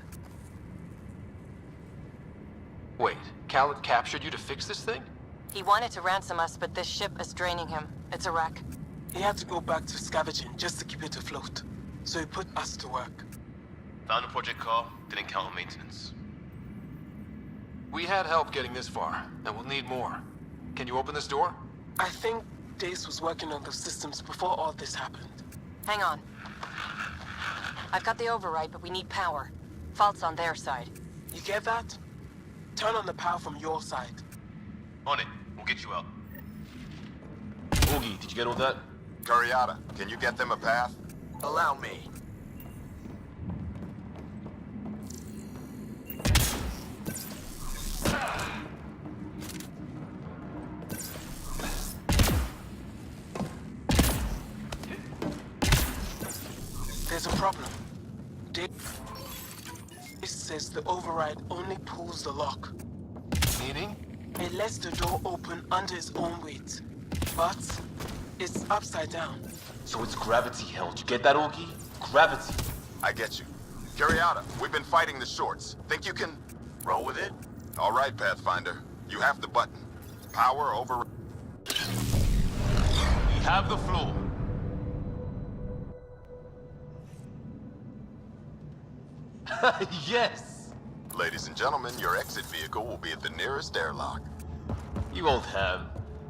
Wait, Khaled captured you to fix this thing? He wanted to ransom us, but this ship is draining him. It's a wreck. He had to go back to scavenging just to keep it afloat. So he put us to work. Found a project car, didn't count on maintenance. We had help getting this far, and we'll need more. Can you open this door? I think Dace was working on those systems before all this happened. Hang on. I've got the override, but we need power. Fault's on their side. You get that? Turn on the power from your side. On it. We'll get you out. Oogie, did you get all that? Curiata, can you get them a path? Allow me. There's a problem. Dace says the override only pulls the lock. Meaning? It lets the door open under its own weight. But it's upside down. So it's gravity held. You get that, Oogie? Gravity. I get you. Curiata, we've been fighting the shorts. Think you can roll with it? All right, Pathfinder. You have the button. Power over... We have the floor. Yes! Ladies and gentlemen, your exit vehicle will be at the nearest airlock. You won't have.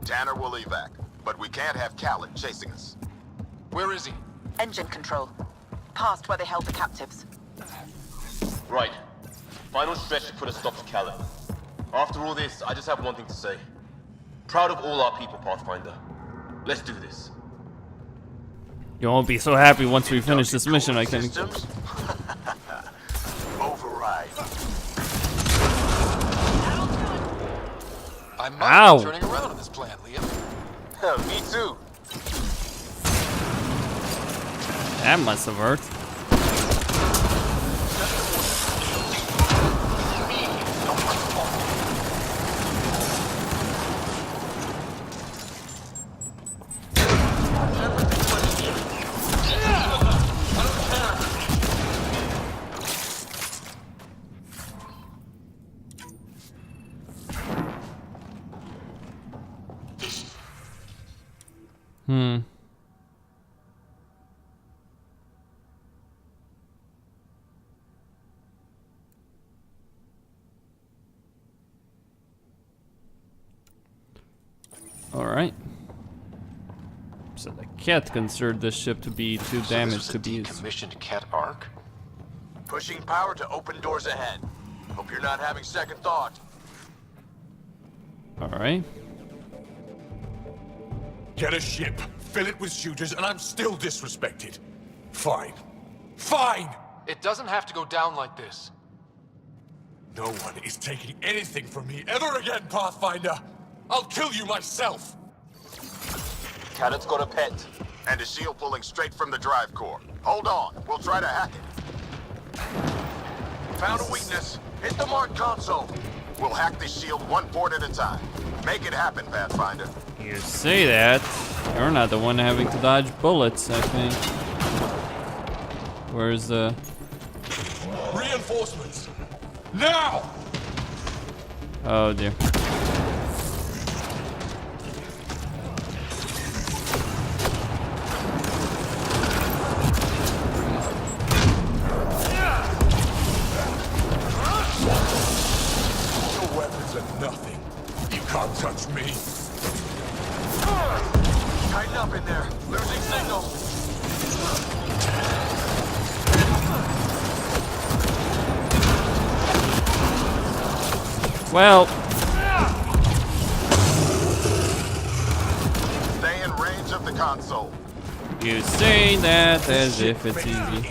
Tanner will evac, but we can't have Khaled chasing us. Where is he? Engine control. Past where they held the captives. Right. Final stretch to put a stop to Callum. After all this, I just have one thing to say. Proud of all our people, Pathfinder. Let's do this. You won't be so happy once we finish this mission, I think. Override. I might Ow. be turning around on this plan, Liam. Me too. That must have worked. Alright. So the cat considered this ship to be too damaged to be used. Decommissioned Cat Ark? Pushing power to open doors ahead. Hope you're not having second thought. Alright. Get a ship, fill it with shooters, and I'm still disrespected. Fine. Fine! It doesn't have to go down like this. No one is taking anything from me ever again, Pathfinder! I'll kill you myself! Khaled's got a pet. And a shield pulling straight from the drive core. Hold on, we'll try to hack it. Found a weakness. Hit the mark console. We'll hack the shield one port at a time. Make it happen, Pathfinder. You say that. You're not the one having to dodge bullets, I think. Where's the... Reinforcements! Now! Oh dear. Your weapons are nothing. You can't touch me. Tighten up in there. Losing signal. Well. Stay in range of the console. You say that as if it's easy.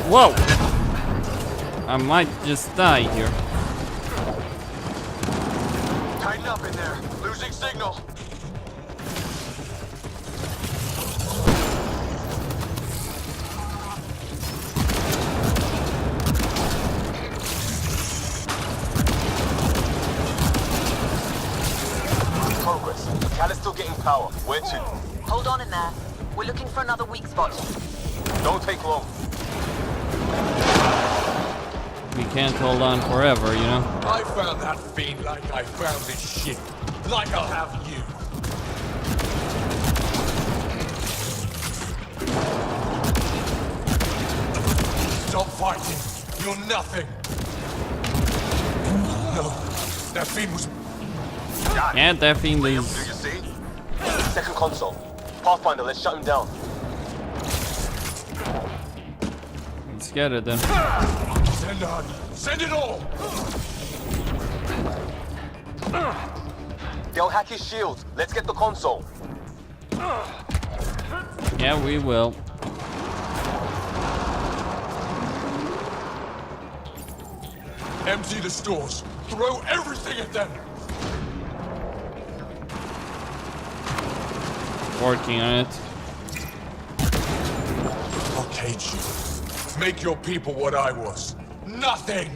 Whoa! I might just die here. Tighten up in there. Losing signal. Progress. Khaled's still getting power. Where to? Hold on in there. We're looking for another weak spot. Don't take long. We can't hold on forever, you know? I found that fiend like I found this ship. Like I'll have you. Stop fighting. You're nothing. No, that fiend was... Yeah, that fiend is... Do you see? Second console. Pathfinder, let's shut him down. Let's get it then. Send on. Send it all! They'll hack his shield. Let's get the console. Yeah, we will. Empty the stores. Throw everything at them. Working on it. I'll cage you. Make your people what I was. Nothing!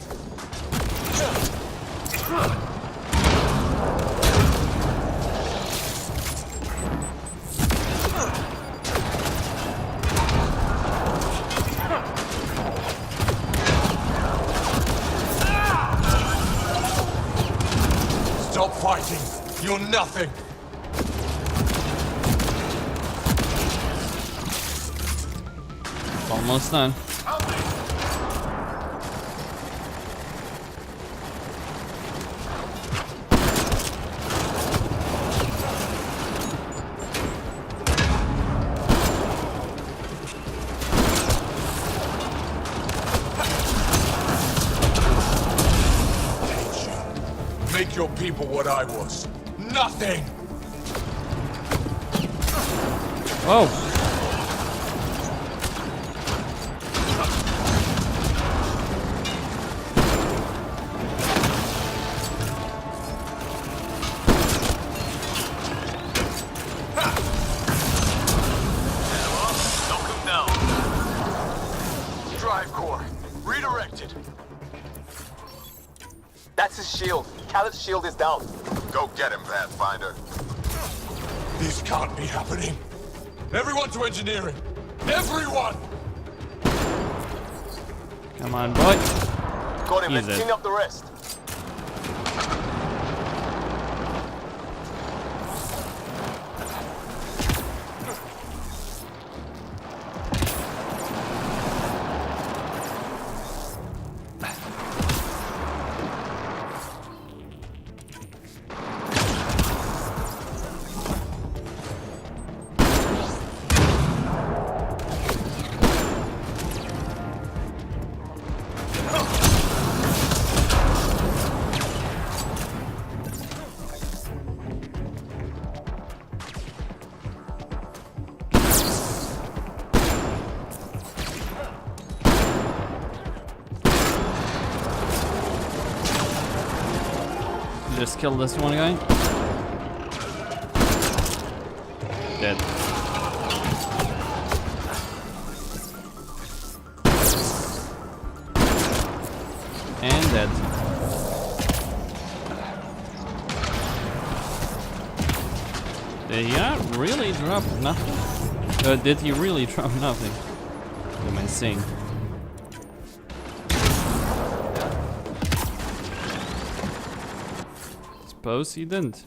You're nothing! Almost done. Make your people what I was. Nothing! Whoa! That's his shield. Khaled's shield is down. Go get him, Pathfinder. This can't be happening. Everyone to engineering. Everyone! Come on, boy. Got him, and Easy. clean up the rest. Just kill this one guy. Dead. And dead. Did he not really drop nothing? Did he really drop nothing? I'm insane. Suppose he didn't.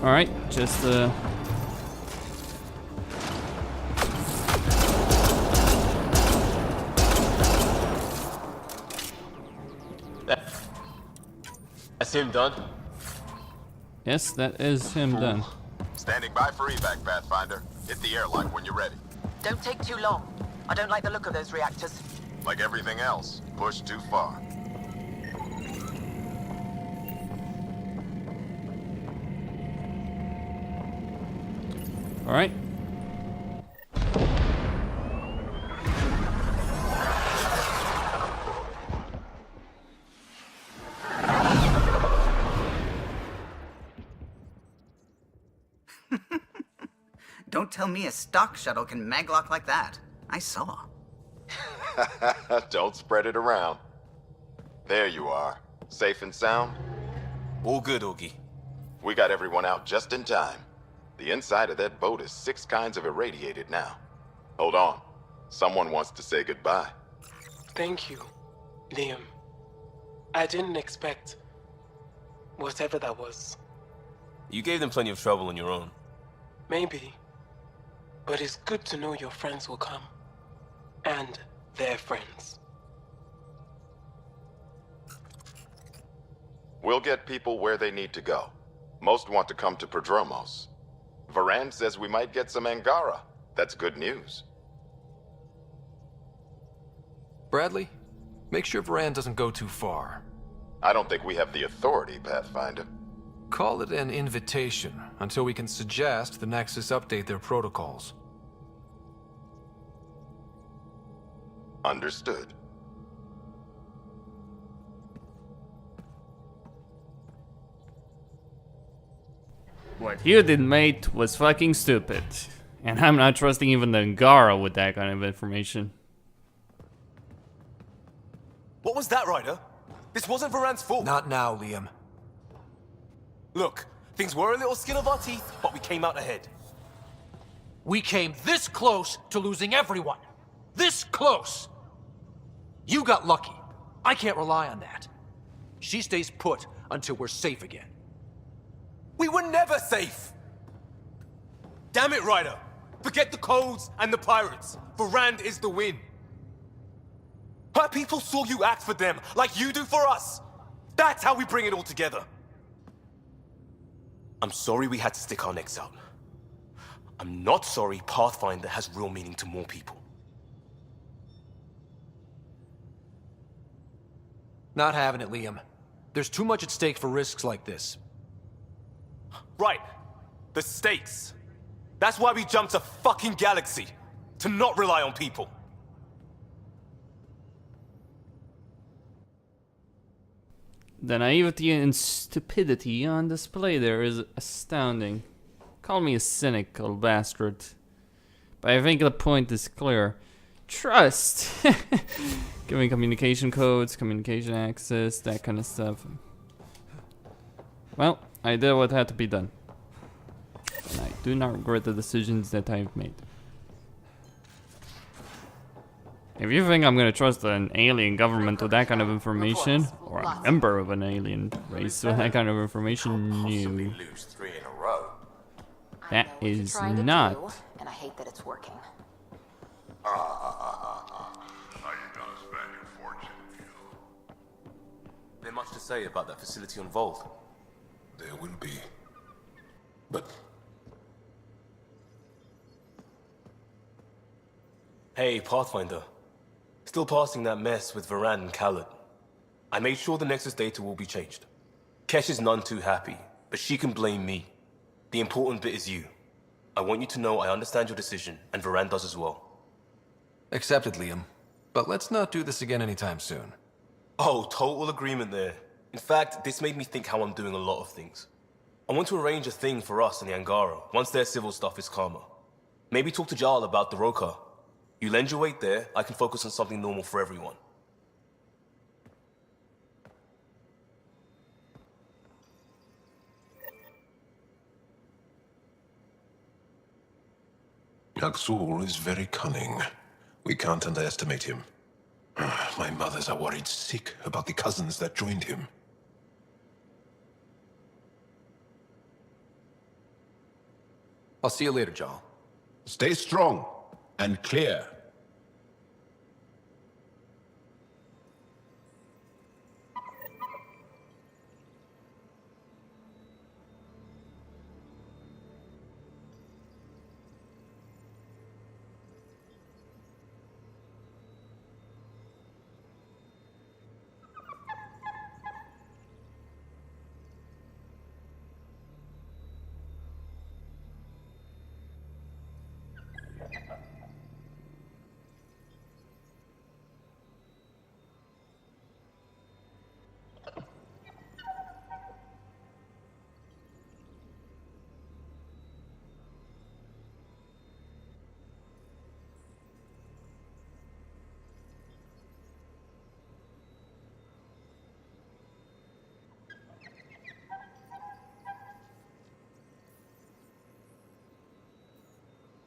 All right, just That's him done. yes, that is him done. Standing by for evac, Pathfinder. Hit the airlock when you're ready. Don't take too long. I don't like the look of those reactors. Like everything else, push too far. All right. Don't tell me a stock shuttle can maglock like that. I saw. Don't spread it around. There you are. Safe and sound? All good, Augie. We got everyone out just in time. The inside of that boat is 6 kinds of irradiated now. Hold on. Someone wants to say goodbye. Thank you, Liam. I didn't expect whatever that was. You gave them plenty of trouble on your own. Maybe. But it's good to know your friends will come. And their friends. We'll get people where they need to go. Most want to come to Prodromos. Varand says we might get some Angara. That's good news. Bradley, make sure Varand doesn't go too far. I don't think we have the authority, Pathfinder. Call it an invitation until we can suggest the Nexus update their protocols. Understood. What you did, mate, was fucking stupid. And I'm not trusting even the Angara with that kind of information. What was that, Ryder? This wasn't Varan's fault. Not now, Liam. Look, things were a little skin of our teeth, but we came out ahead. We came this close to losing everyone. This close! You got lucky. I can't rely on that. She stays put until we're safe again. We were never safe! Damn it, Ryder! Forget the codes and the pirates. Varan is the win. Her people saw you act for them like you do for us. That's how we bring it all together. I'm sorry we had to stick our necks out. I'm not sorry Pathfinder has real meaning to more people. Not having it, Liam. There's too much at stake for risks like this. Right. The stakes. That's why we jumped a fucking galaxy. To not rely on people. The naivety and stupidity on display there is astounding. Call me a cynical bastard. But I think the point is clear. Trust! Giving communication codes, communication access, that kind of stuff. Well, I did what had to be done. And I do not regret the decisions that I've made. If you think I'm gonna trust an alien government with that kind of information, or a member of an alien race with that kind of information, no. That is not. And I hate that it's working. There much to say about that facility on Vault. There will be. But... Hey, Pathfinder. Still passing that mess with Varan and Khaled. I made sure the Nexus data will be changed. Kesh is none too happy, but she can blame me. The important bit is you. I want you to know I understand your decision, and Varan does as well. Accepted, Liam. But let's not do this again anytime soon. Oh, total agreement there. In fact, this made me think how I'm doing a lot of things. I want to arrange a thing for us and the Angara, once their civil stuff is calmer. Maybe talk to Jarl about the Roka. You lend your weight there, I can focus on something normal for everyone. Yaksul is very cunning. We can't underestimate him. My mothers are worried sick about the cousins that joined him. I'll see you later, Jarl. Stay strong and clear.